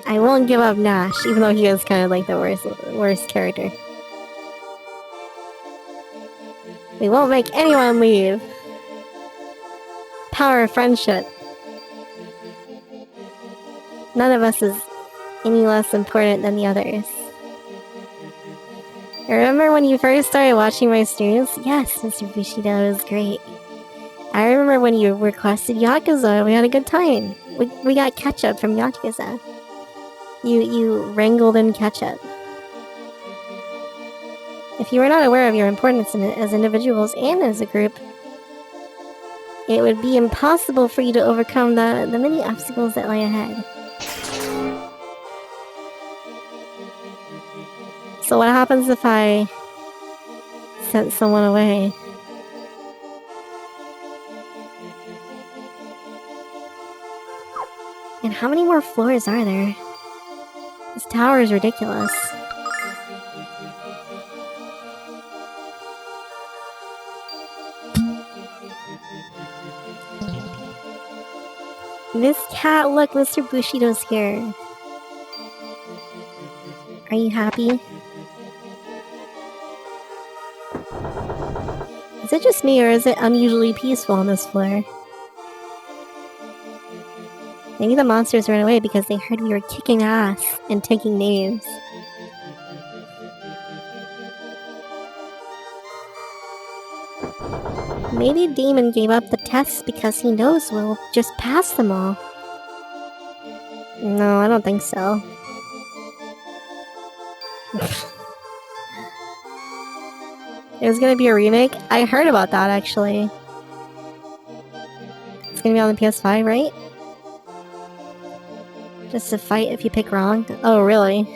I won't give up Nash, even though he is kind of like the worst character. We won't make anyone leave. Power of friendship. None of us is any less important than the others. Remember when you first started watching my streams? Yes, Mr. Bushido, it was great. I remember when you requested Yakuza, we had a good time. We got ketchup from Yakuza. You wrangled in ketchup. If you were not aware of your importance as individuals and as a group, it would be impossible for you to overcome the many obstacles that lie ahead. So what happens if I sent someone away? And how many more floors are there? This tower is ridiculous. Miss Cat, look, Mr. Bushido's here. Are you happy? Is it just me, or is it unusually peaceful on this floor? Maybe the monsters ran away because they heard we were kicking ass and taking names. Maybe Damon gave up the tests because he knows we'll just pass them all. No, I don't think so. There's gonna be a remake? I heard about that, actually. It's gonna be on the PS5, right? Just a fight if you pick wrong? Oh, really?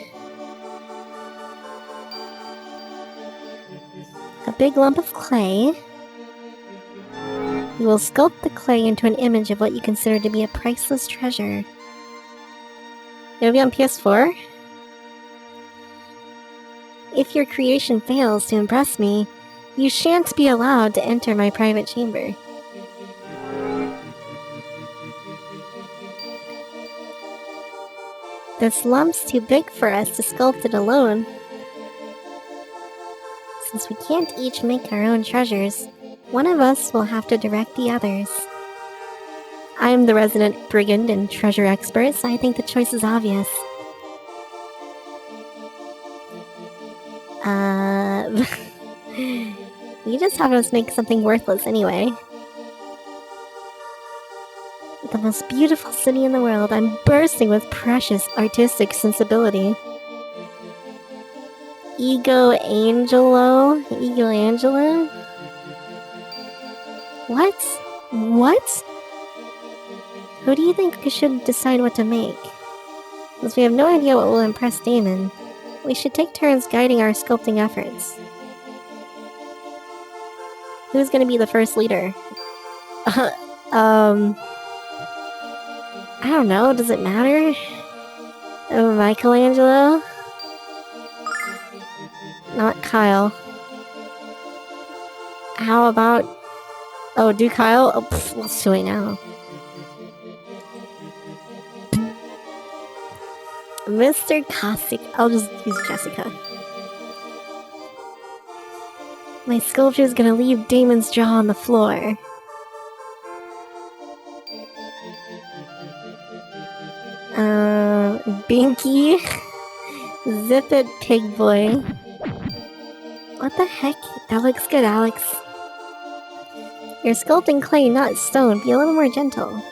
A big lump of clay. You will sculpt the clay into an image of what you consider to be a priceless treasure. It'll be on PS4? If your creation fails to impress me, you shan't be allowed to enter my private chamber. This lump's too big for us to sculpt it alone. Since we can't each make our own treasures, one of us will have to direct the others. I'm the resident brigand and treasure expert, so I think the choice is obvious. You just have us make something worthless anyway. The most beautiful city in the world. I'm bursting with precious artistic sensibility. Ego Angelo? What? What? Who do you think should decide what to make? Since we have no idea what will impress Damon, we should take turns guiding our sculpting efforts. Who's gonna be the first leader? I don't know, does it matter? Michelangelo? Not Kyle. How about... Oh, do Kyle? Oh, pff, let's do it now. Mr. Caustic. I'll just use Jessica. My sculpture is gonna leave Damon's jaw on the floor. Binky. Zip it, pig boy. What the heck? That looks good, Alex. You're sculpting clay, not stone. Be a little more gentle.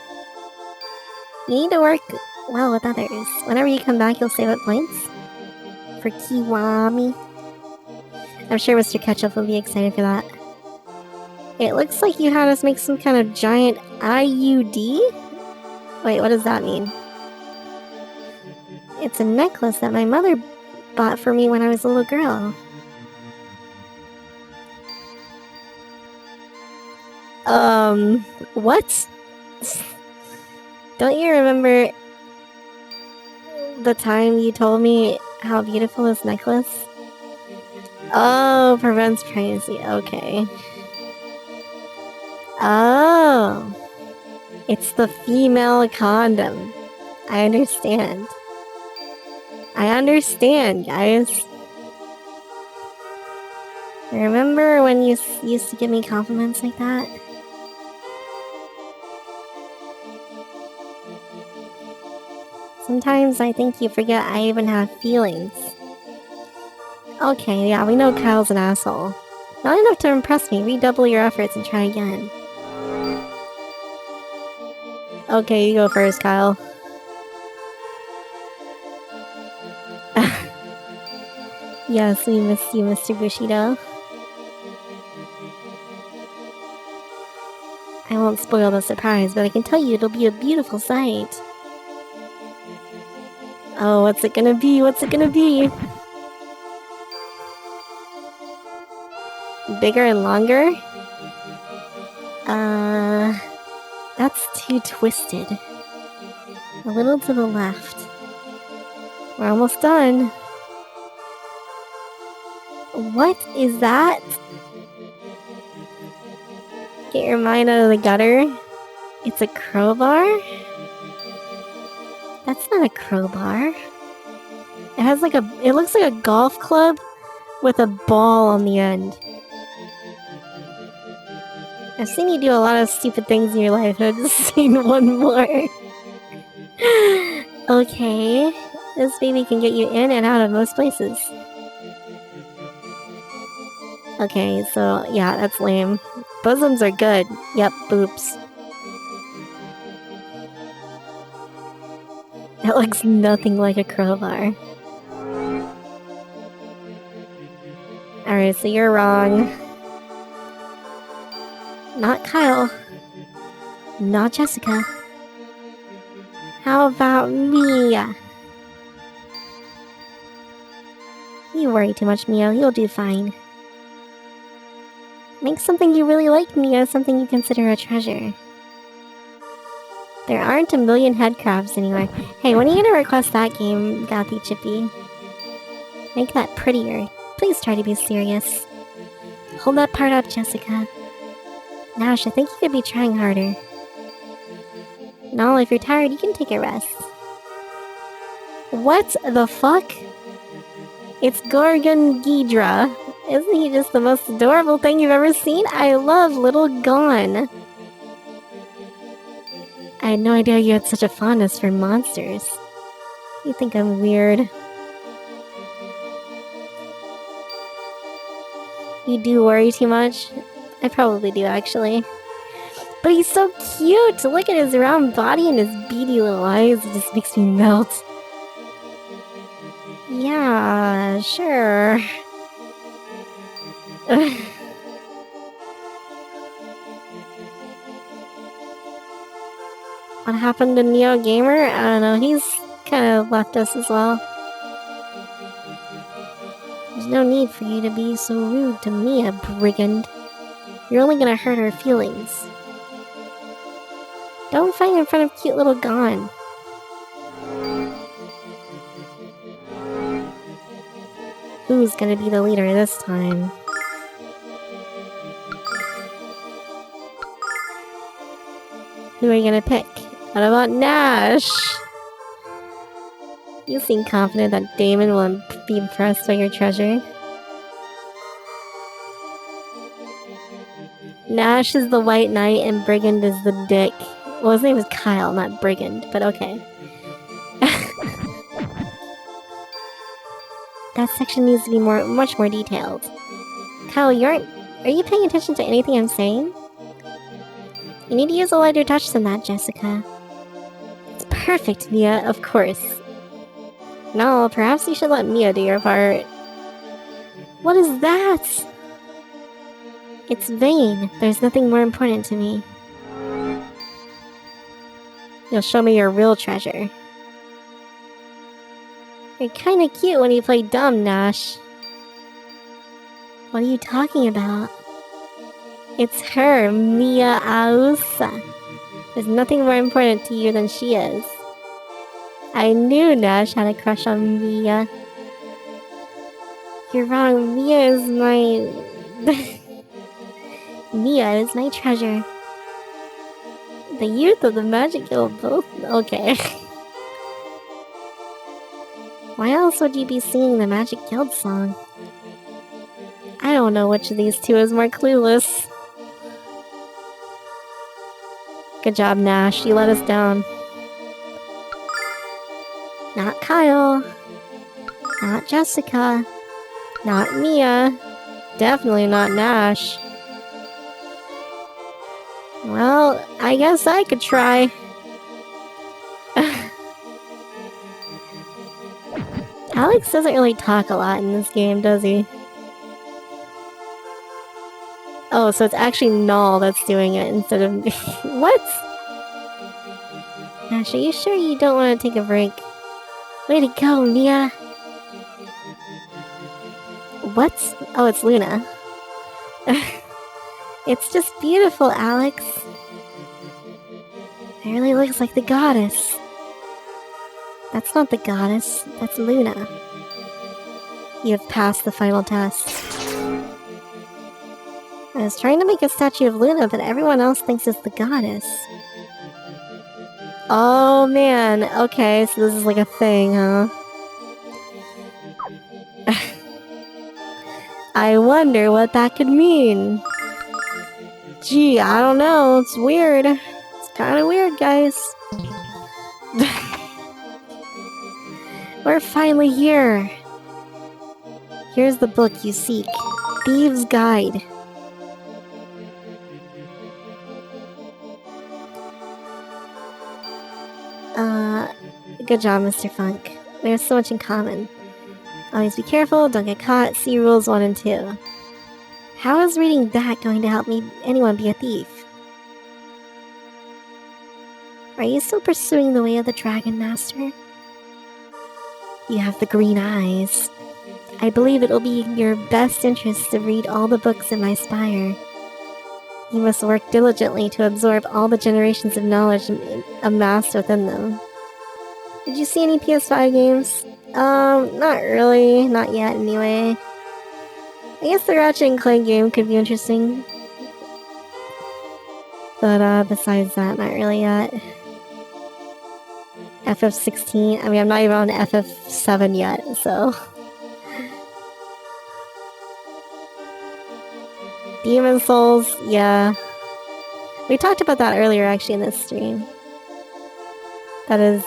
You need to work well with others. Whenever you come back, you'll save up points. For Kiwami. I'm sure Mr. Ketchup will be excited for that. It looks like you had us make some kind of giant IUD? Wait, what does that mean? It's a necklace that my mother bought for me when I was a little girl. What? Don't you remember the time you told me how beautiful this necklace? Oh, prevents pregnancy. Okay. Oh. It's the female condom. I understand. I understand, guys. Remember when you used to give me compliments like that? Sometimes I think you forget I even have feelings. Okay, yeah, we know Kyle's an asshole. Not enough to impress me. Redouble your efforts and try again. Okay, you go first, Kyle. Yes, we miss you, Mr. Bushido. I won't spoil the surprise, but I can tell you it'll be a beautiful sight. Oh, what's it gonna be? What's it gonna be? Bigger and longer? That's too twisted. A little to the left. We're almost done. What is that? Get your mind out of the gutter. It's a crowbar? That's not a crowbar. It has like it looks like a golf club with a ball on the end. I've seen you do a lot of stupid things in your life, and I've just seen one more. Okay, this baby can get you in and out of most places. Okay, so yeah, that's lame. Bosoms are good. Yep, boobs. That looks nothing like a crowbar. Alright, so you're wrong. Not Kyle. Not Jessica. How about me? You worry too much, Mio. You'll do fine. Make something you really like, Mio, something you consider a treasure. There aren't a million headcrabs anywhere. Hey, when are you gonna request that game, Gothy Chippy? Make that prettier. Please try to be serious. Hold that part up, Jessica. Nash, I think you could be trying harder. No, if you're tired, you can take a rest. What the fuck? It's Gorgon Ghidra. Isn't he just the most adorable thing you've ever seen? I love little Gon. I had no idea you had such a fondness for monsters. You think I'm weird. You do worry too much? I probably do, actually. But he's so cute! Look at his round body and his beady little eyes. It just makes me melt. Yeah, sure. What happened to Neo Gamer? I don't know, he's kind of left us as well. There's no need for you to be so rude to Mia, brigand. You're only gonna hurt her feelings. Don't fight in front of cute little Gon. Who's gonna be the leader this time? Who are you gonna pick? What about Nash? You seem confident that Damon will be impressed by your treasure. Nash is the white knight and Brigand is the dick. Well, his name is Kyle, not Brigand, but okay. That section needs to be much more detailed. Kyle, are you paying attention to anything I'm saying? You need to use a lighter touch than that, Jessica. It's perfect, Mia, of course. No, perhaps you should let Mia do your part. What is that? It's vain. There's nothing more important to me. You'll show me your real treasure. You're kinda cute when you play dumb, Nash. What are you talking about? It's her, Mia Ausa. There's nothing more important to you than she is. I knew Nash had a crush on Mia. You're wrong. Mia is my... Mia is my treasure. The youth of the Magic Guild both... Okay. Why else would you be singing the Magic Guild song? I don't know which of these two is more clueless. Good job, Nash. You let us down. Not Kyle. Not Jessica. Not Mia. Definitely not Nash. Well, I guess I could try. Alex doesn't really talk a lot in this game, does he? Oh, so it's actually Null that's doing it instead of me. What? Nash, are you sure you don't want to take a break? Way to go, Mia! What? Oh, it's Luna. It's just beautiful, Alex. It really looks like the goddess. That's not the goddess, that's Luna. You have passed the final test. I was trying to make a statue of Luna, but everyone else thinks it's the goddess. Oh man, okay, so this is like a thing, huh? I wonder what that could mean. Gee, I don't know, it's weird. It's kinda weird, guys. We're finally here. Here's the book you seek. Thieves' Guide. Good job, Mr. Funk. We have so much in common. Always be careful, don't get caught, see rules 1 and 2. How is reading that going to help anyone be a thief? Are you still pursuing the way of the Dragon Master? You have the green eyes. I believe it will be in your best interest to read all the books in my spire. You must work diligently to absorb all the generations of knowledge amassed within them. Did you see any PS5 games? Not really. Not yet, anyway. I guess the Ratchet & Clank game could be interesting. But, besides that, not really yet. FF16, I mean, I'm not even on FF7 yet, so... Demon Souls, yeah. We talked about that earlier, actually, in this stream. That is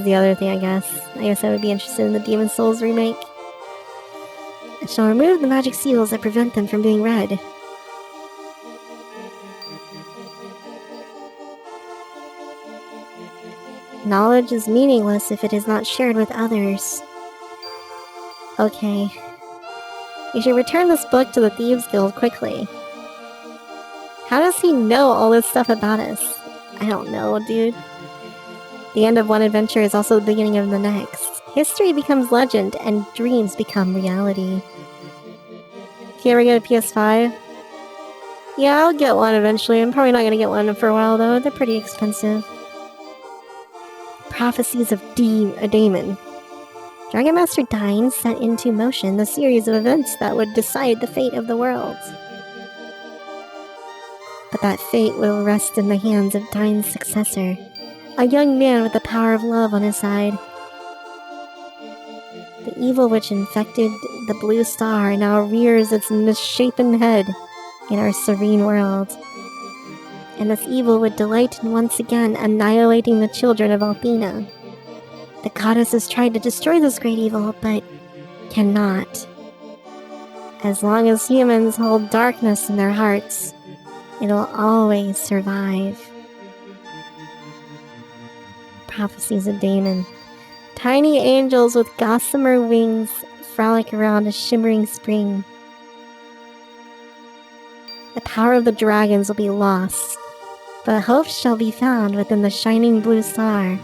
the other thing, I guess. I guess I would be interested in the Demon Souls remake. I shall remove the magic seals that prevent them from being read. Knowledge is meaningless if it is not shared with others. Okay. You should return this book to the Thieves Guild quickly. How does he know all this stuff about us? I don't know, dude. The end of one adventure is also the beginning of the next. History becomes legend, and dreams become reality. If you ever get a PS5? Yeah, I'll get one eventually. I'm probably not gonna get one for a while, though. They're pretty expensive. Prophecies of Damon. Dragon Master Dyne set into motion the series of events that would decide the fate of the world. But that fate will rest in the hands of Dyne's successor, a young man with the power of love on his side. The evil which infected the Blue Star now rears its misshapen head in our serene world. And this evil would delight in once again annihilating the children of Althena. The goddess has tried to destroy this great evil, but cannot. As long as humans hold darkness in their hearts, it'll always survive. Prophecies of Damon. Tiny angels with gossamer wings frolic around a shimmering spring. The power of the dragons will be lost, but hope shall be found within the shining blue star.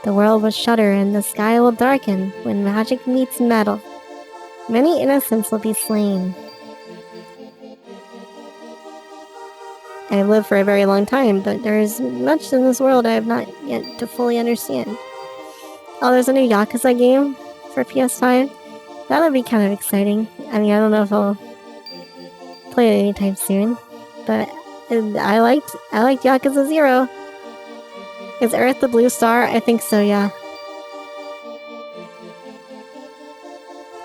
The world will shudder and the sky will darken when magic meets metal. Many innocents will be slain. I have lived for a very long time, but there is much in this world I have not yet to fully understand. Oh, there's a new Yakuza game for PS5. That would be kind of exciting. I mean, I don't know if I'll play it anytime soon, but I liked Yakuza 0. Is Earth the blue star? I think so, yeah.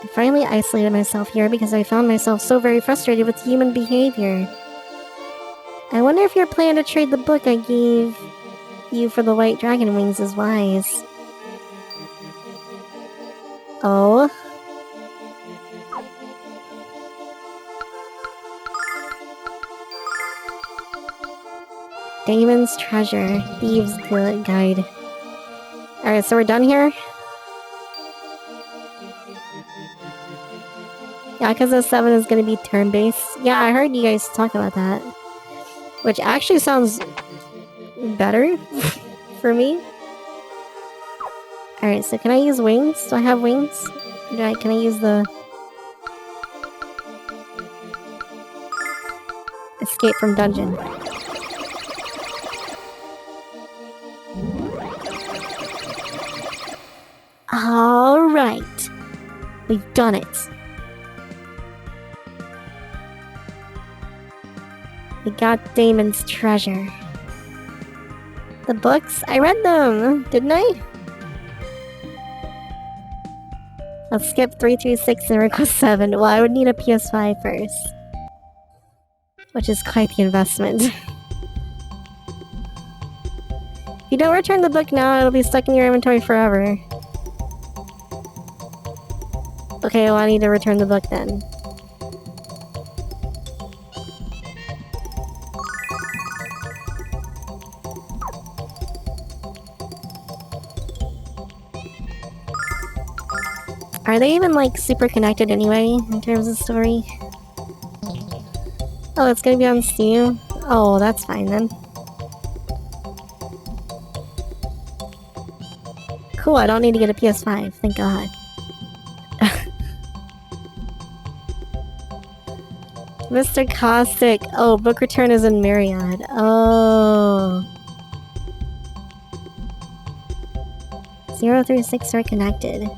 I finally isolated myself here because I found myself so very frustrated with human behavior. I wonder if your plan to trade the book I gave you for the white dragon wings is wise. Oh? Damon's Treasure. Thieves' Guide. Alright, so we're done here? Yakuza 7 is gonna be turn-based. Yeah, I heard you guys talk about that. Which actually sounds better for me. Alright, so can I use wings? Do I have wings? Can I use the... Escape from dungeon. Alright. We've done it. We got Damon's treasure. The books? I read them, didn't I? I'll skip 3 through 6 and request 7. Well, I would need a PS5 first. Which is quite the investment. If you don't return the book now, it'll be stuck in your inventory forever. Okay, well I need to return the book then. Are they even, like, super connected anyway, in terms of story? Oh, it's gonna be on Steam? Oh, that's fine then. Cool, I don't need to get a PS5, thank god. Mr. Caustic! Oh, book return is in Myriad. Oh. 0 through 6 are connected.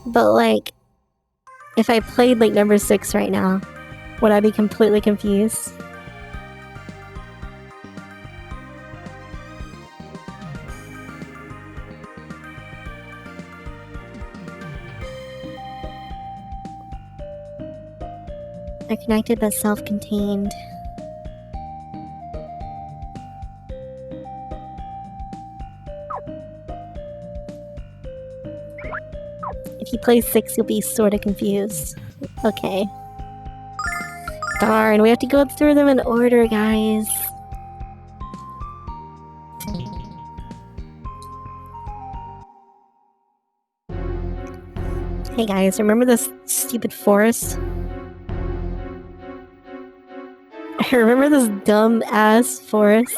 But, like, if I played, like, number 6 right now, would I be completely confused? They're connected but self-contained. If you play 6, you'll be sorta confused. Okay. Darn, we have to go through them in order, guys. Hey guys, remember this stupid forest? Remember this dumb-ass forest?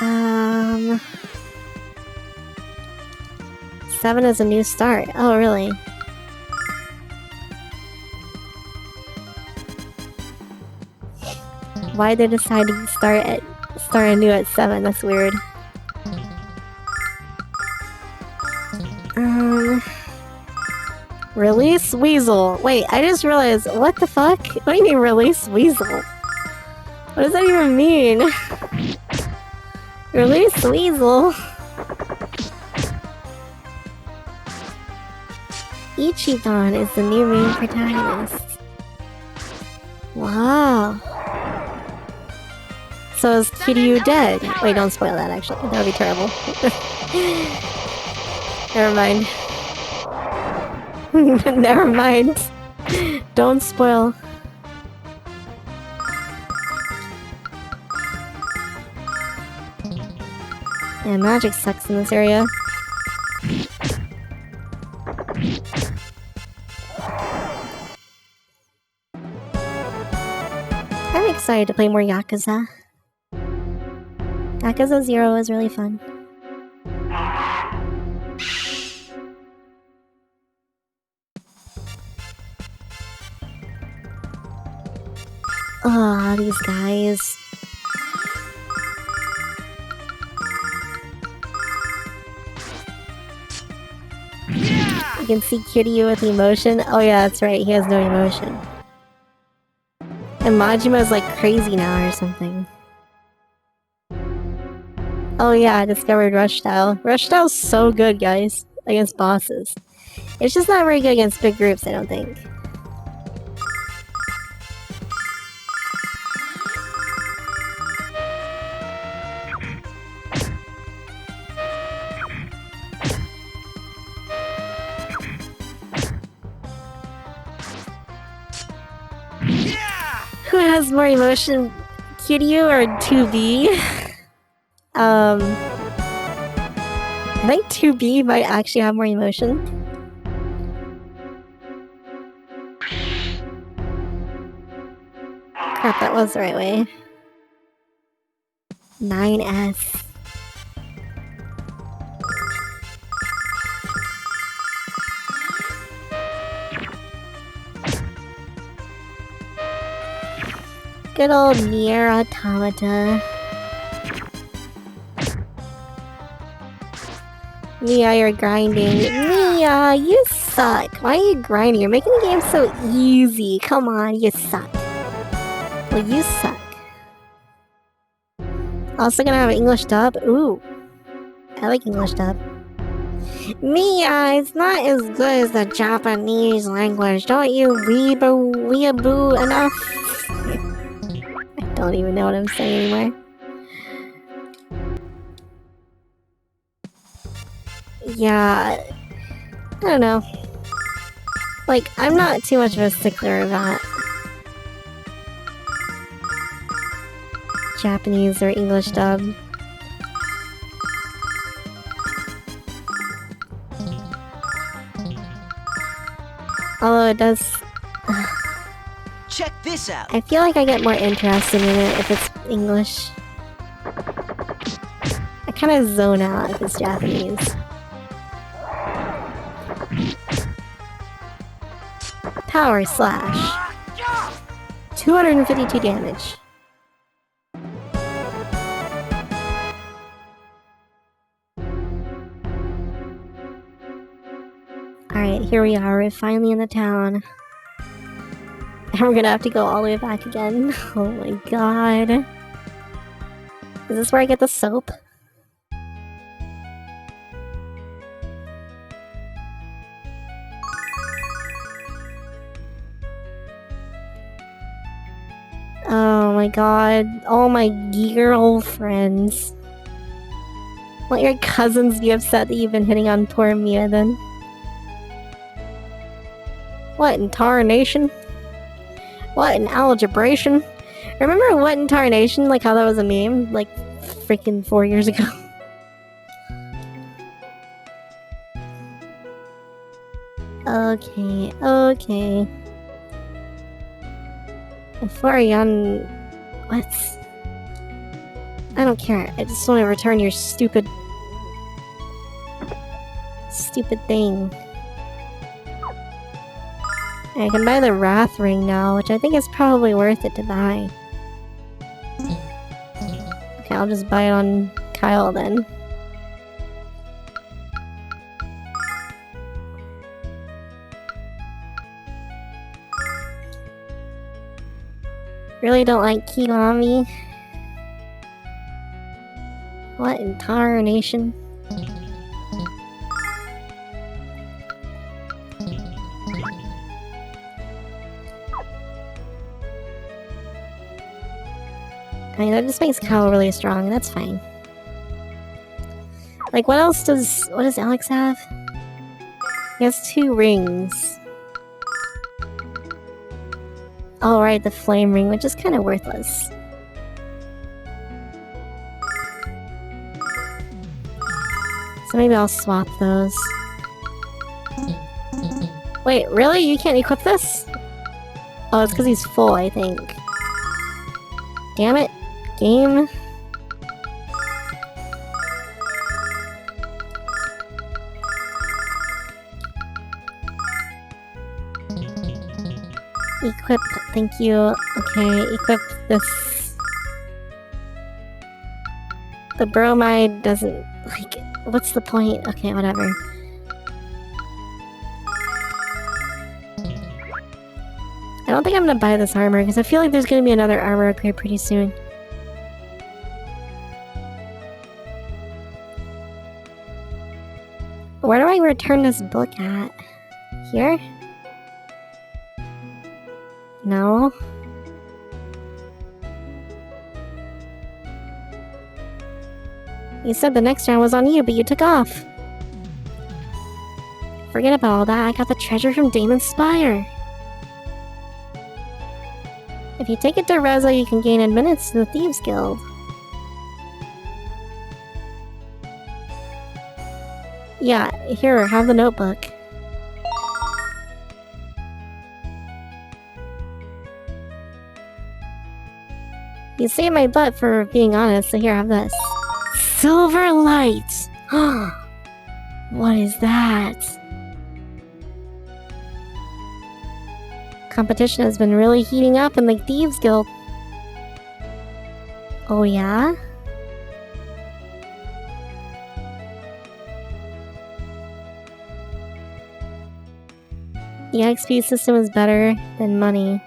Um... 7 is a new start. Oh, really? Why'd they decide to start anew at 7? That's weird. Release Weasel. Wait, I just realized, what the fuck? What do you mean release Weasel? What does that even mean? Release Weasel? Ichiban is the new main protagonist. Wow. So is Kiryu dead? Wait, don't spoil that actually. That would be terrible. Never mind. Never mind. Don't spoil. Yeah, magic sucks in this area. I'm excited to play more Yakuza. Yakuza 0 is really fun. Oh, these guys. You can see Kiryu with emotion. Oh yeah, that's right, he has no emotion. And Majima's like crazy now or something. Oh yeah, I discovered Rush Style. Rush Style's so good, guys, against bosses. It's just not very good against big groups, I don't think. Who has more emotion, Kiryu or 2B? I think 2B might actually have more emotion. Crap, that was the right way. 9S. Good old Nier Automata. Mia, you're grinding. Mia, you suck. Why are you grinding? You're making the game so easy. Come on, you suck. Well, you suck. Also gonna have English dub? Ooh. I like English dub. Mia, it's not as good as the Japanese language. Don't you weeaboo enough? I don't even know what I'm saying anymore. Yeah, I don't know. Like, I'm not too much of a stickler about Japanese or English dub. Although it does... Check this out. I feel like I get more interested in it if it's English. I kind of zone out if it's Japanese. Power slash. 252 damage. Alright, here we are. We're finally in the town. And we're gonna have to go all the way back again. Oh my god. Is this where I get the soap? Oh my god. All my girlfriends. Won't your cousins be upset that you've been hitting on poor Mia then? What in tarnation? What in algebration? Remember what in tarnation? Like how that was a meme? Like freaking 4 years ago. Okay, okay. Florian... What? I don't care. I just want to return your stupid... stupid thing. I can buy the Wrath Ring now, which I think is probably worth it to buy. Okay, I'll just buy it on Kyle then. Really don't like Kiwami. What in tarnation? I mean, that just makes Kyle really strong. That's fine. Like, what else does... What does Alex have? He has 2 rings. Oh, right, the flame ring, which is kind of worthless. So maybe I'll swap those. Wait, really? You can't equip this? Oh, it's because he's full, I think. Damn it. Game. Equip, thank you. Okay, equip this. The bromide doesn't... Like, what's the point? Okay, whatever. I don't think I'm gonna buy this armor, because I feel like there's gonna be another armor upgrade pretty soon. Where do I return this book at? Here? No. You said the next round was on you, but you took off. Forget about all that, I got the treasure from Damon's Spire. If you take it to Reza, you can gain admittance to the Thieves Guild. Yeah, here, have the notebook. You saved my butt for being honest, so here, have this. Silver light! What is that? Competition has been really heating up in the Thieves Guild. Oh yeah? The XP system is better than money.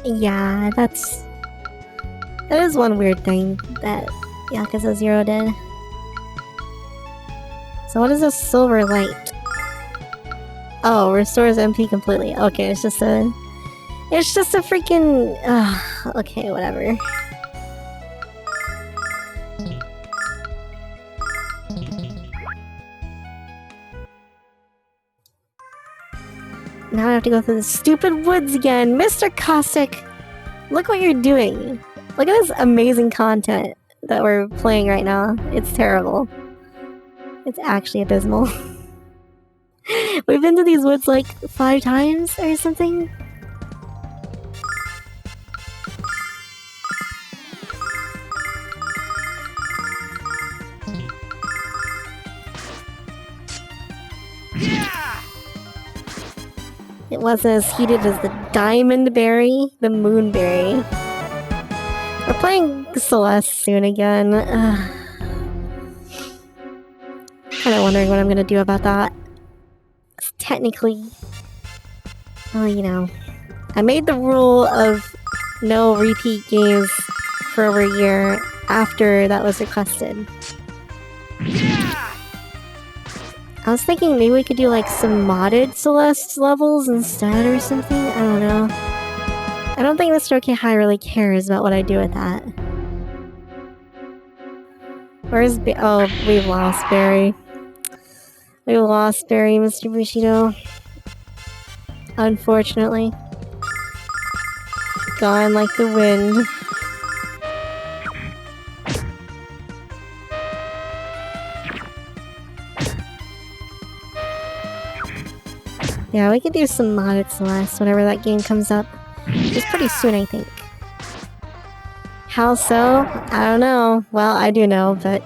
Yeah, that is one weird thing that Yakuza 0 did. So what is a silver light? Oh, restores MP completely. Okay, it's just a freaking... okay, whatever. Now I have to go through the stupid woods again! Mr. Caustic! Look what you're doing! Look at this amazing content that we're playing right now. It's terrible. It's actually abysmal. We've been to these woods like 5 times or something. It wasn't as heated as the diamond berry, the moonberry. We're playing Celeste soon again. Kinda wondering what I'm gonna do about that. Technically, well, you know, I made the rule of no repeat games for over a year after that was requested. I was thinking maybe we could do like some modded Celeste levels instead or something. I don't know. I don't think Mr. OK High really cares about what I do with that. Where's oh, we've lost Barry. We lost Barry, Mr. Bushido. Unfortunately. Gone like the wind. Yeah, we could do some modded Celeste whenever that game comes up. Which is pretty soon, I think. How so? I don't know. Well, I do know, but...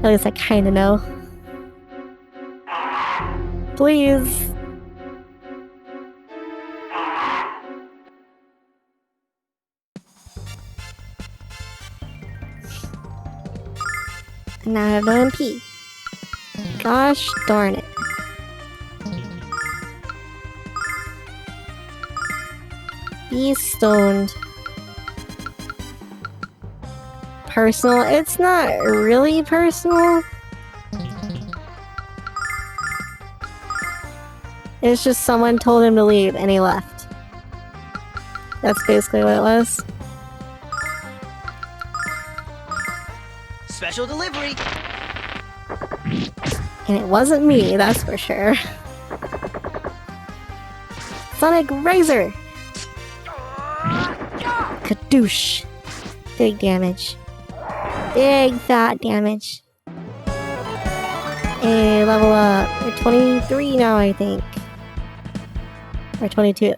At least I kinda know. Please! Now I have no MP. Gosh darn it. Be stoned. Personal? It's not really personal. It's just someone told him to leave and he left. That's basically what it was. Special delivery. And it wasn't me, that's for sure. Sonic Razor! Kadoosh! Big damage. Big fat damage. Hey, level up. We're 23 now, I think. Or 22.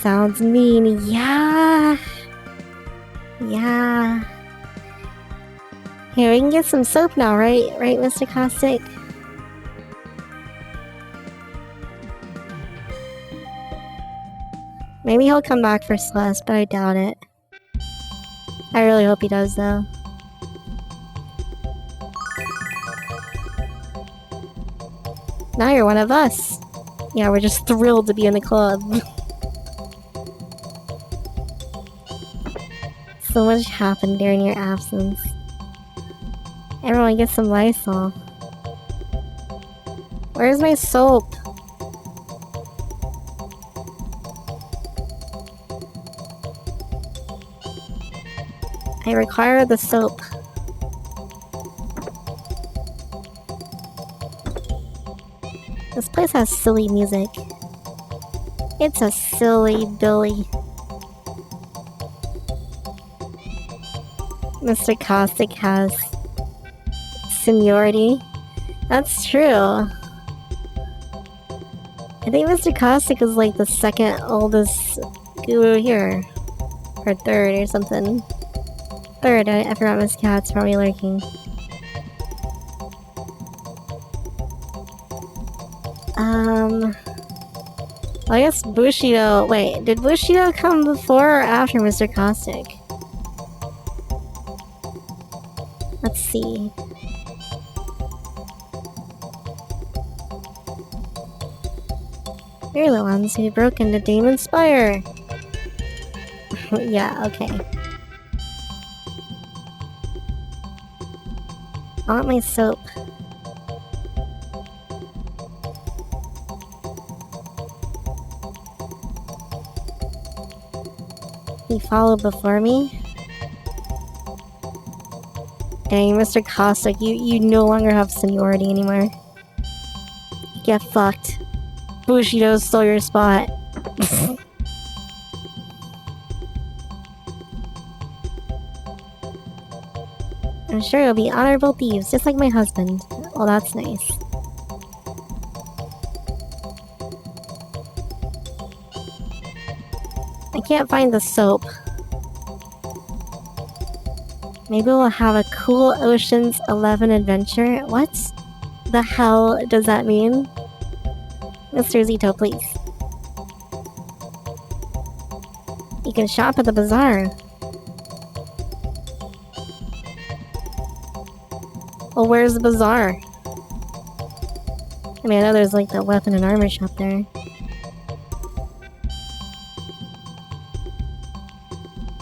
Sounds mean, yeah! Yeah. Here, we can get some soap now, right? Right, Mr. Caustic? Maybe he'll come back for Celeste, but I doubt it. I really hope he does, though. Now you're one of us. Yeah, we're just thrilled to be in the club. So much happened during your absence. Everyone get some Lysol. Where's my soap? I require the soap. This place has silly music. It's a silly Billy. Mr. Caustic has seniority. That's true. I think Mr. Caustic is like the second oldest guru here. Or third or something. Third, I forgot Miss Cat's probably lurking. I guess Bushido... Wait, did Bushido come before or after Mr. Caustic? Let's see. You're the ones who broke into Demon Spire. Yeah, okay. I want my soap. He followed before me? Dang, Mr. Caustic, you no longer have seniority anymore. Get fucked. Bushido stole your spot. I'm sure you'll be honorable thieves, just like my husband. Well, that's nice. I can't find the soap. Maybe we'll have a cool Ocean's 11 adventure? What the hell does that mean? Mr. Zito, please. You can shop at the bazaar. Well, where's the bazaar? I mean, I know there's like the weapon and armor shop there.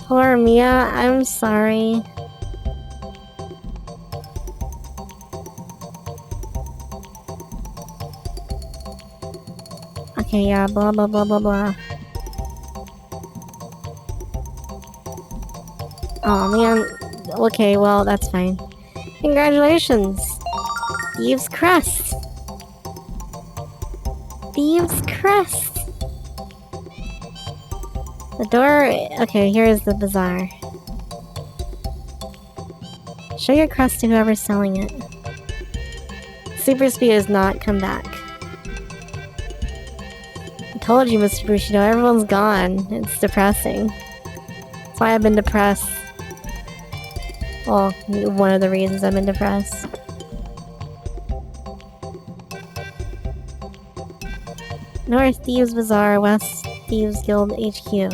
Poor Mia, I'm sorry. Okay, yeah, blah blah blah blah blah. Oh man, okay, well, that's fine. Congratulations! Thieves' Crest! Thieves' Crest! The door... Okay, here's the bazaar. Show your crest to whoever's selling it. Super Speed has not come back. I told you, Mr. Bushido, everyone's gone. It's depressing. That's why I've been depressed. Well, one of the reasons I've been depressed. North Thieves Bazaar, West Thieves Guild HQ.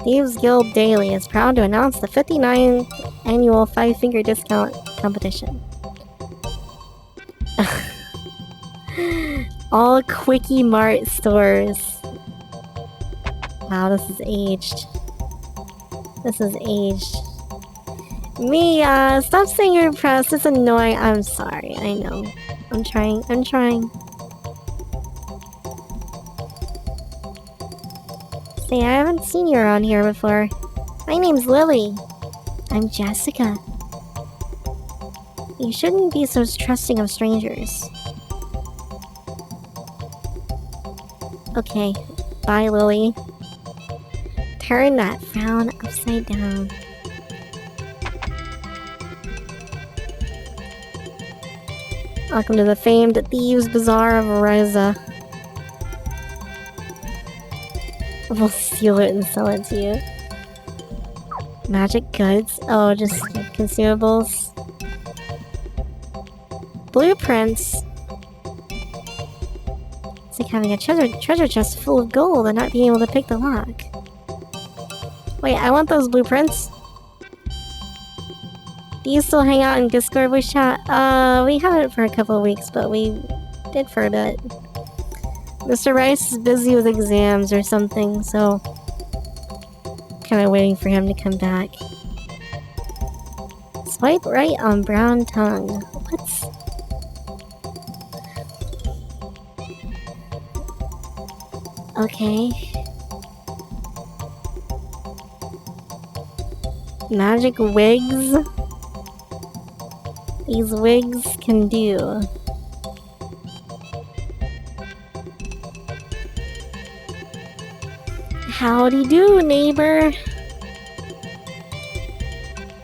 Thieves Guild Daily is proud to announce the 59th annual 5-finger discount competition. All Quickie Mart stores. Wow, this is aged. This is aged. Mia, stop saying you're depressed. It's annoying. I'm sorry. I know. I'm trying. I'm trying. Say, I haven't seen you around here before. My name's Lily. I'm Jessica. You shouldn't be so trusting of strangers. Okay. Bye, Lily. Turn that frown upside down. Welcome to the famed Thieves' Bazaar of Reza. We'll steal it and sell it to you. Magic goods? Oh, just consumables. Blueprints? It's like having a treasure chest full of gold and not being able to pick the lock. Wait, I want those blueprints. Do you still hang out in Discord voice chat? We haven't for a couple of weeks, but we did for a bit. Mr. Rice is busy with exams or something, so... kinda waiting for him to come back. Swipe right on brown tongue. What? Okay. Magic wigs? These wigs can do. Howdy do, neighbor.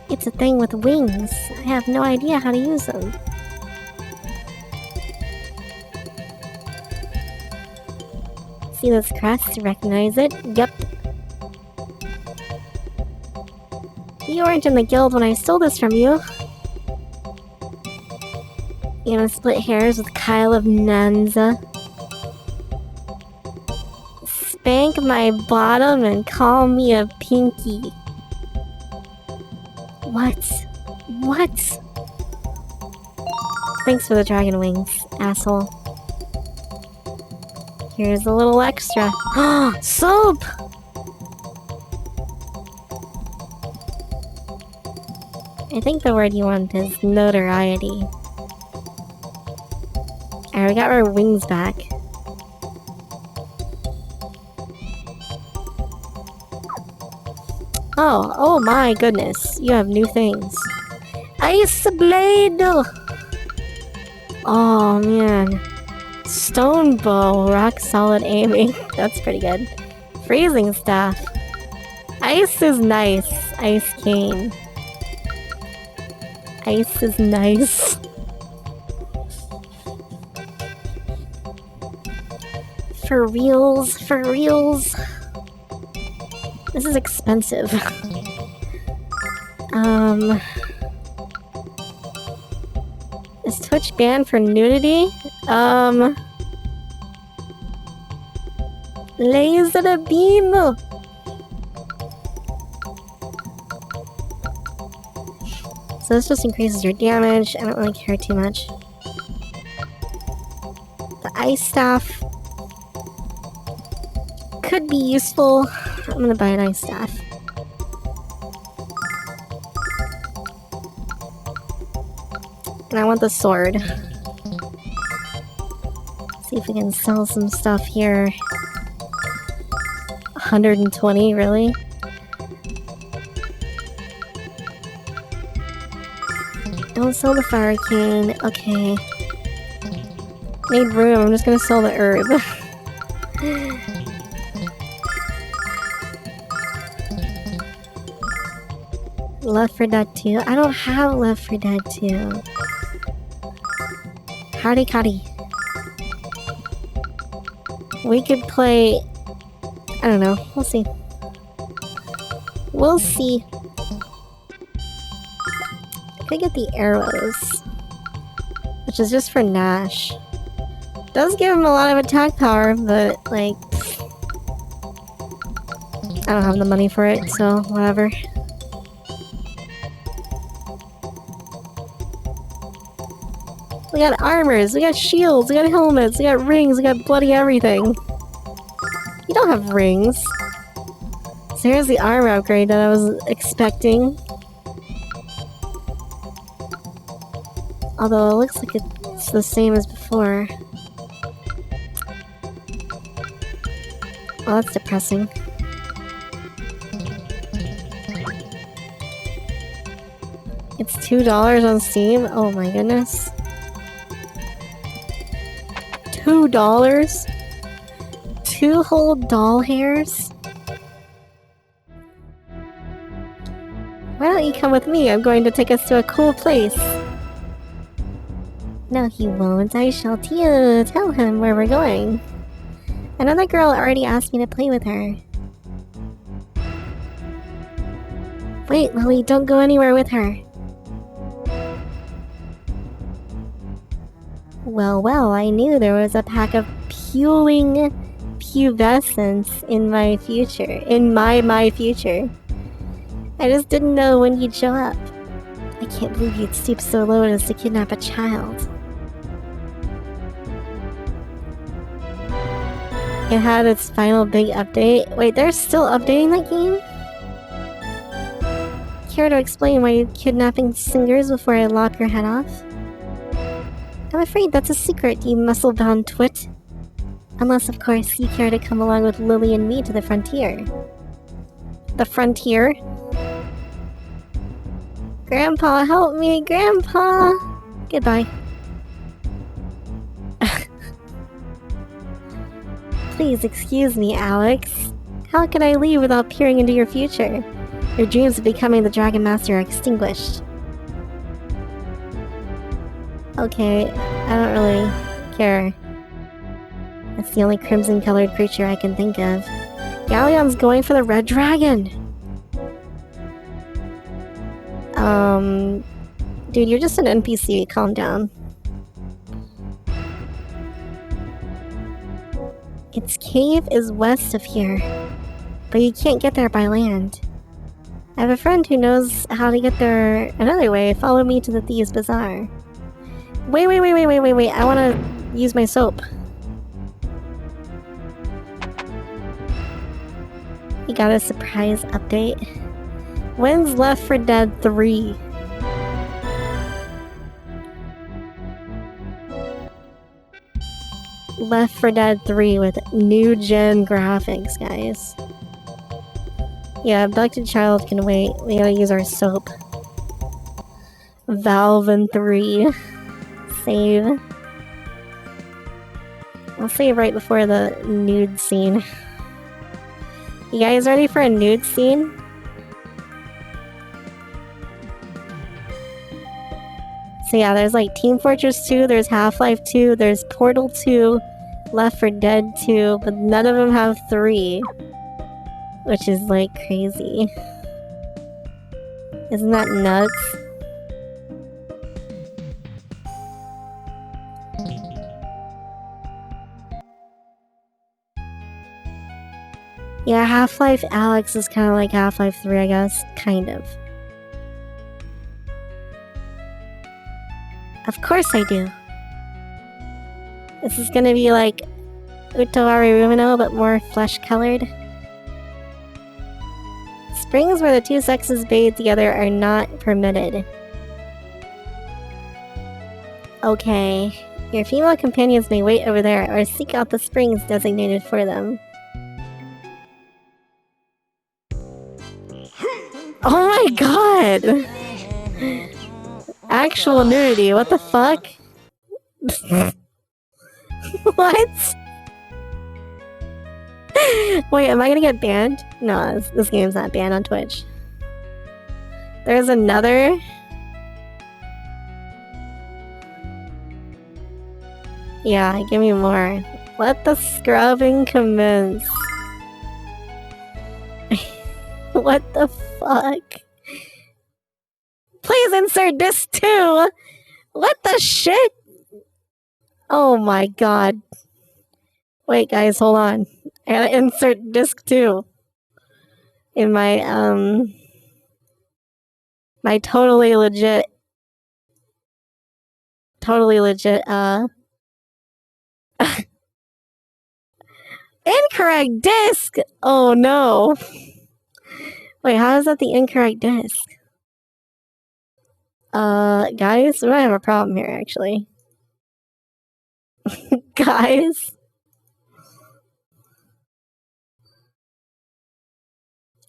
It's a thing with wings. I have no idea how to use them. See this crest? Recognize it? Yep. You weren't in the guild when I stole this from you. You gonna split hairs with Kyle of Nanza? Spank my bottom and call me a pinky. What? What? Thanks for the dragon wings, asshole. Here's a little extra. Soap! I think the word you want is notoriety. Alright, we got our wings back. Oh my goodness. You have new things. Ice Blade! Oh man. Stone Bow, rock solid aiming. That's pretty good. Freezing Staff. Ice is nice. Ice Cane. Ice is nice. For reals, for reals. This is expensive. Is Twitch banned for nudity? Laser beam! So this just increases your damage. I don't really care too much. The ice staff could be useful. I'm gonna buy an ice staff. And I want the sword. See if we can sell some stuff here. 120, really? Don't sell the fire cane. Okay. Need room. I'm just gonna sell the herb. Left 4 Dead 2? I don't have Left 4 Dead 2. Howdy Cuddy. We could play... I don't know. We'll see. We'll see. I could get the arrows. Which is just for Nash. Does give him a lot of attack power, but, like... I don't have the money for it, so whatever. We got armors, we got shields, we got helmets, we got rings, we got bloody everything. You don't have rings. So here's the armor upgrade that I was expecting. Although it looks like it's the same as before. Oh, that's depressing. It's $2 on Steam? Oh my goodness. $2? 2 whole doll hairs? Why don't you come with me? I'm going to take us to a cool place. No, he won't. I shall tell him where we're going. Another girl already asked me to play with her. Wait, Lily, don't go anywhere with her. Well, I knew there was a pack of puling pubescents in my future. In my future. I just didn't know when he'd show up. I can't believe you'd stoop so low as to kidnap a child. It had its final big update. Wait, they're still updating that game? Care to explain why you're kidnapping singers before I lop your head off? I'm afraid that's a secret, you muscle-bound twit. Unless, of course, you care to come along with Lily and me to the frontier. The frontier? Grandpa, help me, Grandpa! Goodbye. Please excuse me, Alex. How could I leave without peering into your future? Your dreams of becoming the Dragon Master are extinguished. Okay, I don't really care. That's the only crimson-colored creature I can think of. Galleon's going for the red dragon! Dude, you're just an NPC, calm down. Its cave is west of here, but you can't get there by land. I have a friend who knows how to get there another way. Follow me to the Thieves' Bazaar. Wait, I wanna use my soap. You got a surprise update. When's Left 4 Dead 3? Left 4 Dead 3 with new gen graphics, guys. Yeah, abducted child can wait. We gotta use our soap. Valve and 3. Save. I'll save right before the nude scene. You guys ready for a nude scene? So yeah, there's like Team Fortress 2, there's Half-Life 2, there's Portal 2, Left 4 Dead 2, but none of them have 3. Which is like crazy. Isn't that nuts? Yeah, Half-Life Alyx is kind of like Half-Life 3, I guess. Kind of. Of course I do. This is gonna be like Utawari Rumino, but more flesh-colored. Springs where the two sexes bathe together are not permitted. Okay. Your female companions may wait over there or seek out the springs designated for them. Oh my god! Actual nudity, what the fuck? What? Wait, am I gonna get banned? No, this game's not banned on Twitch. There's another? Yeah, give me more. Let the scrubbing commence. What the fuck? Please insert disc 2! What the shit? Oh my god. Wait guys, hold on. I gotta insert disc 2. In my, my totally legit, incorrect disc! Oh no. Wait, how is that the incorrect disc? Guys, we might have a problem here, actually. Guys?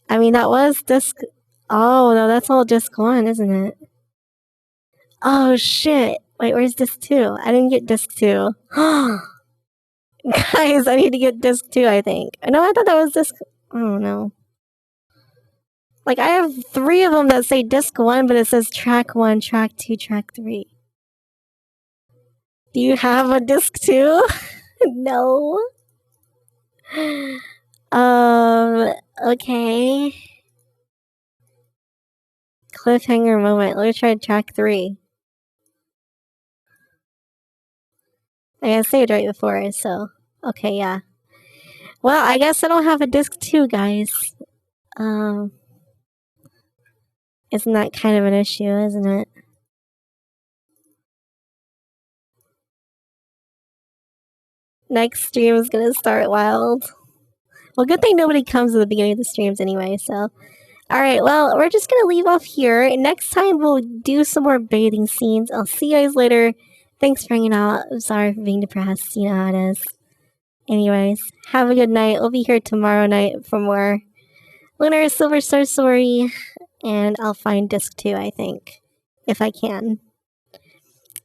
I mean, that was disc... Oh, no, that's all disc 1, isn't it? Oh, shit. Wait, where's disc 2? I didn't get disc 2. Guys, I need to get disc 2, I think. No, I thought that was disc... Oh, no. Like, I have 3 of them that say disc 1, but it says track 1, track 2, track 3. Do you have a disc 2? No. Okay. Cliffhanger moment. Let me try track 3. I saved right before, so... Okay, yeah. Well, I guess I don't have a disc 2, guys. Isn't that kind of an issue, isn't it? Next stream is gonna start wild. Well, good thing nobody comes at the beginning of the streams anyway, so... Alright, well, we're just gonna leave off here. Next time, we'll do some more bathing scenes. I'll see you guys later. Thanks for hanging out. I'm sorry for being depressed. You know how it is. Anyways, have a good night. We'll be here tomorrow night for more Lunar Silver Star Story. And I'll find disc 2, I think. If I can.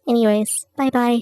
Anyways, bye-bye.